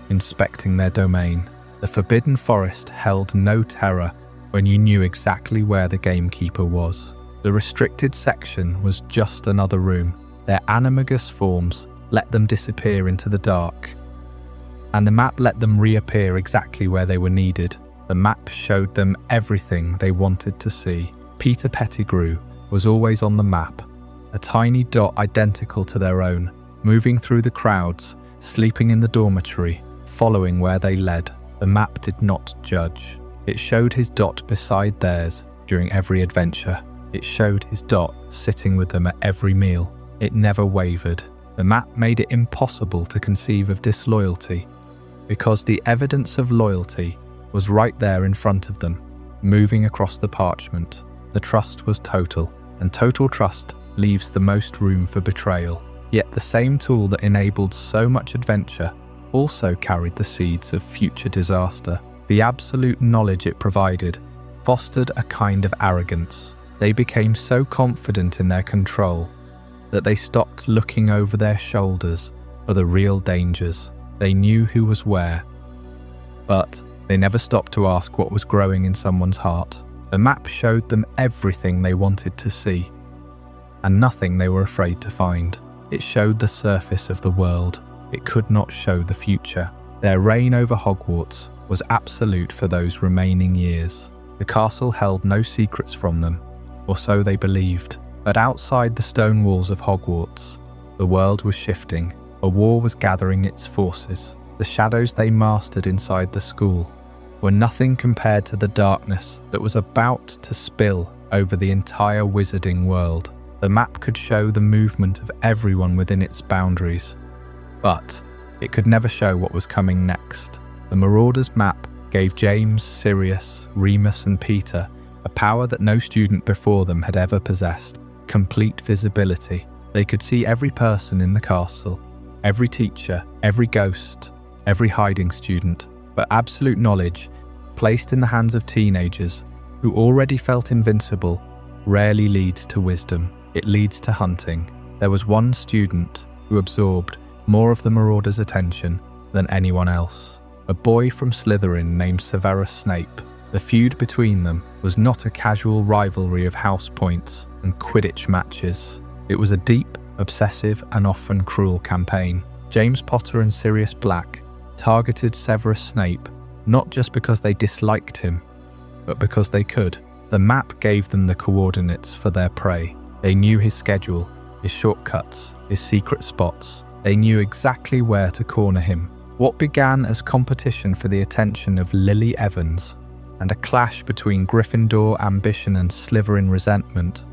inspecting their domain. The Forbidden Forest held no terror when you knew exactly where the gamekeeper was. The restricted section was just another room. Their Animagus forms let them disappear into the dark, and the map let them reappear exactly where they were needed. The map showed them everything they wanted to see. Peter Pettigrew was always on the map, a tiny dot identical to their own, moving through the crowds, sleeping in the dormitory, following where they led. The map did not judge. It showed his dot beside theirs during every adventure. It showed his dot sitting with them at every meal. It never wavered. The map made it impossible to conceive of disloyalty, because the evidence of loyalty was right there in front of them, moving across the parchment. The trust was total, and total trust leaves the most room for betrayal. Yet the same tool that enabled so much adventure also carried the seeds of future disaster. The absolute knowledge it provided fostered a kind of arrogance. They became so confident in their control that they stopped looking over their shoulders for the real dangers. They knew who was where, but they never stopped to ask what was growing in someone's heart. The map showed them everything they wanted to see, and nothing they were afraid to find. It showed the surface of the world. It could not show the future. Their reign over Hogwarts was absolute for those remaining years. The castle held no secrets from them, or so they believed. But outside the stone walls of Hogwarts, the world was shifting. A war was gathering its forces. The shadows they mastered inside the school were nothing compared to the darkness that was about to spill over the entire wizarding world. The map could show the movement of everyone within its boundaries, but it could never show what was coming next. The Marauders map gave James, Sirius, Remus and Peter a power that no student before them had ever possessed: complete visibility. They could see every person in the castle, every teacher, every ghost, every hiding student. But absolute knowledge, placed in the hands of teenagers who already felt invincible, rarely leads to wisdom. It leads to hunting. There was one student who absorbed more of the Marauders' attention than anyone else. A boy from Slytherin named Severus Snape. The feud between them was not a casual rivalry of house points and Quidditch matches. It was a deep, obsessive and often cruel campaign. James Potter and Sirius Black targeted Severus Snape not just because they disliked him, but because they could. The map gave them the coordinates for their prey. They knew his schedule, his shortcuts, his secret spots. They knew exactly where to corner him. What began as competition for the attention of Lily Evans and a clash between Gryffindor ambition and Slytherin resentment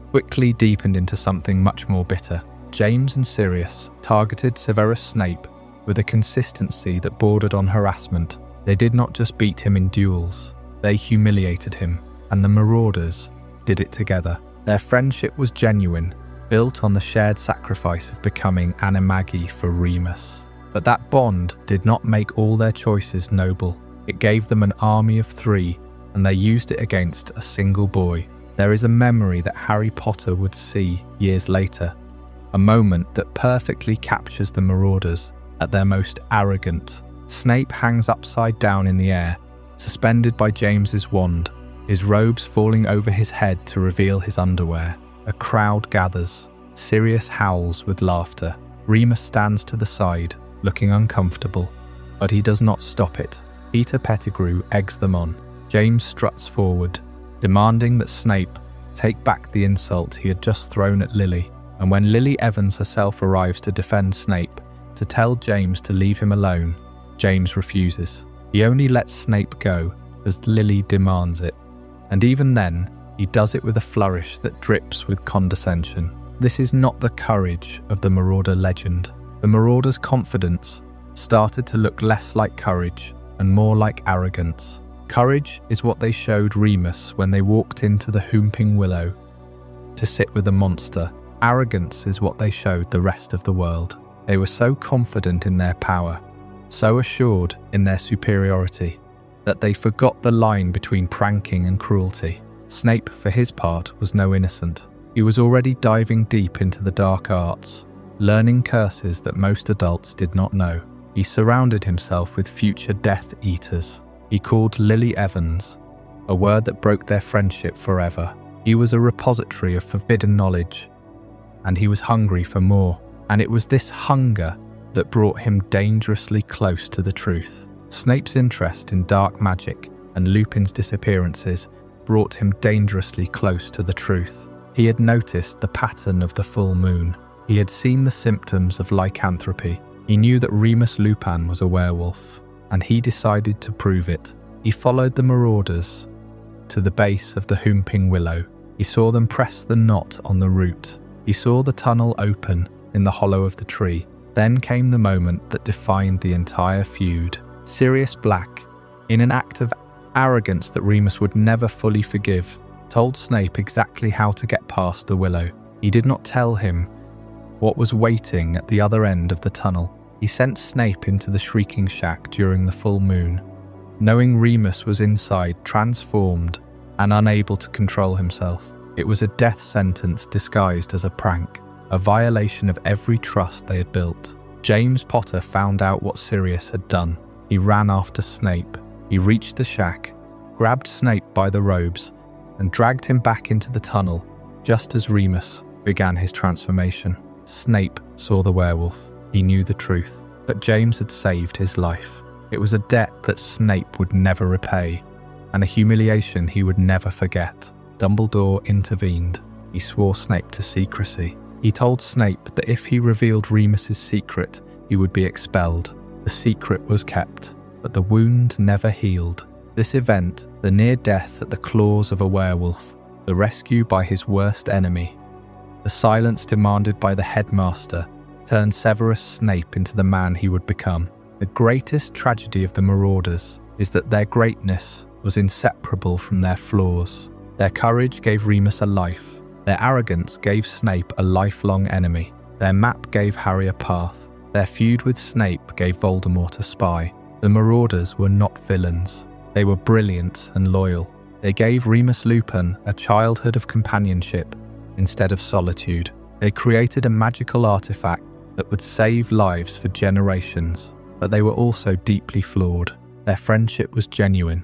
quickly deepened into something much more bitter. James and Sirius targeted Severus Snape with a consistency that bordered on harassment. They did not just beat him in duels, they humiliated him, and the Marauders did it together. Their friendship was genuine, built on the shared sacrifice of becoming Animagi for Remus. But that bond did not make all their choices noble. It gave them an army of 3, and they used it against a single boy. There is a memory that Harry Potter would see years later, a moment that perfectly captures the Marauders at their most arrogant. Snape hangs upside down in the air, suspended by James's wand, his robes falling over his head to reveal his underwear. A crowd gathers. Sirius howls with laughter. Remus stands to the side, looking uncomfortable, but he does not stop it. Peter Pettigrew eggs them on. James struts forward, demanding that Snape take back the insult he had just thrown at Lily. And when Lily Evans herself arrives to defend Snape, to tell James to leave him alone, James refuses. He only lets Snape go as Lily demands it. And even then, he does it with a flourish that drips with condescension. This is not the courage of the Marauder legend. The Marauder's confidence started to look less like courage and more like arrogance. Courage is what they showed Remus when they walked into the Whomping Willow to sit with a monster. Arrogance is what they showed the rest of the world. They were so confident in their power, so assured in their superiority, that they forgot the line between pranking and cruelty. Snape, for his part, was no innocent. He was already diving deep into the dark arts, learning curses that most adults did not know. He surrounded himself with future Death Eaters. He called Lily Evans, a word that broke their friendship forever. He was a repository of forbidden knowledge, and he was hungry for more. And it was this hunger that brought him dangerously close to the truth. Snape's interest in dark magic and Lupin's disappearances brought him dangerously close to the truth. He had noticed the pattern of the full moon. He had seen the symptoms of lycanthropy. He knew that Remus Lupin was a werewolf, and he decided to prove it. He followed the Marauders to the base of the Whomping Willow. He saw them press the knot on the root. He saw the tunnel open in the hollow of the tree. Then came the moment that defined the entire feud. Sirius Black, in an act of arrogance that Remus would never fully forgive, told Snape exactly how to get past the willow. He did not tell him what was waiting at the other end of the tunnel. He sent Snape into the Shrieking Shack during the full moon, knowing Remus was inside, transformed and unable to control himself. It was a death sentence disguised as a prank, a violation of every trust they had built. James Potter found out what Sirius had done. He ran after Snape. He reached the shack, grabbed Snape by the robes, and dragged him back into the tunnel, just as Remus began his transformation. Snape saw the werewolf. He knew the truth, but James had saved his life. It was a debt that Snape would never repay, and a humiliation he would never forget. Dumbledore intervened. He swore Snape to secrecy. He told Snape that if he revealed Remus's secret, he would be expelled. The secret was kept, but the wound never healed. This event, the near death at the claws of a werewolf, the rescue by his worst enemy, the silence demanded by the headmaster, turned Severus Snape into the man he would become. The greatest tragedy of the Marauders is that their greatness was inseparable from their flaws. Their courage gave Remus a life. Their arrogance gave Snape a lifelong enemy. Their map gave Harry a path. Their feud with Snape gave Voldemort a spy. The Marauders were not villains. They were brilliant and loyal. They gave Remus Lupin a childhood of companionship instead of solitude. They created a magical artifact that would save lives for generations, but they were also deeply flawed. Their friendship was genuine,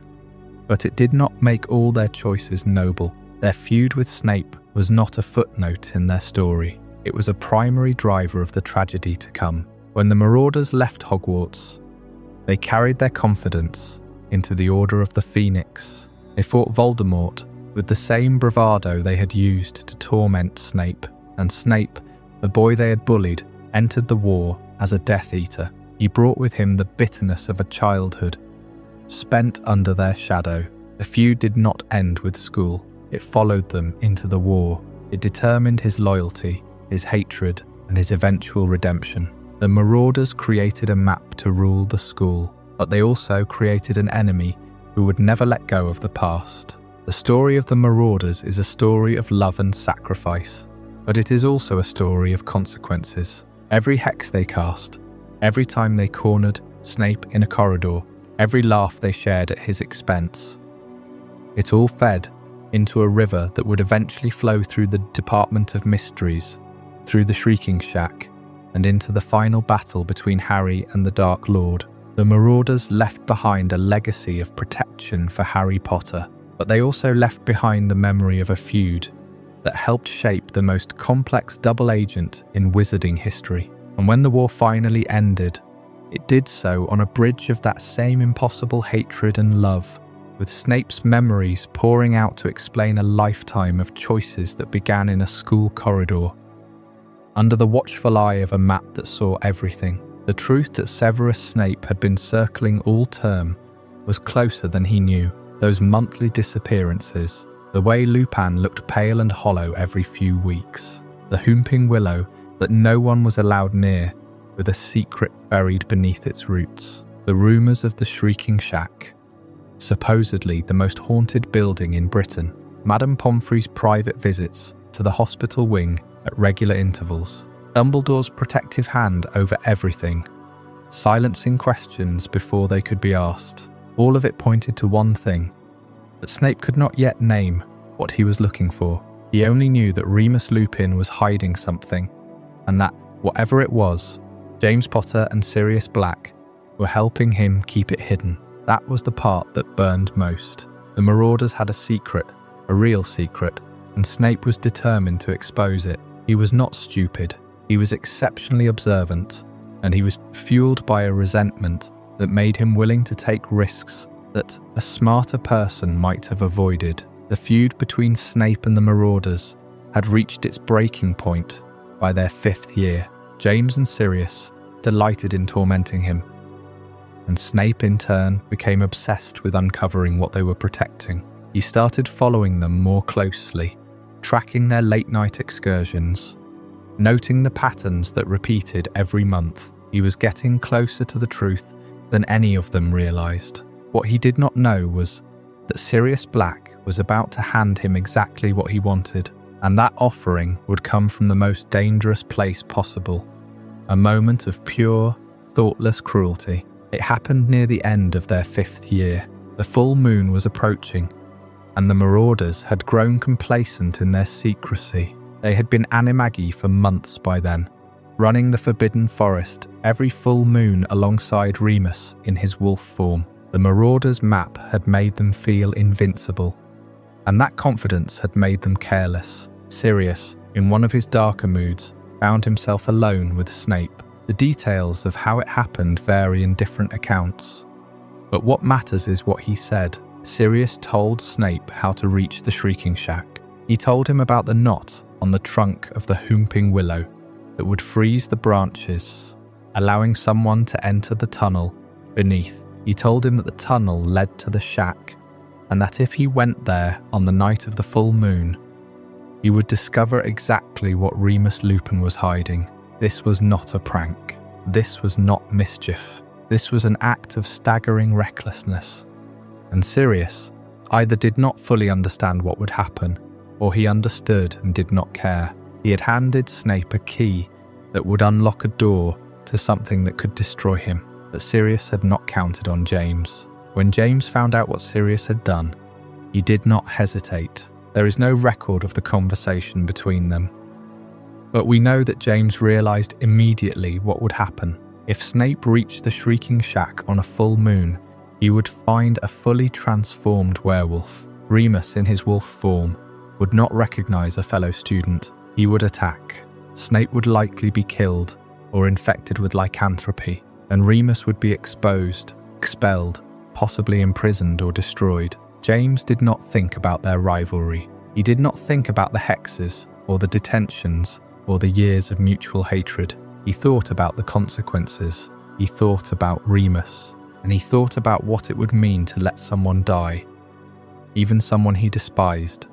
but it did not make all their choices noble. Their feud with Snape was not a footnote in their story. It was a primary driver of the tragedy to come. When the Marauders left Hogwarts, they carried their confidence into the Order of the Phoenix. They fought Voldemort with the same bravado they had used to torment Snape, and Snape, the boy they had bullied, entered the war as a Death Eater. He brought with him the bitterness of a childhood spent under their shadow. The feud did not end with school. It followed them into the war. It determined his loyalty, his hatred, and his eventual redemption. The Marauders created a map to rule the school, but they also created an enemy who would never let go of the past. The story of the Marauders is a story of love and sacrifice, but it is also a story of consequences. Every hex they cast, every time they cornered Snape in a corridor, every laugh they shared at his expense, it all fed into a river that would eventually flow through the Department of Mysteries, through the Shrieking Shack, and into the final battle between Harry and the Dark Lord. The Marauders left behind a legacy of protection for Harry Potter, but they also left behind the memory of a feud that helped shape the most complex double agent in wizarding history. And when the war finally ended, it did so on a bridge of that same impossible hatred and love, with Snape's memories pouring out to explain a lifetime of choices that began in a school corridor. Under the watchful eye of a map that saw everything, the truth that Severus Snape had been circling all term was closer than he knew. Those monthly disappearances, the way Lupin looked pale and hollow every few weeks, the Whomping Willow that no one was allowed near with a secret buried beneath its roots, the rumours of the Shrieking Shack, supposedly the most haunted building in Britain, Madame Pomfrey's private visits to the hospital wing at regular intervals, Dumbledore's protective hand over everything, silencing questions before they could be asked. All of it pointed to one thing, that Snape could not yet name what he was looking for. He only knew that Remus Lupin was hiding something, and that, whatever it was, James Potter and Sirius Black were helping him keep it hidden. That was the part that burned most. The Marauders had a secret, a real secret, and Snape was determined to expose it. He was not stupid, he was exceptionally observant, and he was fueled by a resentment that made him willing to take risks that a smarter person might have avoided. The feud between Snape and the Marauders had reached its breaking point by their 5th year. James and Sirius delighted in tormenting him, and Snape in turn became obsessed with uncovering what they were protecting. He started following them more closely, tracking their late-night excursions, noting the patterns that repeated every month. He was getting closer to the truth than any of them realised. What he did not know was that Sirius Black was about to hand him exactly what he wanted, and that offering would come from the most dangerous place possible. A moment of pure, thoughtless cruelty. It happened near the end of their 5th year. The full moon was approaching, and the Marauders had grown complacent in their secrecy. They had been Animagi for months by then, running the Forbidden Forest every full moon alongside Remus in his wolf form. The Marauders' map had made them feel invincible, and that confidence had made them careless. Sirius, in one of his darker moods, found himself alone with Snape. The details of how it happened vary in different accounts, but what matters is what he said. Sirius told Snape how to reach the Shrieking Shack. He told him about the knot on the trunk of the Whomping Willow that would freeze the branches, allowing someone to enter the tunnel beneath. He told him that the tunnel led to the shack, and that if he went there on the night of the full moon, he would discover exactly what Remus Lupin was hiding. This was not a prank. This was not mischief. This was an act of staggering recklessness. And Sirius either did not fully understand what would happen, or he understood and did not care. He had handed Snape a key that would unlock a door to something that could destroy him. But Sirius had not counted on James. When James found out what Sirius had done, he did not hesitate. There is no record of the conversation between them, but we know that James realised immediately what would happen. If Snape reached the Shrieking Shack on a full moon, he would find a fully transformed werewolf. Remus, in his wolf form, would not recognise a fellow student. He would attack. Snape would likely be killed, or infected with lycanthropy, and Remus would be exposed, expelled, possibly imprisoned or destroyed. James did not think about their rivalry. He did not think about the hexes, or the detentions, or the years of mutual hatred. He thought about the consequences. He thought about Remus, and he thought about what it would mean to let someone die, even someone he despised,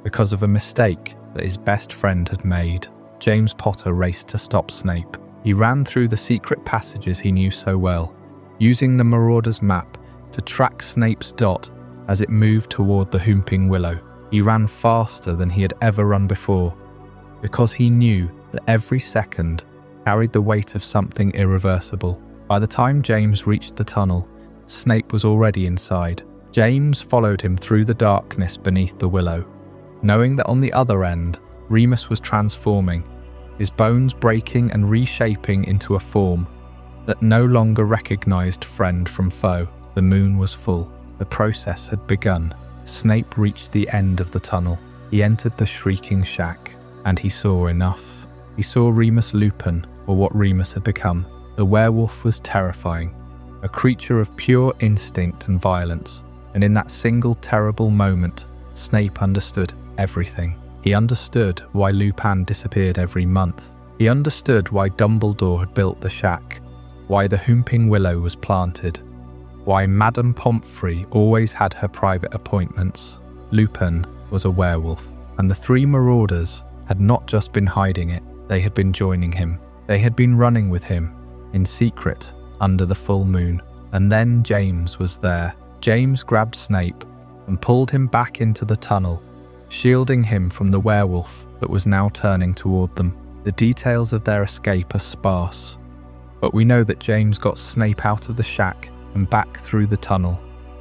because of a mistake that his best friend had made. James Potter raced to stop Snape. He ran through the secret passages he knew so well, using the Marauders map to track Snape's dot as it moved toward the Whomping Willow. He ran faster than he had ever run before, because he knew that every second carried the weight of something irreversible. By the time James reached the tunnel, Snape was already inside. James followed him through the darkness beneath the willow, knowing that on the other end, Remus was transforming, his bones breaking and reshaping into a form that no longer recognized friend from foe. The moon was full. The process had begun. Snape reached the end of the tunnel. He entered the shrieking shack, and he saw enough. He saw Remus Lupin, or what Remus had become. The werewolf was terrifying, a creature of pure instinct and violence, and in that single terrible moment, Snape understood everything. He understood why Lupin disappeared every month. He understood why Dumbledore had built the shack, why the Whomping Willow was planted, why Madame Pomfrey always had her private appointments. Lupin was a werewolf, and the three Marauders had not just been hiding it, they had been joining him. They had been running with him, in secret, under the full moon. And then James was there. James grabbed Snape and pulled him back into the tunnel, shielding him from the werewolf that was now turning toward them. The details of their escape are sparse, but we know that James got Snape out of the shack and back through the tunnel,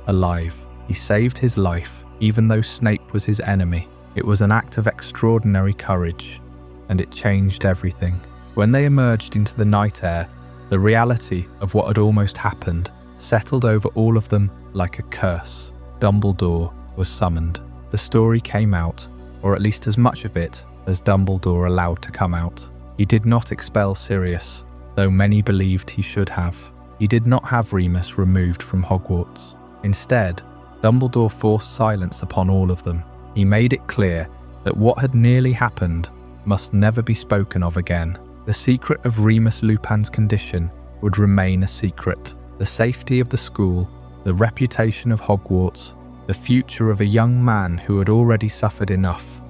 alive. He saved his life, even though Snape was his enemy. It was an act of extraordinary courage, and it changed everything. When they emerged into the night air, the reality of what had almost happened settled over all of them like a curse. Dumbledore was summoned. The story came out, or at least as much of it as Dumbledore allowed to come out. He did not expel Sirius, though many believed he should have. He did not have Remus removed from Hogwarts. Instead, Dumbledore forced silence upon all of them. He made it clear that what had nearly happened must never be spoken of again. The secret of Remus Lupin's condition would remain a secret. The safety of the school, the reputation of Hogwarts, the future of a young man who had already suffered enough.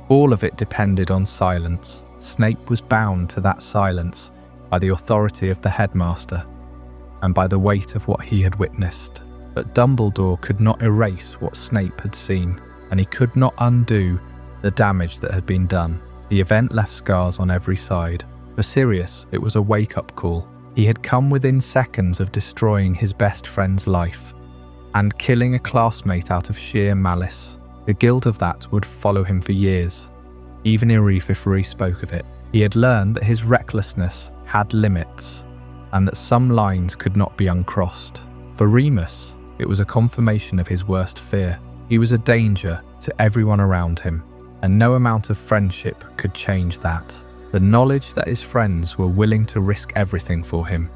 All of it depended on silence. Snape was bound to that silence by the authority of the headmaster and by the weight of what he had witnessed. But Dumbledore could not erase what Snape had seen, and he could not undo the damage that had been done. The event left scars on every side. For Sirius, it was a wake-up call. He had come within seconds of destroying his best friend's life and killing a classmate out of sheer malice. The guilt of that would follow him for years. Even Irefifri spoke of it. He had learned that his recklessness had limits, and that some lines could not be uncrossed. For Remus, it was a confirmation of his worst fear. He was a danger to everyone around him, and no amount of friendship could change that. The knowledge that his friends were willing to risk everything for him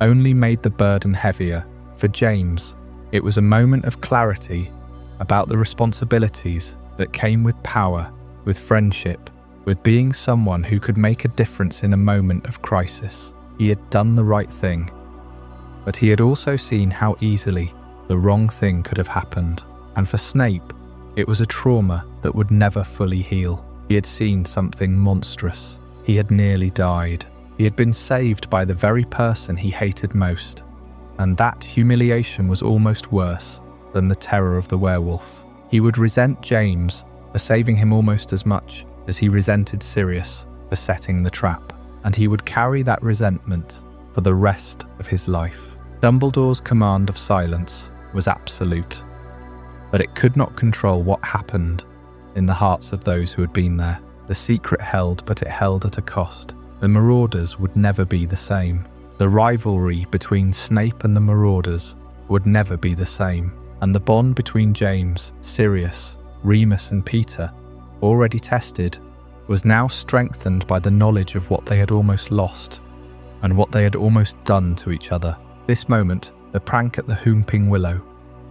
only made the burden heavier. For James, it was a moment of clarity about the responsibilities that came with power, with friendship, with being someone who could make a difference in a moment of crisis. He had done the right thing, but he had also seen how easily the wrong thing could have happened. And for Snape, it was a trauma that would never fully heal. He had seen something monstrous. He had nearly died. He had been saved by the very person he hated most, and that humiliation was almost worse than the terror of the werewolf. He would resent James for saving him almost as much as he resented Sirius for setting the trap, and he would carry that resentment for the rest of his life. Dumbledore's command of silence was absolute, but it could not control what happened in the hearts of those who had been there. The secret held, but it held at a cost. The Marauders would never be the same. The rivalry between Snape and the Marauders would never be the same. And the bond between James, Sirius, Remus and Peter, already tested, was now strengthened by the knowledge of what they had almost lost. and what they had almost done to each other. This moment, the prank at the Whomping Willow,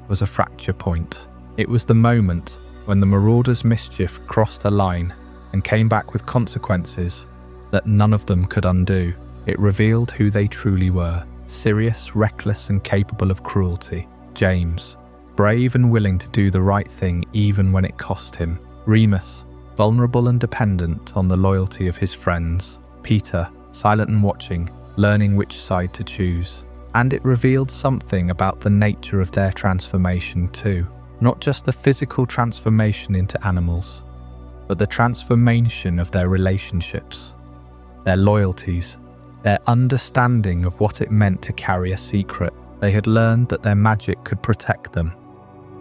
was a fracture point. It was the moment when the Marauders' mischief crossed a line and came back with consequences that none of them could undo. It revealed who they truly were: Sirius, reckless and capable of cruelty; James, brave and willing to do the right thing even when it cost him; Remus, vulnerable and dependent on the loyalty of his friends; Peter, silent and watching, learning which side to choose. And it revealed something about the nature of their transformation too. Not just the physical transformation into animals, but the transformation of their relationships, their loyalties, their understanding of what it meant to carry a secret. They had learned that their magic could protect them,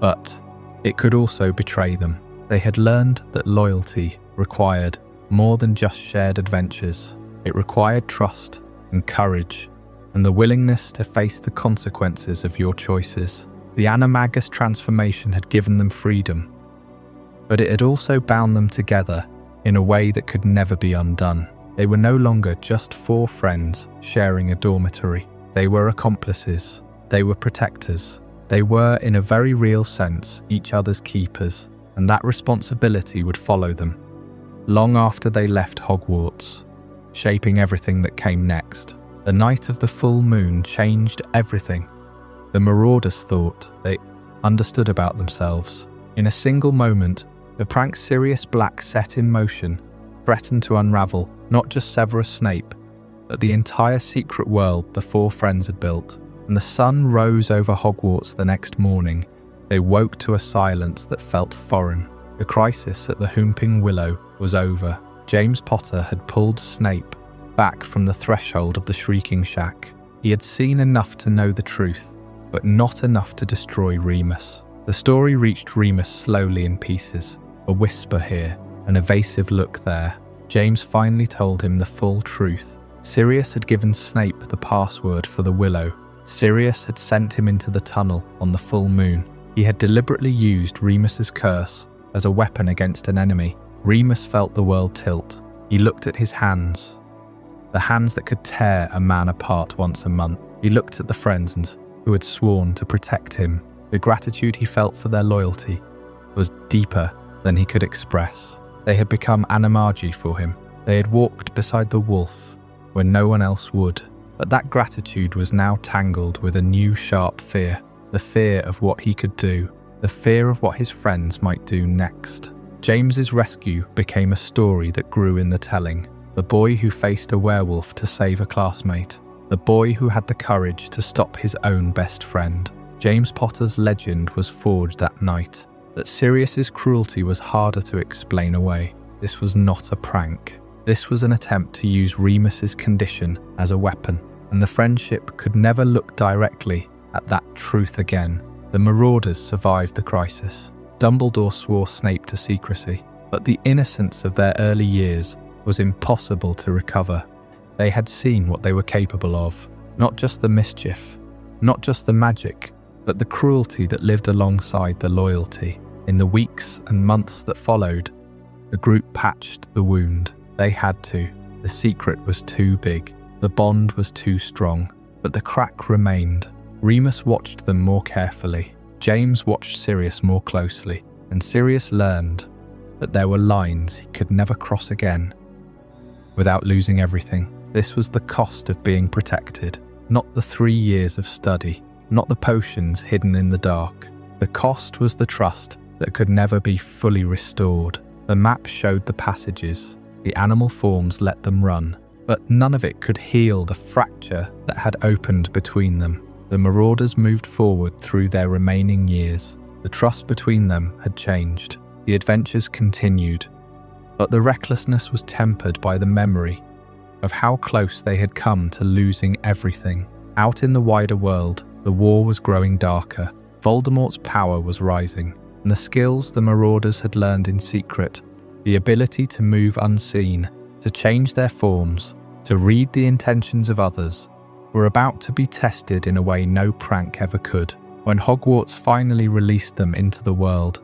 but it could also betray them. They had learned that loyalty required more than just shared adventures. It required trust and courage, and the willingness to face the consequences of your choices. The Animagus transformation had given them freedom, but it had also bound them together in a way that could never be undone. They were no longer just four friends sharing a dormitory. They were accomplices. They were protectors. They were, in a very real sense, each other's keepers, and that responsibility would follow them long after they left Hogwarts, shaping everything that came next. The night of the full moon changed everything. The Marauders thought they understood about themselves. In a single moment, the prank Sirius Black set in motion threatened to unravel not just Severus Snape, but the entire secret world the four friends had built. When the sun rose over Hogwarts the next morning, they woke to a silence that felt foreign. The crisis at the Whomping Willow was over. James Potter had pulled Snape back from the threshold of the Shrieking Shack. He had seen enough to know the truth, but not enough to destroy Remus. The story reached Remus slowly in pieces, a whisper here, an evasive look there. James finally told him the full truth. Sirius had given Snape the password for the Willow. Sirius had sent him into the tunnel on the full moon. He had deliberately used Remus's curse as a weapon against an enemy. Remus felt the world tilt. He looked at his hands, the hands that could tear a man apart once a month. He looked at the friends who had sworn to protect him. The gratitude he felt for their loyalty was deeper than he could express. They had become Animagi for him. They had walked beside the wolf when no one else would. But that gratitude was now tangled with a new sharp fear. The fear of what he could do. The fear of what his friends might do next. James's rescue became a story that grew in the telling. The boy who faced a werewolf to save a classmate. The boy who had the courage to stop his own best friend. James Potter's legend was forged that night. That Sirius's cruelty was harder to explain away. This was not a prank. This was an attempt to use Remus's condition as a weapon, and the friendship could never look directly at that truth again. The Marauders survived the crisis. Dumbledore swore Snape to secrecy, but the innocence of their early years was impossible to recover. They had seen what they were capable of. Not just the mischief, not just the magic, but the cruelty that lived alongside the loyalty. In the weeks and months that followed, the group patched the wound. They had to. The secret was too big. The bond was too strong. But the crack remained. Remus watched them more carefully. James watched Sirius more closely. And Sirius learned that there were lines he could never cross again without losing everything. This was the cost of being protected. Not the 3 years of study. Not the potions hidden in the dark. The cost was the trust that could never be fully restored. The map showed the passages. The animal forms let them run, but none of it could heal the fracture that had opened between them. The Marauders moved forward through their remaining years. The trust between them had changed. The adventures continued, but the recklessness was tempered by the memory of how close they had come to losing everything. Out in the wider world, the war was growing darker. Voldemort's power was rising, and the skills the Marauders had learned in secret, the ability to move unseen, to change their forms, to read the intentions of others, were about to be tested in a way no prank ever could. When Hogwarts finally released them into the world,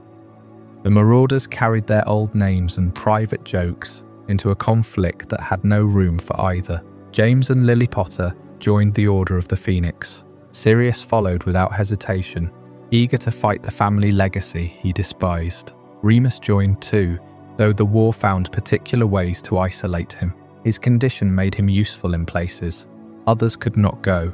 the Marauders carried their old names and private jokes into a conflict that had no room for either. James and Lily Potter joined the Order of the Phoenix. Sirius followed without hesitation, eager to fight the family legacy he despised. Remus joined too, though the war found particular ways to isolate him. His condition made him useful in places others could not go,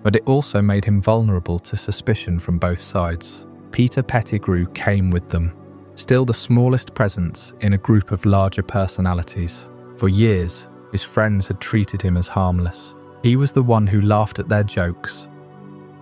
but it also made him vulnerable to suspicion from both sides. Peter Pettigrew came with them, still the smallest presence in a group of larger personalities. For years, his friends had treated him as harmless. He was the one who laughed at their jokes,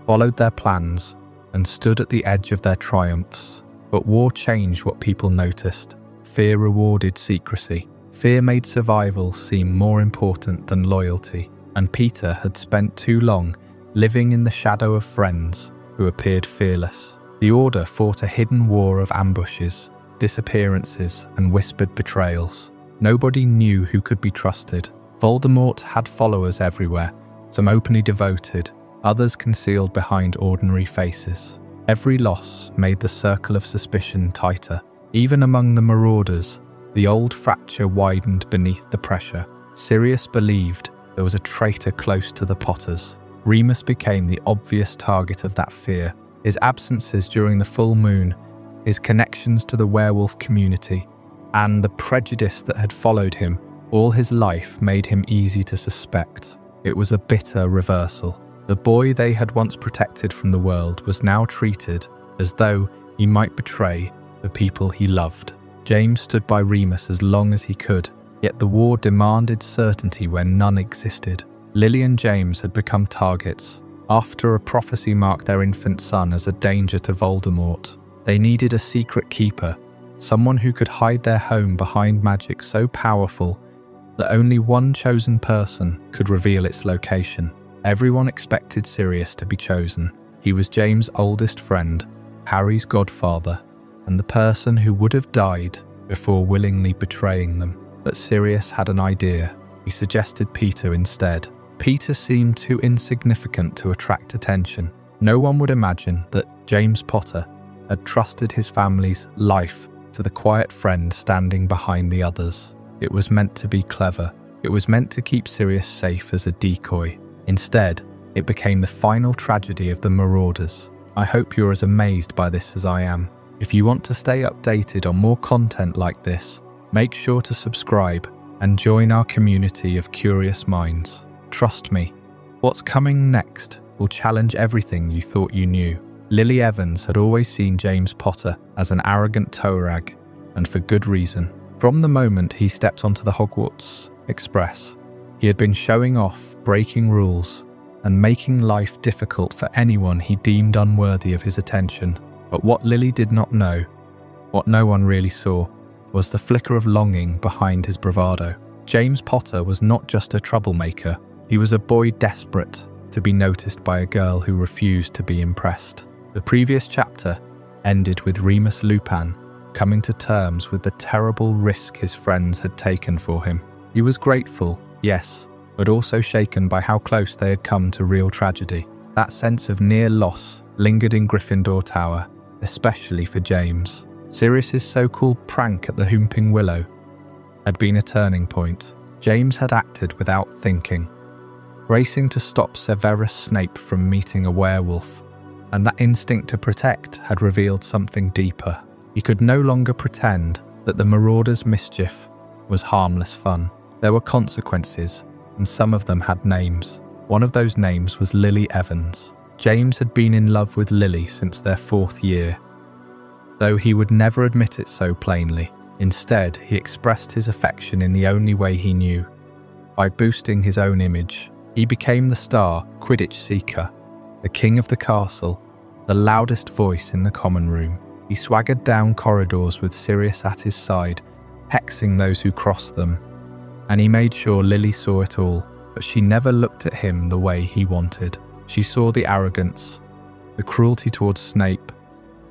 followed their plans, and stood at the edge of their triumphs. But war changed what people noticed. Fear rewarded secrecy. Fear made survival seem more important than loyalty, and Peter had spent too long living in the shadow of friends who appeared fearless. The Order fought a hidden war of ambushes, disappearances, and whispered betrayals. Nobody knew who could be trusted. Voldemort had followers everywhere, some openly devoted, others concealed behind ordinary faces. Every loss made the circle of suspicion tighter. Even among the Marauders, the old fracture widened beneath the pressure. Sirius believed there was a traitor close to the Potters. Remus became the obvious target of that fear. His absences during the full moon, his connections to the werewolf community, and the prejudice that had followed him all his life made him easy to suspect. It was a bitter reversal. The boy they had once protected from the world was now treated as though he might betray the people he loved. James stood by Remus as long as he could, yet the war demanded certainty when none existed. Lily and James had become targets. After a prophecy marked their infant son as a danger to Voldemort, they needed a secret keeper, someone who could hide their home behind magic so powerful that only one chosen person could reveal its location. Everyone expected Sirius to be chosen. He was James' oldest friend, Harry's godfather, and the person who would have died before willingly betraying them. But Sirius had an idea. He suggested Peter instead. Peter seemed too insignificant to attract attention. No one would imagine that James Potter had trusted his family's life to the quiet friend standing behind the others. It was meant to be clever. It was meant to keep Sirius safe as a decoy. Instead, it became the final tragedy of the Marauders. I hope you're as amazed by this as I am. If you want to stay updated on more content like this, make sure to subscribe and join our community of curious minds. Trust me, what's coming next will challenge everything you thought you knew. Lily Evans had always seen James Potter as an arrogant toe rag, and for good reason. From the moment he stepped onto the Hogwarts Express, he had been showing off, breaking rules, and making life difficult for anyone he deemed unworthy of his attention. But what Lily did not know, what no one really saw, was the flicker of longing behind his bravado. James Potter was not just a troublemaker. He was a boy desperate to be noticed by a girl who refused to be impressed. The previous chapter ended with Remus Lupin coming to terms with the terrible risk his friends had taken for him. He was grateful, yes, but also shaken by how close they had come to real tragedy. That sense of near loss lingered in Gryffindor Tower, especially for James. Sirius's so-called prank at the Whomping Willow had been a turning point. James had acted without thinking, racing to stop Severus Snape from meeting a werewolf, and that instinct to protect had revealed something deeper. He could no longer pretend that the Marauders' mischief was harmless fun. There were consequences, and some of them had names. One of those names was Lily Evans. James had been in love with Lily since their 4th year, though he would never admit it so plainly. Instead, he expressed his affection in the only way he knew, by boosting his own image. He became the star Quidditch seeker, the king of the castle, the loudest voice in the common room. He swaggered down corridors with Sirius at his side, hexing those who crossed them, and he made sure Lily saw it all, but she never looked at him the way he wanted. She saw the arrogance, the cruelty towards Snape,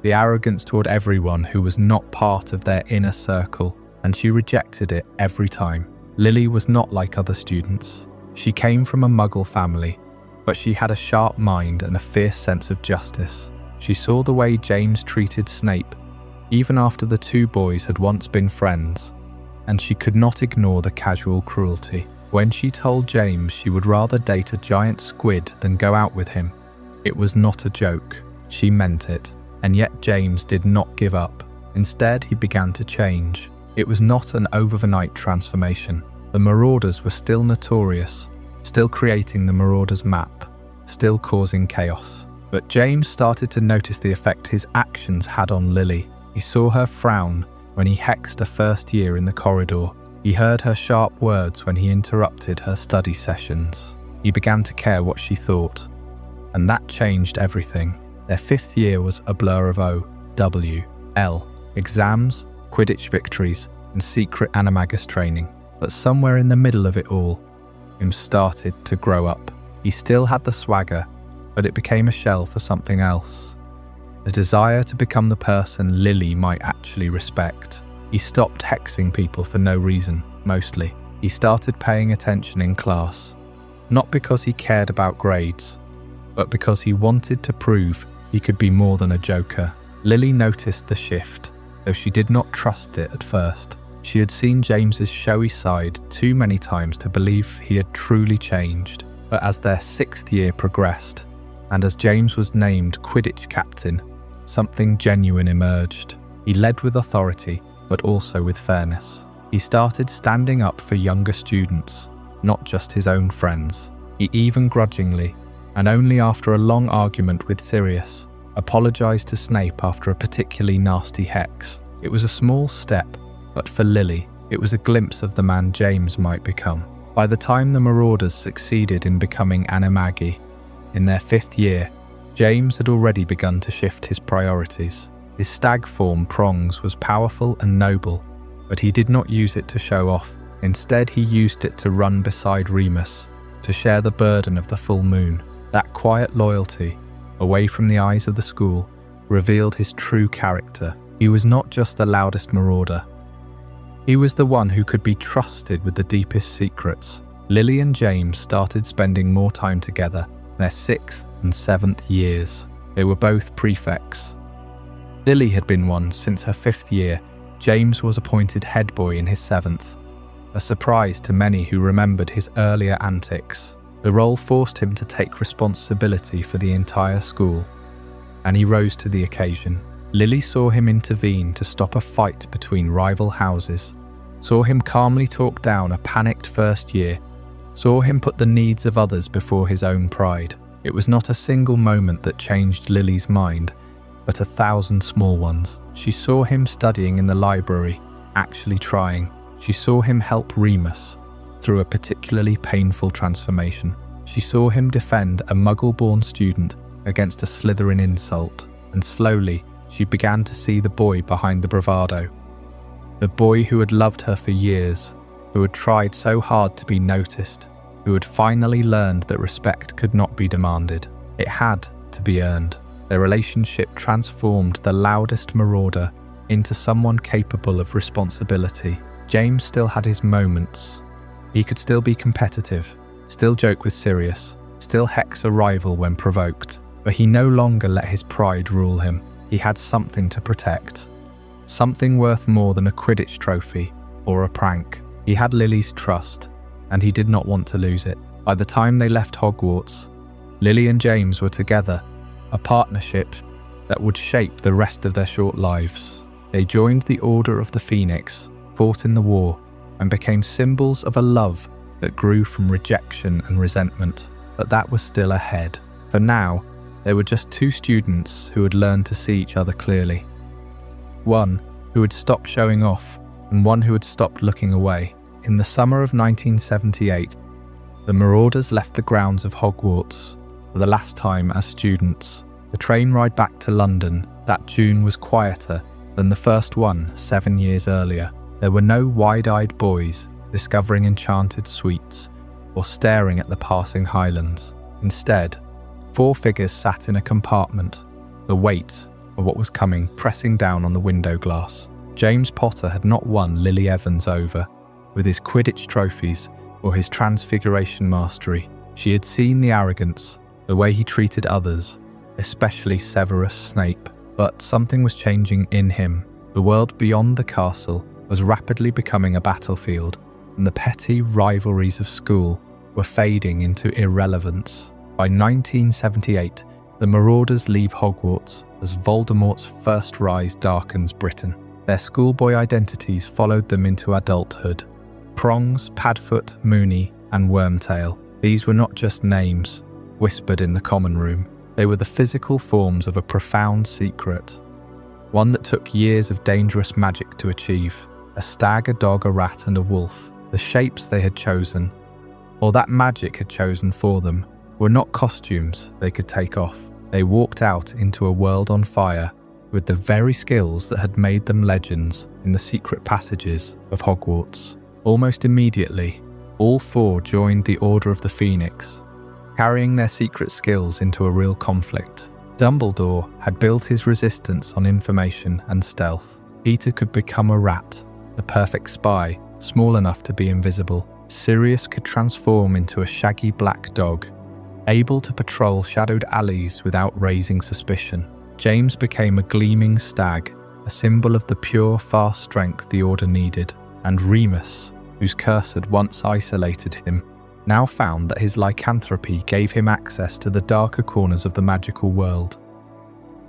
the arrogance toward everyone who was not part of their inner circle, and she rejected it every time. Lily was not like other students. She came from a Muggle family, but she had a sharp mind and a fierce sense of justice. She saw the way James treated Snape, even after the two boys had once been friends, and she could not ignore the casual cruelty. When she told James she would rather date a giant squid than go out with him, it was not a joke. She meant it. And yet James did not give up. Instead, he began to change. It was not an overnight transformation. The Marauders were still notorious, still creating the Marauders map, still causing chaos. But James started to notice the effect his actions had on Lily. He saw her frown when he hexed a first year in the corridor. He heard her sharp words when he interrupted her study sessions. He began to care what she thought. And that changed everything. Their 5th year was a blur of O-W-L. Exams, Quidditch victories, and secret Animagus training. But somewhere in the middle of it all, James started to grow up. He still had the swagger, but it became a shell for something else. A desire to become the person Lily might actually respect. He stopped hexing people for no reason, mostly. He started paying attention in class. Not because he cared about grades, but because he wanted to prove he could be more than a joker. Lily noticed the shift, though she did not trust it at first. She had seen James's showy side too many times to believe he had truly changed. But as their 6th year progressed, and as James was named Quidditch captain, something genuine emerged. He led with authority, but also with fairness. He started standing up for younger students, not just his own friends. He even grudgingly, and only after a long argument with Sirius, apologized to Snape after a particularly nasty hex. It was a small step, but for Lily, it was a glimpse of the man James might become. By the time the Marauders succeeded in becoming Animagi, in their 5th year, James had already begun to shift his priorities. His stag form Prongs was powerful and noble, but he did not use it to show off. Instead, he used it to run beside Remus, to share the burden of the full moon. That quiet loyalty, away from the eyes of the school, revealed his true character. He was not just the loudest Marauder. He was the one who could be trusted with the deepest secrets. Lily and James started spending more time together, their 6th and 7th years. They were both prefects. Lily had been one since her 5th year. James was appointed head boy in his 7th, a surprise to many who remembered his earlier antics. The role forced him to take responsibility for the entire school, and he rose to the occasion. Lily saw him intervene to stop a fight between rival houses, saw him calmly talk down a panicked first year, saw him put the needs of others before his own pride. It was not a single moment that changed Lily's mind, but 1,000 small ones. She saw him studying in the library, actually trying. She saw him help Remus through a particularly painful transformation. She saw him defend a Muggle-born student against a Slytherin insult, and slowly she began to see the boy behind the bravado. The boy who had loved her for years, who had tried so hard to be noticed, who had finally learned that respect could not be demanded. It had to be earned. Their relationship transformed the loudest Marauder into someone capable of responsibility. James still had his moments. He could still be competitive, still joke with Sirius, still hex a rival when provoked, but he no longer let his pride rule him. He had something to protect, something worth more than a Quidditch trophy or a prank. He had Lily's trust, and he did not want to lose it. By the time they left Hogwarts, Lily and James were together, a partnership that would shape the rest of their short lives. They joined the Order of the Phoenix, fought in the war, and became symbols of a love that grew from rejection and resentment. But that was still ahead. For now, they were just 2 students who had learned to see each other clearly. One who had stopped showing off, and one who had stopped looking away. In the summer of 1978, the Marauders left the grounds of Hogwarts for the last time as students. The train ride back to London that June was quieter than the first one 7 years earlier. There were no wide-eyed boys discovering enchanted sweets or staring at the passing highlands. Instead, 4 figures sat in a compartment, the weight of what was coming pressing down on the window glass. James Potter had not won Lily Evans over with his Quidditch trophies or his transfiguration mastery. She had seen the arrogance, the way he treated others, especially Severus Snape. But something was changing in him. The world beyond the castle was rapidly becoming a battlefield, and the petty rivalries of school were fading into irrelevance. By 1978, the Marauders leave Hogwarts as Voldemort's first rise darkens Britain. Their schoolboy identities followed them into adulthood. Prongs, Padfoot, Moony, and Wormtail. These were not just names whispered in the common room. They were the physical forms of a profound secret, one that took years of dangerous magic to achieve. A stag, a dog, a rat, and a wolf. The shapes they had chosen, or that magic had chosen for them, were not costumes they could take off. They walked out into a world on fire with the very skills that had made them legends in the secret passages of Hogwarts. Almost immediately, all four joined the Order of the Phoenix, carrying their secret skills into a real conflict. Dumbledore had built his resistance on information and stealth. Peter could become a rat, the perfect spy, small enough to be invisible. Sirius could transform into a shaggy black dog, able to patrol shadowed alleys without raising suspicion. James became a gleaming stag, a symbol of the pure, fast strength the Order needed. And Remus, whose curse had once isolated him, now found that his lycanthropy gave him access to the darker corners of the magical world.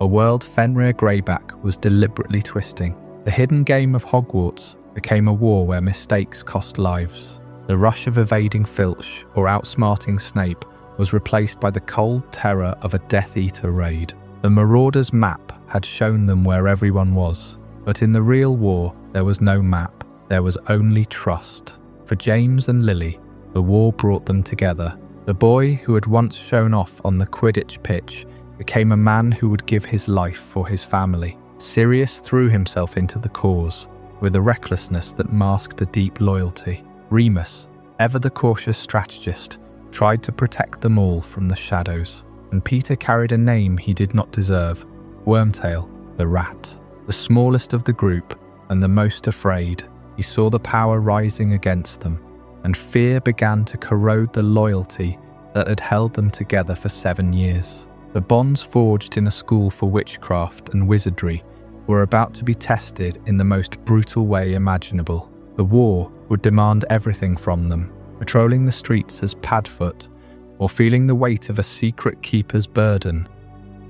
A world Fenrir Greyback was deliberately twisting. The hidden game of Hogwarts became a war where mistakes cost lives. The rush of evading Filch or outsmarting Snape was replaced by the cold terror of a Death Eater raid. The Marauders' map had shown them where everyone was, but in the real war there was no map, there was only trust. For James and Lily, the war brought them together. The boy who had once shown off on the Quidditch pitch became a man who would give his life for his family. Sirius threw himself into the cause with a recklessness that masked a deep loyalty. Remus, ever the cautious strategist, tried to protect them all from the shadows. And Peter carried a name he did not deserve, Wormtail, the rat. The smallest of the group and the most afraid, he saw the power rising against them, and fear began to corrode the loyalty that had held them together for 7 years. The bonds forged in a school for witchcraft and wizardry were about to be tested in the most brutal way imaginable. The war would demand everything from them, patrolling the streets as Padfoot, or feeling the weight of a secret keeper's burden.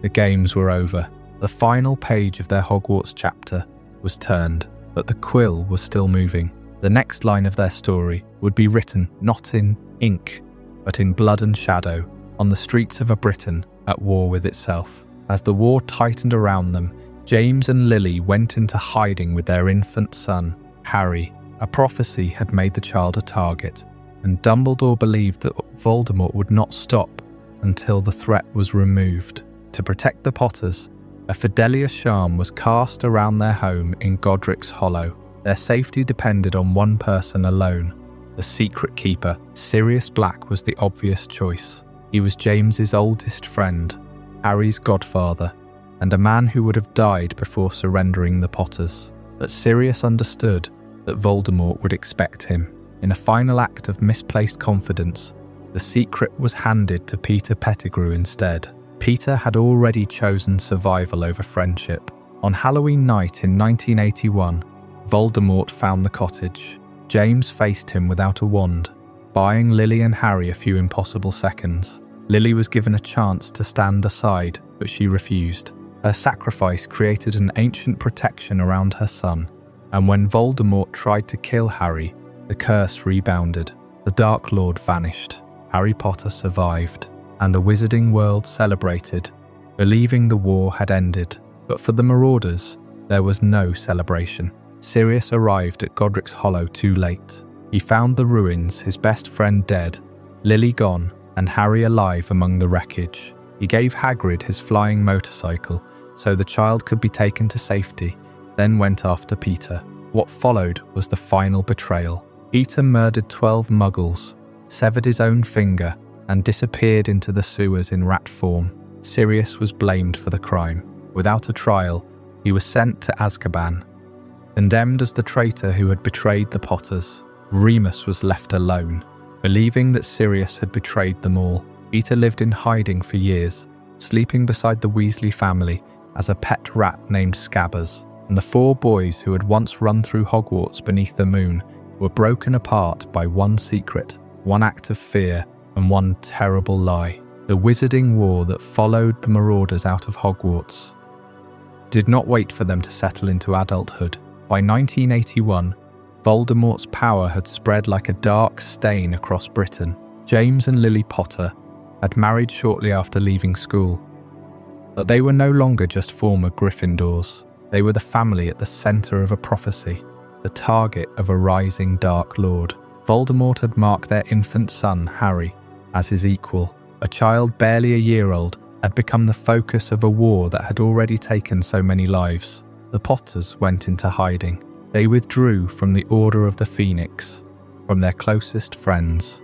The games were over. The final page of their Hogwarts chapter was turned, but the quill was still moving. The next line of their story would be written not in ink, but in blood and shadow, on the streets of a Britain at war with itself. As the war tightened around them, James and Lily went into hiding with their infant son, Harry. A prophecy had made the child a target, and Dumbledore believed that Voldemort would not stop until the threat was removed. To protect the Potters, a Fidelia charm was cast around their home in Godric's Hollow. Their safety depended on one person alone, the secret keeper. Sirius Black was the obvious choice. He was James's oldest friend, Harry's godfather, and a man who would have died before surrendering the Potters. But Sirius understood that Voldemort would expect him. In a final act of misplaced confidence, the secret was handed to Peter Pettigrew instead. Peter had already chosen survival over friendship. On Halloween night in 1981, Voldemort found the cottage. James faced him without a wand, buying Lily and Harry a few impossible seconds. Lily was given a chance to stand aside, but she refused. Her sacrifice created an ancient protection around her son, and when Voldemort tried to kill Harry, the curse rebounded. The Dark Lord vanished. Harry Potter survived, and the wizarding world celebrated, believing the war had ended. But for the Marauders, there was no celebration. Sirius arrived at Godric's Hollow too late. He found the ruins, his best friend dead, Lily gone, and Harry alive among the wreckage. He gave Hagrid his flying motorcycle so the child could be taken to safety, then went after Peter. What followed was the final betrayal. Peter murdered 12 muggles, severed his own finger, and disappeared into the sewers in rat form. Sirius was blamed for the crime. Without a trial, he was sent to Azkaban. Condemned as the traitor who had betrayed the Potters, Remus was left alone. Believing that Sirius had betrayed them all, Peter lived in hiding for years, sleeping beside the Weasley family as a pet rat named Scabbers. And the 4 boys who had once run through Hogwarts beneath the moon were broken apart by one secret, one act of fear, and one terrible lie. The wizarding war that followed the Marauders out of Hogwarts did not wait for them to settle into adulthood. By 1981, Voldemort's power had spread like a dark stain across Britain. James and Lily Potter had married shortly after leaving school. But they were no longer just former Gryffindors. They were the family at the centre of a prophecy, the target of a rising Dark Lord. Voldemort had marked their infant son, Harry, as his equal. A child barely a year old had become the focus of a war that had already taken so many lives. The Potters went into hiding. They withdrew from the Order of the Phoenix, from their closest friends,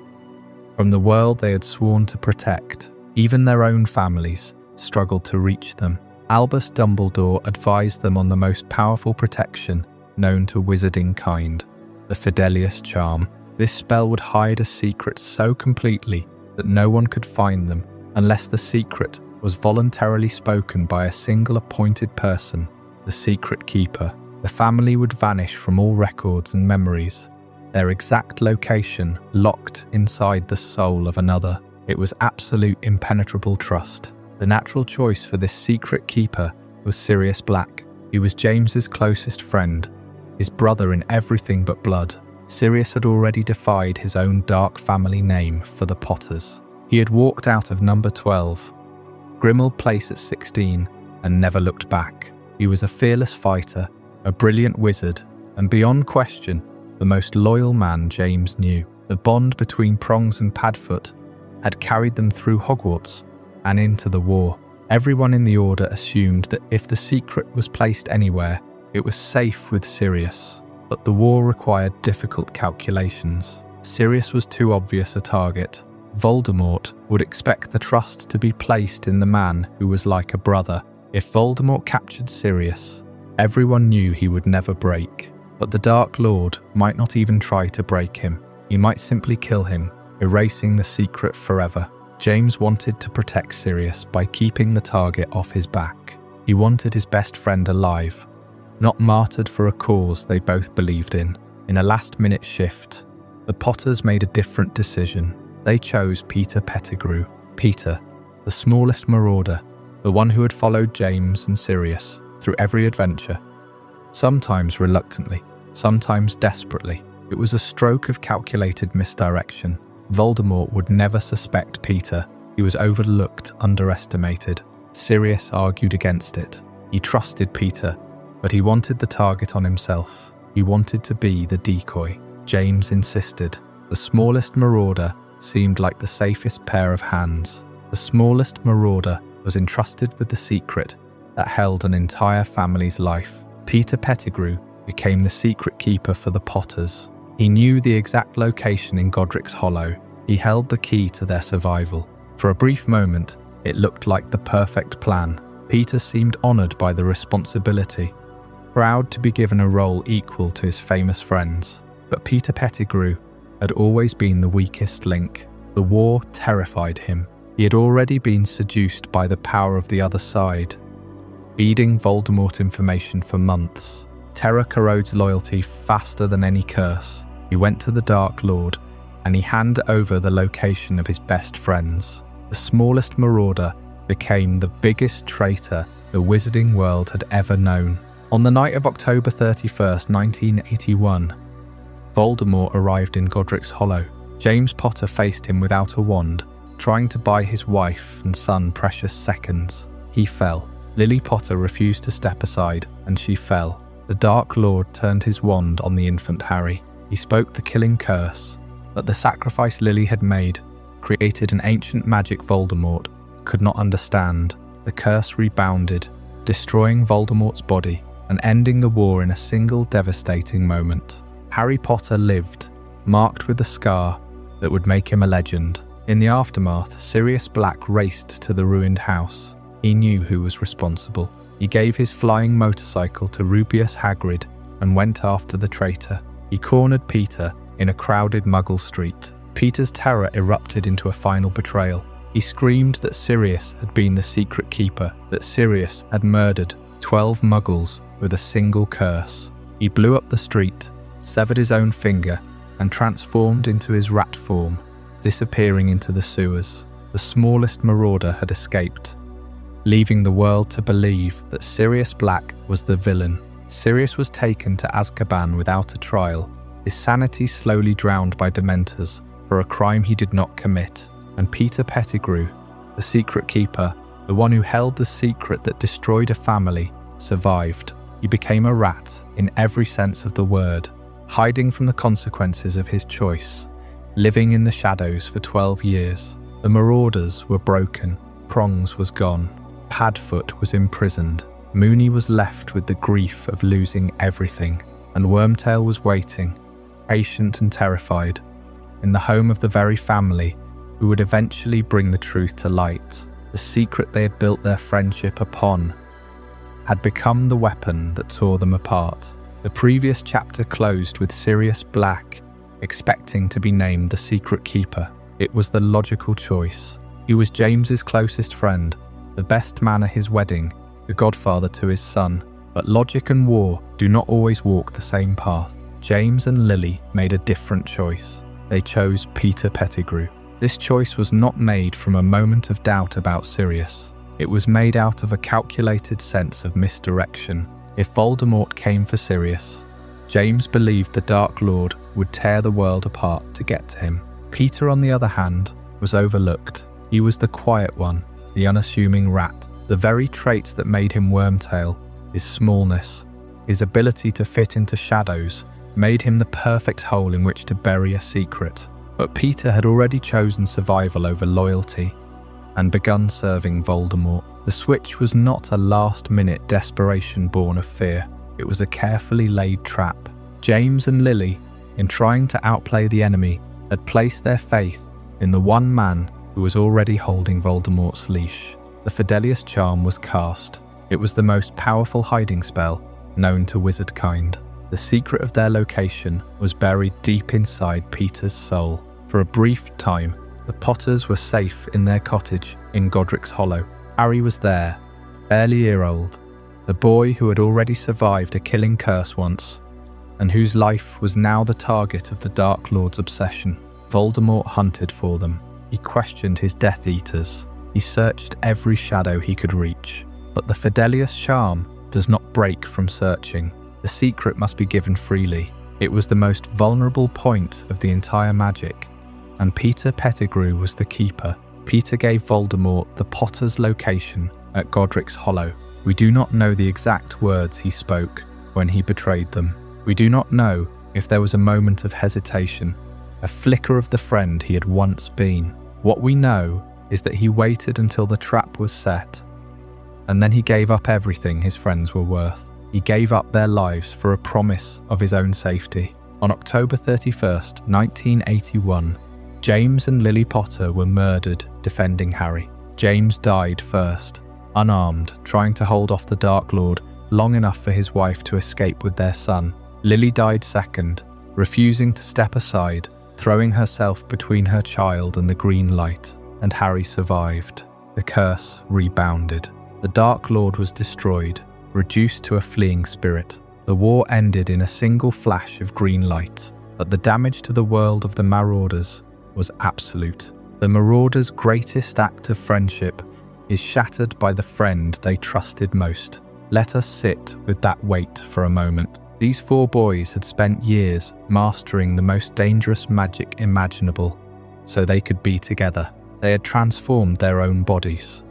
from the world they had sworn to protect. Even their own families struggled to reach them. Albus Dumbledore advised them on the most powerful protection known to wizarding kind, the Fidelius Charm. This spell would hide a secret so completely that no one could find them unless the secret was voluntarily spoken by a single appointed person, the Secret Keeper. The family would vanish from all records and memories, their exact location locked inside the soul of another. It was absolute impenetrable trust. The natural choice for this secret keeper was Sirius Black. He was James's closest friend, his brother in everything but blood. Sirius had already defied his own dark family name for the Potters. He had walked out of number 12, Grimmauld Place at 16, and never looked back. He was a fearless fighter, a brilliant wizard, and beyond question, the most loyal man James knew. The bond between Prongs and Padfoot had carried them through Hogwarts and into the war. Everyone in the Order assumed that if the secret was placed anywhere, it was safe with Sirius. But the war required difficult calculations. Sirius was too obvious a target. Voldemort would expect the trust to be placed in the man who was like a brother. If Voldemort captured Sirius, everyone knew he would never break. But the Dark Lord might not even try to break him. He might simply kill him, erasing the secret forever. James wanted to protect Sirius by keeping the target off his back. He wanted his best friend alive, not martyred for a cause they both believed in. In a last-minute shift, the Potters made a different decision. They chose Peter Pettigrew. Peter, the smallest marauder, the one who had followed James and Sirius through every adventure, sometimes reluctantly, sometimes desperately. It was a stroke of calculated misdirection. Voldemort would never suspect Peter. He was overlooked, underestimated. Sirius argued against it. He trusted Peter, but he wanted the target on himself. He wanted to be the decoy. James insisted. The smallest marauder seemed like the safest pair of hands. The smallest marauder was entrusted with the secret that held an entire family's life. Peter Pettigrew became the secret keeper for the Potters. He knew the exact location in Godric's Hollow. He held the key to their survival. For a brief moment, it looked like the perfect plan. Peter seemed honoured by the responsibility, proud to be given a role equal to his famous friends. But Peter Pettigrew had always been the weakest link. The war terrified him. He had already been seduced by the power of the other side, feeding Voldemort information for months. Terror corrodes loyalty faster than any curse. He went to the Dark Lord, and he handed over the location of his best friends. The smallest marauder became the biggest traitor the wizarding world had ever known. On the night of October 31st, 1981, Voldemort arrived in Godric's Hollow. James Potter faced him without a wand, trying to buy his wife and son precious seconds. He fell. Lily Potter refused to step aside, and she fell. The Dark Lord turned his wand on the infant Harry. He spoke the killing curse, but the sacrifice Lily had made created an ancient magic Voldemort could not understand. The curse rebounded, destroying Voldemort's body and ending the war in a single devastating moment. Harry Potter lived, marked with a scar that would make him a legend. In the aftermath, Sirius Black raced to the ruined house. He knew who was responsible. He gave his flying motorcycle to Rubeus Hagrid and went after the traitor. He cornered Peter in a crowded Muggle street. Peter's terror erupted into a final betrayal. He screamed that Sirius had been the secret keeper, that Sirius had murdered 12 Muggles with a single curse. He blew up the street, severed his own finger, and transformed into his rat form, disappearing into the sewers. The smallest marauder had escaped, leaving the world to believe that Sirius Black was the villain. Sirius was taken to Azkaban without a trial, his sanity slowly drowned by Dementors for a crime he did not commit. And Peter Pettigrew, the secret keeper, the one who held the secret that destroyed a family, survived. He became a rat in every sense of the word, hiding from the consequences of his choice, living in the shadows for 12 years. The Marauders were broken, Prongs was gone, Padfoot was imprisoned, Moony was left with the grief of losing everything, and Wormtail was waiting, patient and terrified, in the home of the very family who would eventually bring the truth to light. The secret they had built their friendship upon had become the weapon that tore them apart. The previous chapter closed with Sirius Black expecting to be named the secret keeper. It was the logical choice. He was James's closest friend, the best man at his wedding, the godfather to his son. But logic and war do not always walk the same path. James and Lily made a different choice. They chose Peter Pettigrew. This choice was not made from a moment of doubt about Sirius. It was made out of a calculated sense of misdirection. If Voldemort came for Sirius, James believed the Dark Lord would tear the world apart to get to him. Peter, on the other hand, was overlooked. He was the quiet one, the unassuming rat. The very traits that made him Wormtail, his smallness, his ability to fit into shadows, made him the perfect hole in which to bury a secret. But Peter had already chosen survival over loyalty and begun serving Voldemort. The switch was not a last-minute desperation born of fear. It was a carefully laid trap. James and Lily, in trying to outplay the enemy, had placed their faith in the one man who was already holding Voldemort's leash. The Fidelius charm was cast. It was the most powerful hiding spell known to wizardkind. The secret of their location was buried deep inside Peter's soul. For a brief time, the Potters were safe in their cottage in Godric's Hollow. Harry was there, barely a year old, the boy who had already survived a killing curse once, and whose life was now the target of the Dark Lord's obsession. Voldemort hunted for them. He questioned his Death Eaters. He searched every shadow he could reach. But the Fidelius charm does not break from searching. The secret must be given freely. It was the most vulnerable point of the entire magic, and Peter Pettigrew was the keeper. Peter gave Voldemort the Potter's location at Godric's Hollow. We do not know the exact words he spoke when he betrayed them. We do not know if there was a moment of hesitation, a flicker of the friend he had once been. What we know is that he waited until the trap was set, and then he gave up everything his friends were worth. He gave up their lives for a promise of his own safety. On October 31st, 1981, James and Lily Potter were murdered defending Harry. James died first, unarmed, trying to hold off the Dark Lord long enough for his wife to escape with their son. Lily died second, refusing to step aside, throwing herself between her child and the green light, and Harry survived. The curse rebounded. The Dark Lord was destroyed, reduced to a fleeing spirit. The war ended in a single flash of green light, but the damage to the world of the Marauders was absolute. The Marauders' greatest act of friendship is shattered by the friend they trusted most. Let us sit with that weight for a moment. These four boys had spent years mastering the most dangerous magic imaginable so they could be together. They had transformed their own bodies,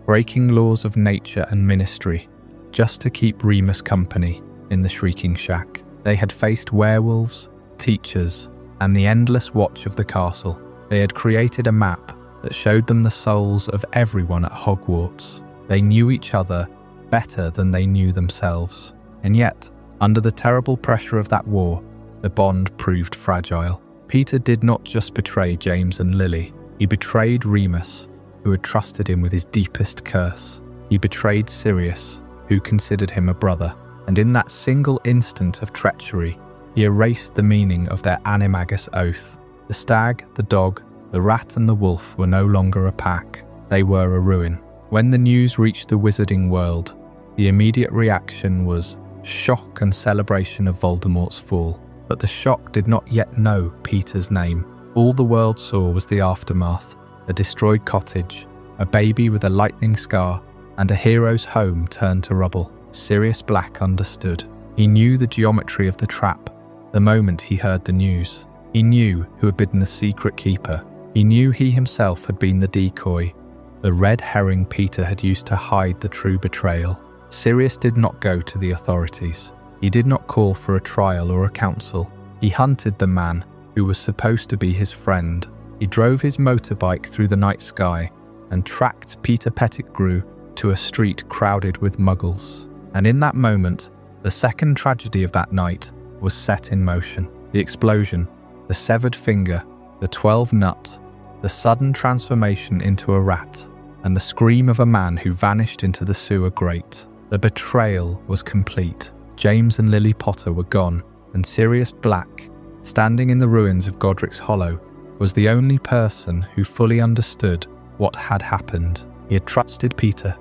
breaking laws of nature and ministry, just to keep Remus company in the Shrieking Shack. They had faced werewolves, teachers, and the endless watch of the castle. They had created a map that showed them the souls of everyone at Hogwarts. They knew each other better than they knew themselves. And yet, under the terrible pressure of that war, the bond proved fragile. Peter did not just betray James and Lily. He betrayed Remus, who had trusted him with his deepest curse. He betrayed Sirius, who considered him a brother. And in that single instant of treachery, he erased the meaning of their Animagus oath. The stag, the dog, the rat and the wolf were no longer a pack. They were a ruin. When the news reached the wizarding world, the immediate reaction was shock and celebration of Voldemort's fall. But the shock did not yet know Peter's name. All the world saw was the aftermath, a destroyed cottage, a baby with a lightning scar, and a hero's home turned to rubble. Sirius Black understood. He knew the geometry of the trap the moment he heard the news. He knew who had been the secret keeper. He knew he himself had been the decoy, the red herring Peter had used to hide the true betrayal. Sirius did not go to the authorities. He did not call for a trial or a council. He hunted the man who was supposed to be his friend. He drove his motorbike through the night sky and tracked Peter Pettigrew to a street crowded with muggles. And in that moment, the second tragedy of that night was set in motion. The explosion, the severed finger, the 12 nut, the sudden transformation into a rat, and the scream of a man who vanished into the sewer grate. The betrayal was complete. James and Lily Potter were gone, and Sirius Black, standing in the ruins of Godric's Hollow, was the only person who fully understood what had happened. He had trusted Peter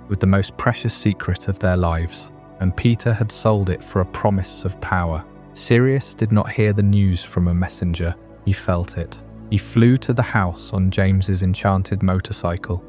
with the most precious secret of their lives, and Peter had sold it for a promise of power. Sirius did not hear the news from a messenger. He felt it. He flew to the house on James's enchanted motorcycle,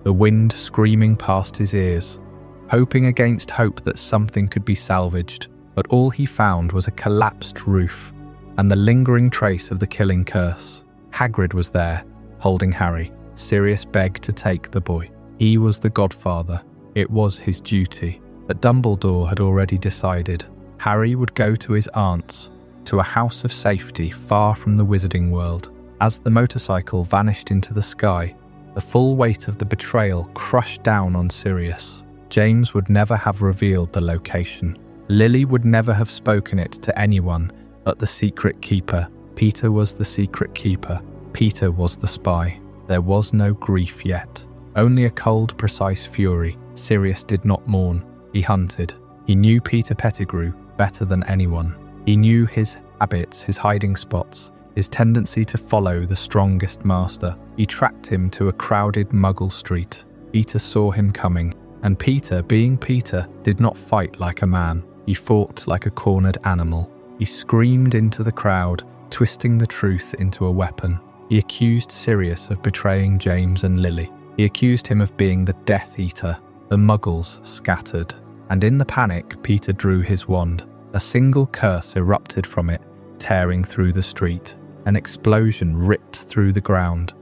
the wind screaming past his ears, hoping against hope that something could be salvaged. But all he found was a collapsed roof and the lingering trace of the killing curse. Hagrid was there, holding Harry. Sirius begged to take the boy. He was the godfather. It was his duty. But Dumbledore had already decided. Harry would go to his aunt's, to a house of safety far from the wizarding world. As the motorcycle vanished into the sky, the full weight of the betrayal crushed down on Sirius. James would never have revealed the location. Lily would never have spoken it to anyone but the secret keeper. Peter was the secret keeper. Peter was the spy. There was no grief yet, only a cold, precise fury. Sirius did not mourn. He hunted. He knew Peter Pettigrew better than anyone. He knew his habits, his hiding spots, his tendency to follow the strongest master. He tracked him to a crowded Muggle street. Peter saw him coming, and Peter, being Peter, did not fight like a man. He fought like a cornered animal. He screamed into the crowd, twisting the truth into a weapon. He accused Sirius of betraying James and Lily. He accused him of being the Death Eater. The Muggles scattered, and in the panic, Peter drew his wand. A single curse erupted from it, tearing through the street. An explosion ripped through the ground,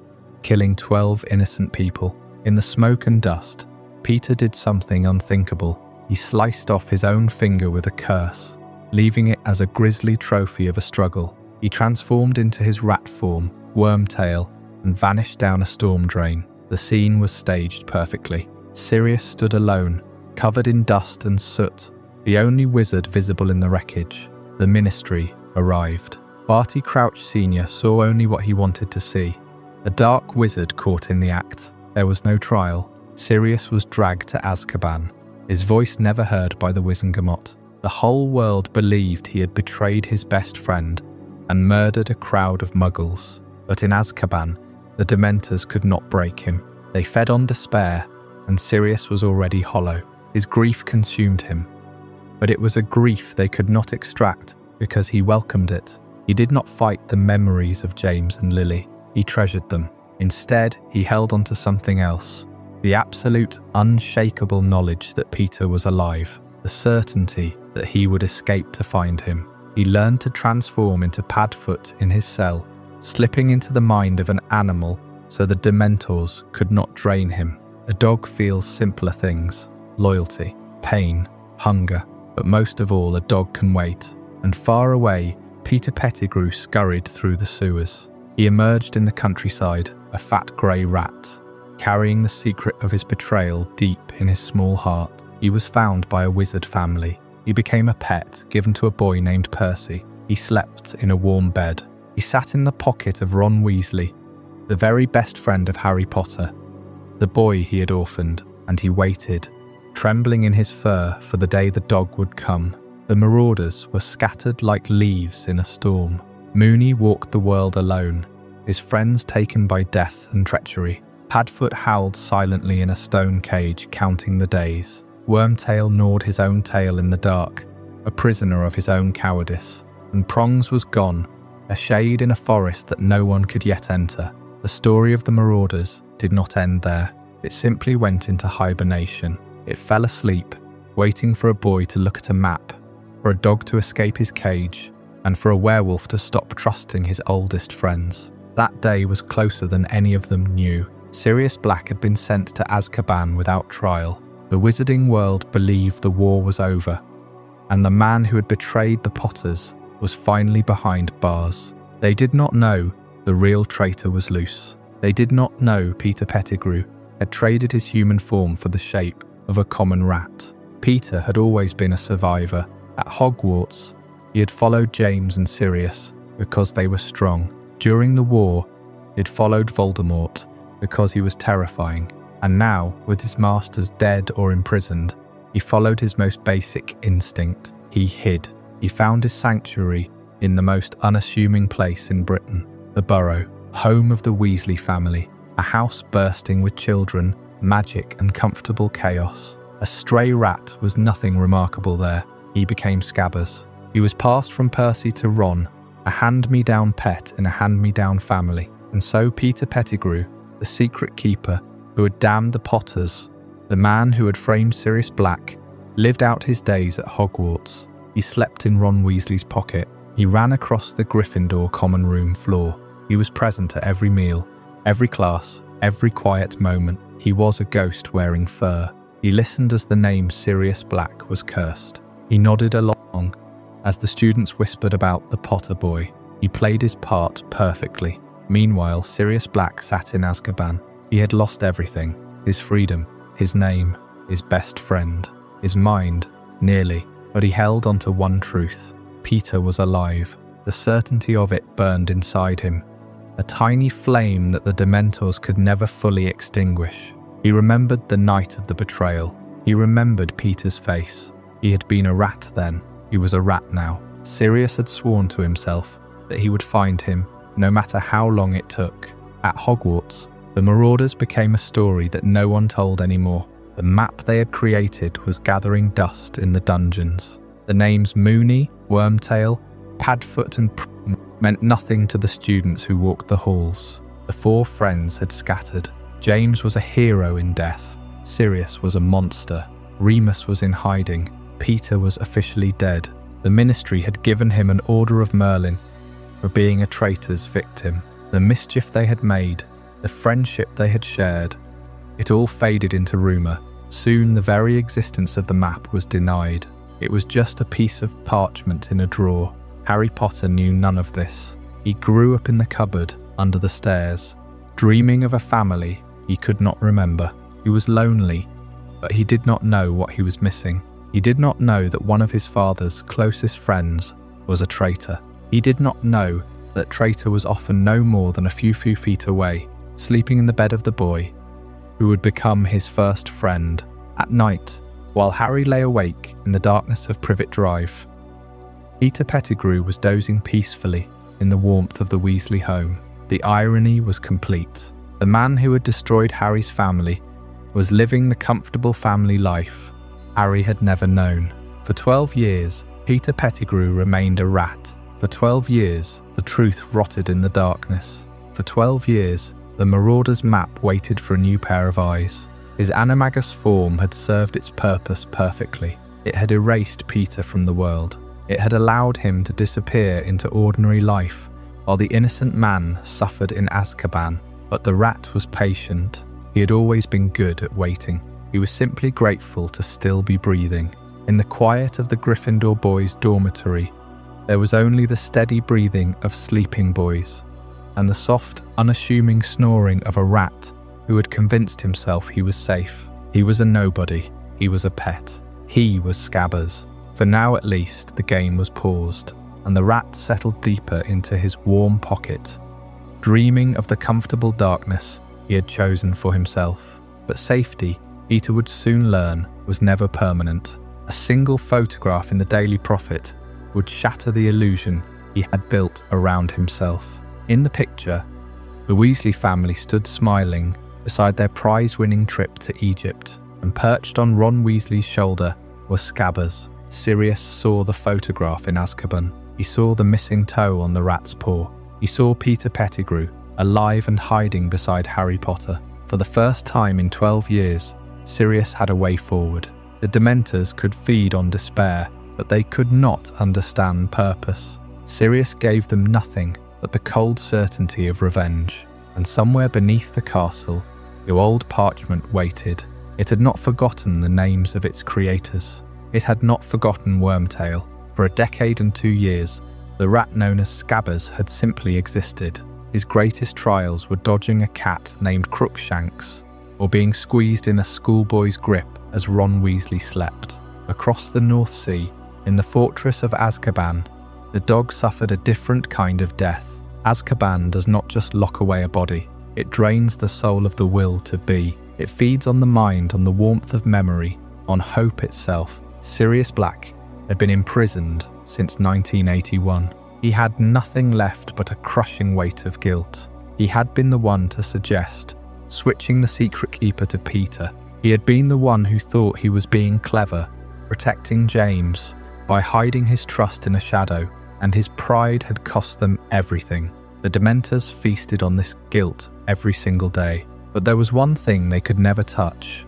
killing 12 innocent people. In the smoke and dust, Peter did something unthinkable. He sliced off his own finger with a curse, leaving it as a grisly trophy of a struggle. He transformed into his rat form, Wormtail, and vanished down a storm drain. The scene was staged perfectly. Sirius stood alone, covered in dust and soot, the only wizard visible in the wreckage. The Ministry arrived. Barty Crouch Sr. saw only what he wanted to see. A dark wizard caught in the act. There was no trial. Sirius was dragged to Azkaban, his voice never heard by the Wizengamot. The whole world believed he had betrayed his best friend and murdered a crowd of muggles. But in Azkaban, the Dementors could not break him. They fed on despair, and Sirius was already hollow. His grief consumed him. But it was a grief they could not extract because he welcomed it. He did not fight the memories of James and Lily. He treasured them. Instead, he held on to something else. The absolute, unshakable knowledge that Peter was alive. The certainty that he would escape to find him. He learned to transform into Padfoot in his cell, slipping into the mind of an animal so the Dementors could not drain him. A dog feels simpler things: loyalty, pain, hunger, but most of all, a dog can wait. And far away, Peter Pettigrew scurried through the sewers. He emerged in the countryside, a fat grey rat, carrying the secret of his betrayal deep in his small heart. He was found by a wizard family. He became a pet given to a boy named Percy. He slept in a warm bed. He sat in the pocket of Ron Weasley, the very best friend of Harry Potter, the boy he had orphaned, and he waited, trembling in his fur for the day the dog would come. The Marauders were scattered like leaves in a storm. Moony walked the world alone, his friends taken by death and treachery. Padfoot howled silently in a stone cage, counting the days. Wormtail gnawed his own tail in the dark, a prisoner of his own cowardice. and Prongs was gone, a shade in a forest that no one could yet enter. The story of the Marauders did not end there. It simply went into hibernation. It fell asleep, waiting for a boy to look at a map, for a dog to escape his cage, and for a werewolf to stop trusting his oldest friends. That day was closer than any of them knew. Sirius Black had been sent to Azkaban without trial. The wizarding world believed the war was over, and the man who had betrayed the Potters was finally behind bars. They did not know the real traitor was loose. They did not know Peter Pettigrew had traded his human form for the shape of a common rat. Peter had always been a survivor. At Hogwarts, he had followed James and Sirius because they were strong. During the war, he had followed Voldemort because he was terrifying. And now, with his masters dead or imprisoned, he followed his most basic instinct. He hid. He found his sanctuary in the most unassuming place in Britain, the Burrow, home of the Weasley family, a house bursting with children, magic and comfortable chaos. A stray rat was nothing remarkable there. He became Scabbers. He was passed from Percy to Ron, a hand-me-down pet in a hand-me-down family. And so Peter Pettigrew, the secret keeper who had damned the Potters, the man who had framed Sirius Black, lived out his days at Hogwarts. He slept in Ron Weasley's pocket. He ran across the Gryffindor common room floor. He was present at every meal, every class, every quiet moment. He was a ghost wearing fur. He listened as the name Sirius Black was cursed. He nodded along as the students whispered about the Potter boy. He played his part perfectly. Meanwhile, Sirius Black sat in Azkaban. He had lost everything: his freedom, his name, his best friend, his mind, nearly. But he held on to one truth: Peter was alive. The certainty of it burned inside him, a tiny flame that the Dementors could never fully extinguish. He remembered the night of the betrayal. He remembered Peter's face. He had been a rat then. He was a rat now. Sirius had sworn to himself that he would find him, no matter how long it took. At Hogwarts, the Marauders became a story that no one told anymore. The map they had created was gathering dust in the dungeons. The names Moony, Wormtail, Padfoot and Prongs meant nothing to the students who walked the halls. The four friends had scattered. James was a hero in death. Sirius was a monster. Remus was in hiding. Peter was officially dead. The Ministry had given him an Order of Merlin for being a traitor's victim. The mischief they had made, the friendship they had shared, it all faded into rumour. Soon the very existence of the map was denied. It was just a piece of parchment in a drawer. Harry Potter knew none of this. He grew up in the cupboard under the stairs, dreaming of a family he could not remember. He was lonely, but he did not know what he was missing. He did not know that one of his father's closest friends was a traitor. He did not know that traitor was often no more than a few feet away, sleeping in the bed of the boy who would become his first friend. At night, while Harry lay awake in the darkness of Privet Drive, Peter Pettigrew was dozing peacefully in the warmth of the Weasley home. The irony was complete. The man who had destroyed Harry's family was living the comfortable family life Harry had never known. For 12 years, Peter Pettigrew remained a rat. For 12 years, the truth rotted in the darkness. For 12 years, the Marauders' map waited for a new pair of eyes. His Animagus form had served its purpose perfectly. It had erased Peter from the world. It had allowed him to disappear into ordinary life, while the innocent man suffered in Azkaban. But the rat was patient. He had always been good at waiting. He was simply grateful to still be breathing. In the quiet of the Gryffindor boys' dormitory, there was only the steady breathing of sleeping boys, and the soft, unassuming snoring of a rat who had convinced himself he was safe. He was a nobody. He was a pet. He was Scabbers. For now at least, the game was paused, and the rat settled deeper into his warm pocket, dreaming of the comfortable darkness he had chosen for himself. But safety, Peter would soon learn, was never permanent. A single photograph in the Daily Prophet would shatter the illusion he had built around himself. In the picture, the Weasley family stood smiling beside their prize-winning trip to Egypt, and perched on Ron Weasley's shoulder was Scabbers. Sirius saw the photograph in Azkaban. He saw the missing toe on the rat's paw. He saw Peter Pettigrew, alive and hiding beside Harry Potter. For the first time in 12 years, Sirius had a way forward. The Dementors could feed on despair, but they could not understand purpose. Sirius gave them nothing but the cold certainty of revenge. And somewhere beneath the castle, the old parchment waited. It had not forgotten the names of its creators. It had not forgotten Wormtail. For a decade and 2 years, the rat known as Scabbers had simply existed. His greatest trials were dodging a cat named Crookshanks, or being squeezed in a schoolboy's grip as Ron Weasley slept. Across the North Sea, in the fortress of Azkaban, the dog suffered a different kind of death. Azkaban does not just lock away a body, it drains the soul of the will to be. It feeds on the mind, on the warmth of memory, on hope itself. Sirius Black had been imprisoned since 1981. He had nothing left but a crushing weight of guilt. He had been the one to suggest switching the Secret Keeper to Peter. He had been the one who thought he was being clever, protecting James by hiding his trust in a shadow, and his pride had cost them everything. The Dementors feasted on this guilt every single day, but there was one thing they could never touch,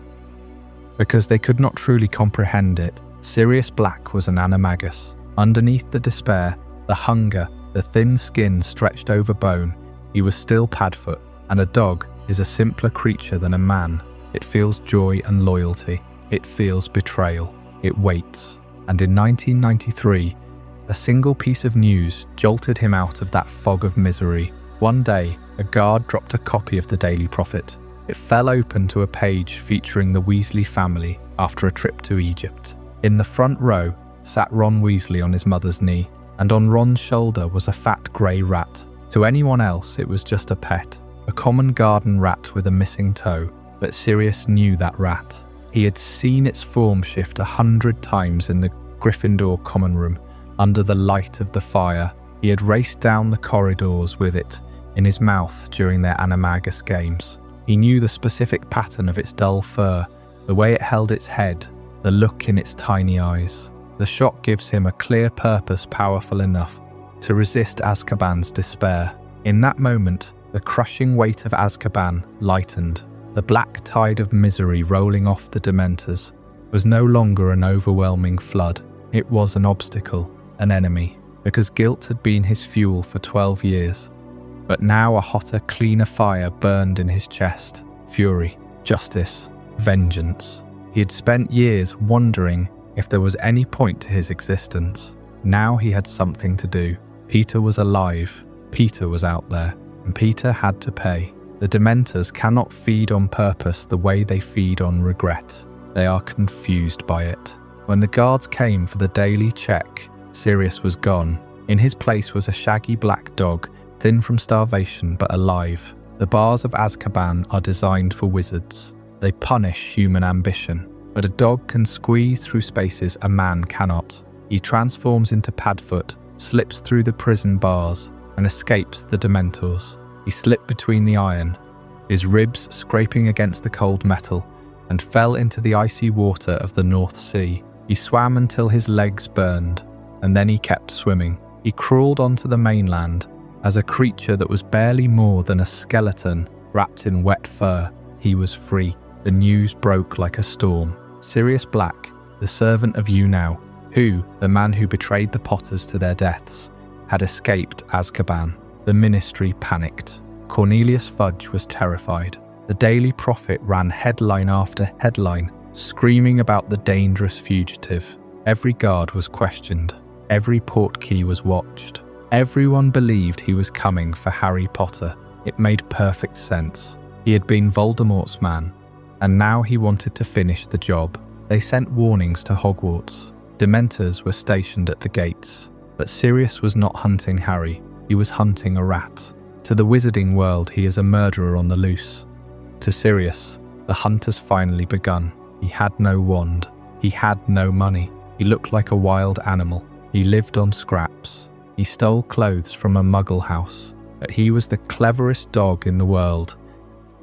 because they could not truly comprehend it. Sirius Black was an Animagus. Underneath the despair, the hunger, the thin skin stretched over bone, he was still Padfoot, and a dog is a simpler creature than a man. It feels joy and loyalty. It feels betrayal. It waits. And in 1993, a single piece of news jolted him out of that fog of misery. One day, a guard dropped a copy of the Daily Prophet. It fell open to a page featuring the Weasley family after a trip to Egypt. In the front row sat Ron Weasley on his mother's knee, and on Ron's shoulder was a fat grey rat. To anyone else, it was just a pet, a common garden rat with a missing toe. But Sirius knew that rat. He had seen its form shift 100 times in the Gryffindor common room, under the light of the fire. He had raced down the corridors with it in his mouth during their Animagus games. He knew the specific pattern of its dull fur, the way it held its head, the look in its tiny eyes. The shot gives him a clear purpose powerful enough to resist Azkaban's despair. In that moment, the crushing weight of Azkaban lightened. The black tide of misery rolling off the Dementors was no longer an overwhelming flood. It was an obstacle, an enemy, because guilt had been his fuel for 12 years. But now a hotter, cleaner fire burned in his chest. Fury, justice, vengeance. He had spent years wondering if there was any point to his existence. Now he had something to do. Peter was alive. Peter was out there. And Peter had to pay. The Dementors cannot feed on purpose the way they feed on regret. They are confused by it. When the guards came for the daily check, Sirius was gone. In his place was a shaggy black dog, thin from starvation but alive. The bars of Azkaban are designed for wizards. They punish human ambition. But a dog can squeeze through spaces a man cannot. He transforms into Padfoot, slips through the prison bars, and escapes the Dementors. He slipped between the iron, his ribs scraping against the cold metal, and fell into the icy water of the North Sea. He swam until his legs burned, and then he kept swimming. He crawled onto the mainland as a creature that was barely more than a skeleton wrapped in wet fur. He was free. The news broke like a storm. Sirius Black, the servant of you now, who, the man who betrayed the Potters to their deaths, had escaped Azkaban. The ministry panicked. Cornelius Fudge was terrified. The Daily Prophet ran headline after headline, screaming about the dangerous fugitive. Every guard was questioned. Every portkey was watched. Everyone believed he was coming for Harry Potter. It made perfect sense. He had been Voldemort's man, and now he wanted to finish the job. They sent warnings to Hogwarts. Dementors were stationed at the gates. But Sirius was not hunting Harry. He was hunting a rat. To the wizarding world, he is a murderer on the loose. To Sirius, the hunt has finally begun. He had no wand. He had no money. He looked like a wild animal. He lived on scraps. He stole clothes from a muggle house. But he was the cleverest dog in the world.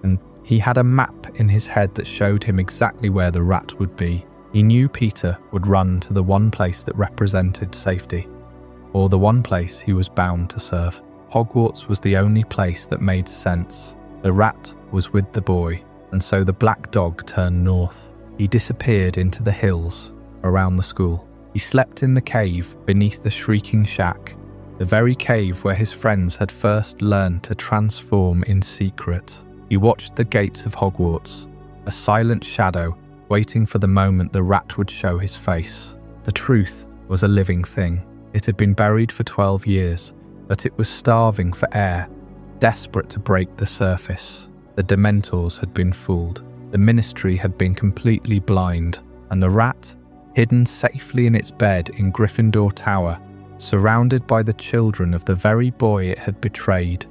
And he had a map in his head that showed him exactly where the rat would be. He knew Peter would run to the one place that represented safety. or the one place he was bound to serve. Hogwarts was the only place that made sense. The rat was with the boy, and so the black dog turned north. He disappeared into the hills around the school. He slept in the cave beneath the shrieking shack, the very cave where his friends had first learned to transform in secret. He watched the gates of Hogwarts, a silent shadow waiting for the moment the rat would show his face. The truth was a living thing. It had been buried for 12 years, but it was starving for air, desperate to break the surface. The Dementors had been fooled. The Ministry had been completely blind, and the rat, hidden safely in its bed in Gryffindor Tower, surrounded by the children of the very boy it had betrayed,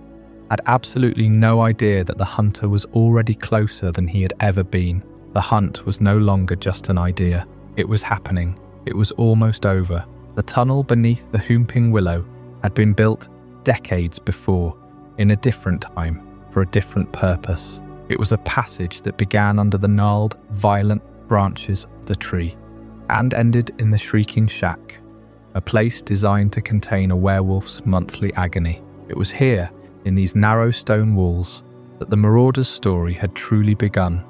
had absolutely no idea that the hunter was already closer than he had ever been. The hunt was no longer just an idea. It was happening. It was almost over. The tunnel beneath the Whomping Willow had been built decades before, in a different time, for a different purpose. It was a passage that began under the gnarled, violent branches of the tree and ended in the shrieking shack, a place designed to contain a werewolf's monthly agony. It was here, in these narrow stone walls, that the Marauders' story had truly begun.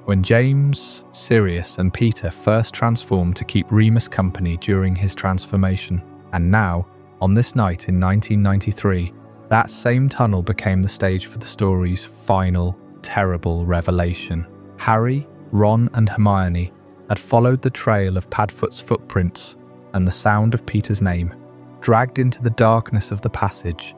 When James, Sirius and Peter first transformed to keep Remus company during his transformation. And now, on this night in 1993, that same tunnel became the stage for the story's final, terrible revelation. Harry, Ron and Hermione had followed the trail of Padfoot's footprints and the sound of Peter's name, dragged into the darkness of the passage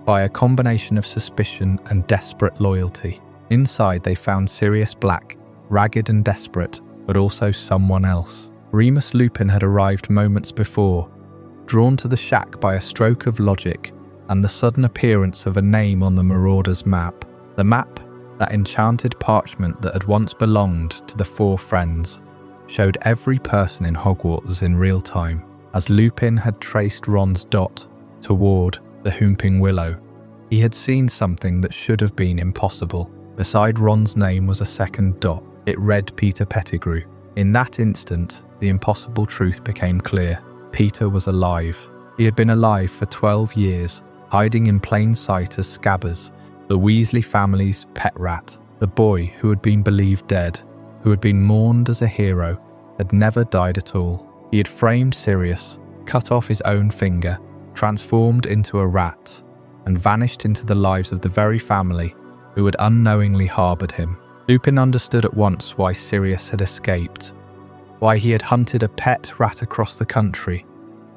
by a combination of suspicion and desperate loyalty. Inside they found Sirius Black, ragged and desperate, but also someone else. Remus Lupin had arrived moments before, drawn to the shack by a stroke of logic and the sudden appearance of a name on the Marauders' map. The map, that enchanted parchment that had once belonged to the four friends, showed every person in Hogwarts in real time, as Lupin had traced Ron's dot toward the Whomping Willow. He had seen something that should have been impossible. Beside Ron's name was a second dot. It read Peter Pettigrew. In that instant, the impossible truth became clear. Peter was alive. He had been alive for 12 years, hiding in plain sight as Scabbers, the Weasley family's pet rat. The boy who had been believed dead, who had been mourned as a hero, had never died at all. He had framed Sirius, cut off his own finger, transformed into a rat, and vanished into the lives of the very family who had unknowingly harboured him. Lupin understood at once why Sirius had escaped, why he had hunted a pet rat across the country,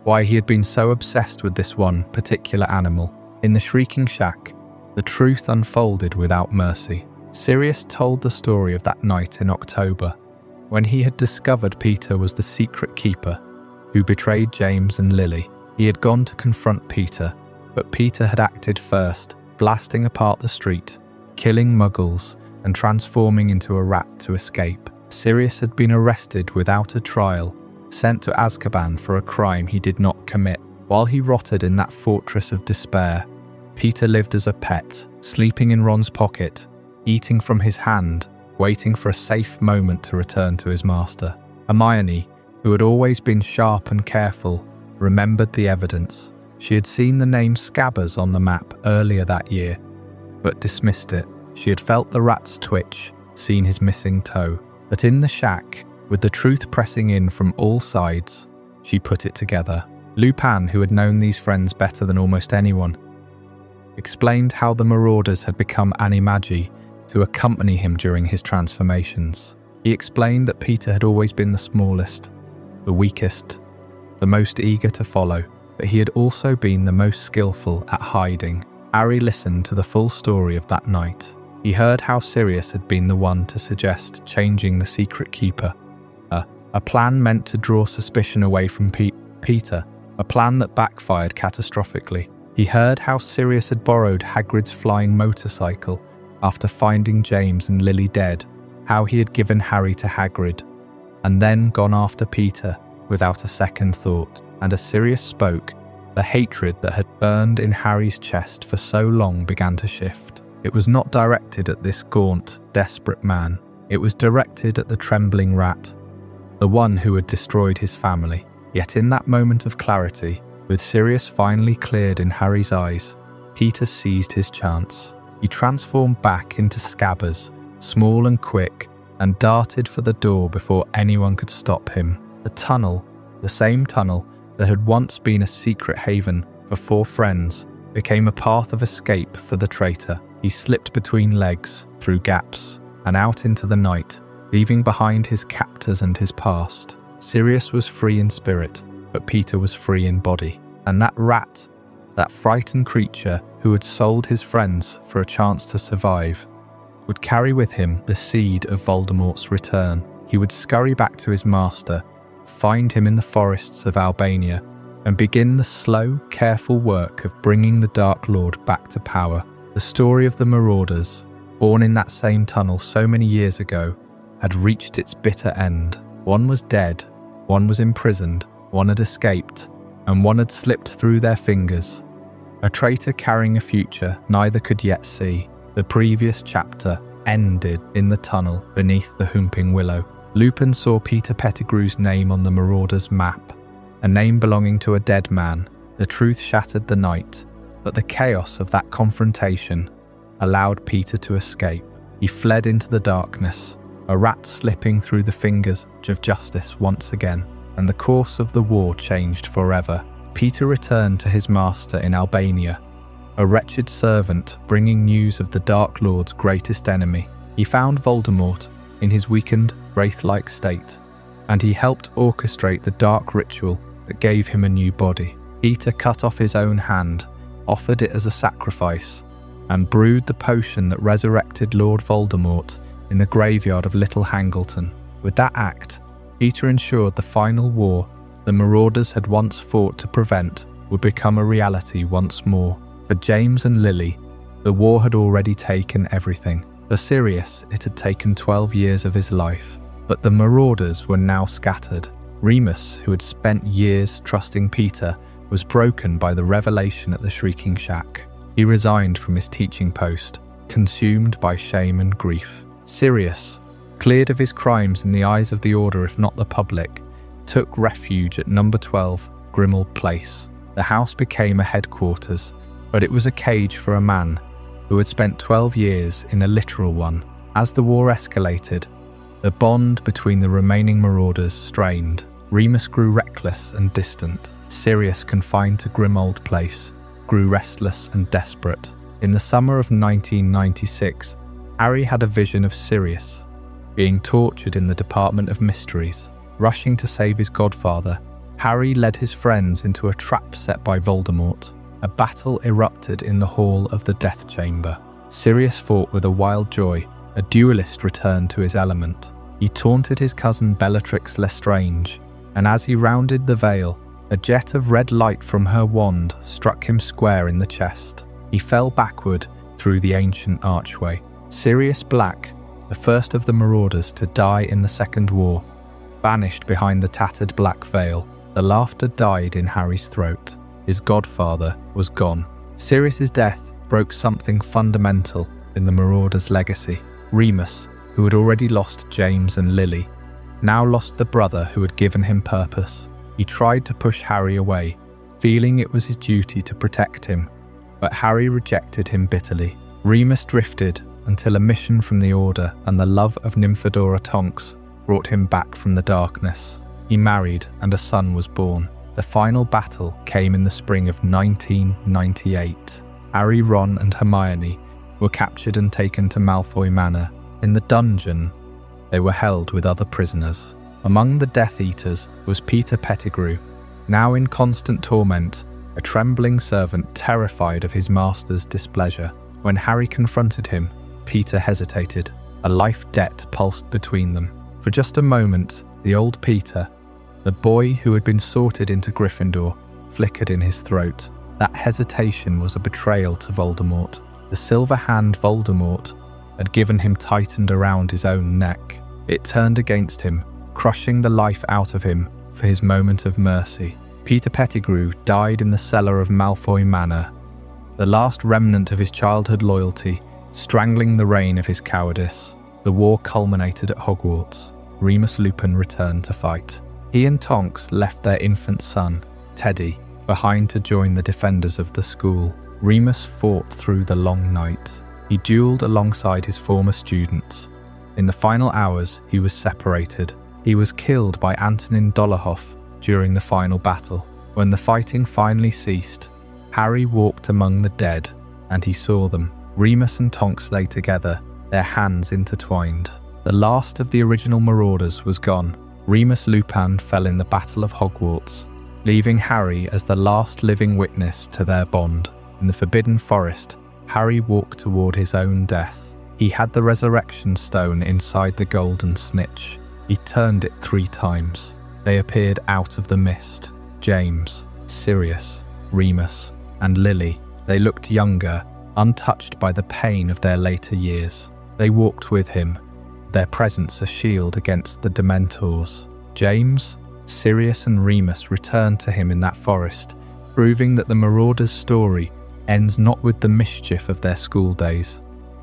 why he had been so obsessed with this one particular animal. In the shrieking shack, the truth unfolded without mercy. Sirius told the story of that night in October, when he had discovered Peter was the secret keeper who betrayed James and Lily. He had gone to confront Peter, but Peter had acted first, blasting apart the street, killing muggles, and transforming into a rat to escape. Sirius had been arrested without a trial, sent to Azkaban for a crime he did not commit. While he rotted in that fortress of despair, Peter lived as a pet, sleeping in Ron's pocket, eating from his hand, waiting for a safe moment to return to his master. Hermione, who had always been sharp and careful, remembered the evidence. She had seen the name Scabbers on the map earlier that year, but dismissed it. She had felt the rat's twitch, seen his missing toe. But in the shack, with the truth pressing in from all sides, she put it together. Lupin, who had known these friends better than almost anyone, explained how the Marauders had become Animagi to accompany him during his transformations. He explained that Peter had always been the smallest, the weakest, the most eager to follow, but he had also been the most skillful at hiding. Harry listened to the full story of that night. He heard how Sirius had been the one to suggest changing the secret keeper, a plan meant to draw suspicion away from Peter, a plan that backfired catastrophically. He heard how Sirius had borrowed Hagrid's flying motorcycle after finding James and Lily dead, how he had given Harry to Hagrid, and then gone after Peter without a second thought. And as Sirius spoke, the hatred that had burned in Harry's chest for so long began to shift. It was not directed at this gaunt, desperate man. It was directed at the trembling rat, the one who had destroyed his family. Yet in that moment of clarity, With Sirius finally cleared in Harry's eyes, Peter seized his chance. He transformed back into Scabbers, small and quick, and darted for the door before anyone could stop him. The tunnel, the same tunnel that had once been a secret haven for 4 friends, became a path of escape for the traitor. He slipped between legs, through gaps, and out into the night, leaving behind his captors and his past. Sirius was free in spirit, but Peter was free in body. And that rat, that frightened creature who had sold his friends for a chance to survive, would carry with him the seed of Voldemort's return. He would scurry back to his master, find him in the forests of Albania, and begin the slow, careful work of bringing the Dark Lord back to power. The story of the Marauders, born in that same tunnel so many years ago, had reached its bitter end. One was dead, one was imprisoned, one had escaped, and one had slipped through their fingers. A traitor carrying a future neither could yet see. The previous chapter ended in the tunnel beneath the Whomping Willow. Lupin saw Peter Pettigrew's name on the Marauders' map, a name belonging to a dead man. The truth shattered the night, but the chaos of that confrontation allowed Peter to escape. He fled into the darkness, a rat slipping through the fingers of justice once again, and the course of the war changed forever. Peter returned to his master in Albania, a wretched servant bringing news of the Dark Lord's greatest enemy. He found Voldemort in his weakened, wraith-like state, and he helped orchestrate the dark ritual that gave him a new body. Peter cut off his own hand, offered it as a sacrifice, and brewed the potion that resurrected Lord Voldemort in the graveyard of Little Hangleton. With that act, Peter ensured the final war the Marauders had once fought to prevent would become a reality once more. For James and Lily, the war had already taken everything. For Sirius, it had taken 12 years of his life. But the Marauders were now scattered. Remus, who had spent years trusting Peter, was broken by the revelation at the Shrieking Shack. He resigned from his teaching post, consumed by shame and grief. Sirius, cleared of his crimes in the eyes of the Order if not the public, took refuge at number 12, Grimmauld Place. The house became a headquarters, but it was a cage for a man who had spent 12 years in a literal one. As the war escalated, the bond between the remaining Marauders strained. Remus grew reckless and distant. Sirius, confined to Grimmauld Place, grew restless and desperate. In the summer of 1996, Harry had a vision of Sirius being tortured in the Department of Mysteries. Rushing to save his godfather, Harry led his friends into a trap set by Voldemort. A battle erupted in the hall of the Death Chamber. Sirius fought with a wild joy. A duelist returned to his element. He taunted his cousin Bellatrix Lestrange, and as he rounded the veil, a jet of red light from her wand struck him square in the chest. He fell backward through the ancient archway. Sirius Black, the first of the Marauders to die in the Second War, vanished behind the tattered black veil. The laughter died in Harry's throat. His godfather was gone. Sirius's death broke something fundamental in the Marauders' legacy. Remus, who had already lost James and Lily, now lost the brother who had given him purpose. He tried to push Harry away, feeling it was his duty to protect him, but Harry rejected him bitterly. Remus drifted until a mission from the Order and the love of Nymphadora Tonks brought him back from the darkness. He married and a son was born. The final battle came in the spring of 1998. Harry, Ron and Hermione were captured and taken to Malfoy Manor. In the dungeon, they were held with other prisoners. Among the Death Eaters was Peter Pettigrew, now in constant torment, a trembling servant terrified of his master's displeasure. When Harry confronted him, Peter hesitated. A life debt pulsed between them. For just a moment, the old Peter, the boy who had been sorted into Gryffindor, flickered in his throat. That hesitation was a betrayal to Voldemort. The silver hand Voldemort had given him tightened around his own neck. It turned against him, crushing the life out of him for his moment of mercy. Peter Pettigrew died in the cellar of Malfoy Manor, the last remnant of his childhood loyalty, strangling the reign of his cowardice. The war culminated at Hogwarts. Remus Lupin returned to fight. He and Tonks left their infant son, Teddy, behind to join the defenders of the school. Remus fought through the long night. He duelled alongside his former students. In the final hours, he was separated. He was killed by Antonin Dolohov during the final battle. When the fighting finally ceased, Harry walked among the dead, and he saw them. Remus and Tonks lay together, their hands intertwined. The last of the original Marauders was gone. Remus Lupin fell in the Battle of Hogwarts, leaving Harry as the last living witness to their bond. In the Forbidden Forest, Harry walked toward his own death. He had the resurrection stone inside the golden snitch. He turned it 3 times. They appeared out of the mist. James, Sirius, Remus, and Lily. They looked younger, untouched by the pain of their later years. They walked with him, their presence a shield against the Dementors. James, Sirius, and Remus returned to him in that forest, proving that the Marauders' story ends not with the mischief of their school days,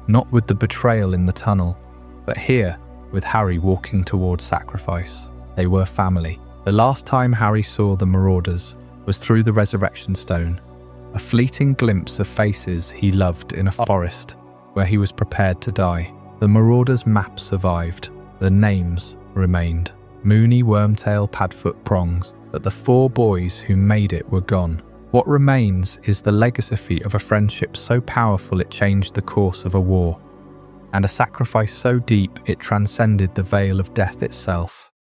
not with the betrayal in the tunnel, but here, with Harry walking towards sacrifice. They were family. The last time Harry saw the Marauders was through the Resurrection Stone, a fleeting glimpse of faces he loved in a forest where he was prepared to die. The Marauders' map survived. The names remained. Moony, Wormtail, Padfoot, Prongs, but the 4 boys who made it were gone. What remains is the legacy of a friendship so powerful it changed the course of a war, and a sacrifice so deep it transcended the veil of death itself.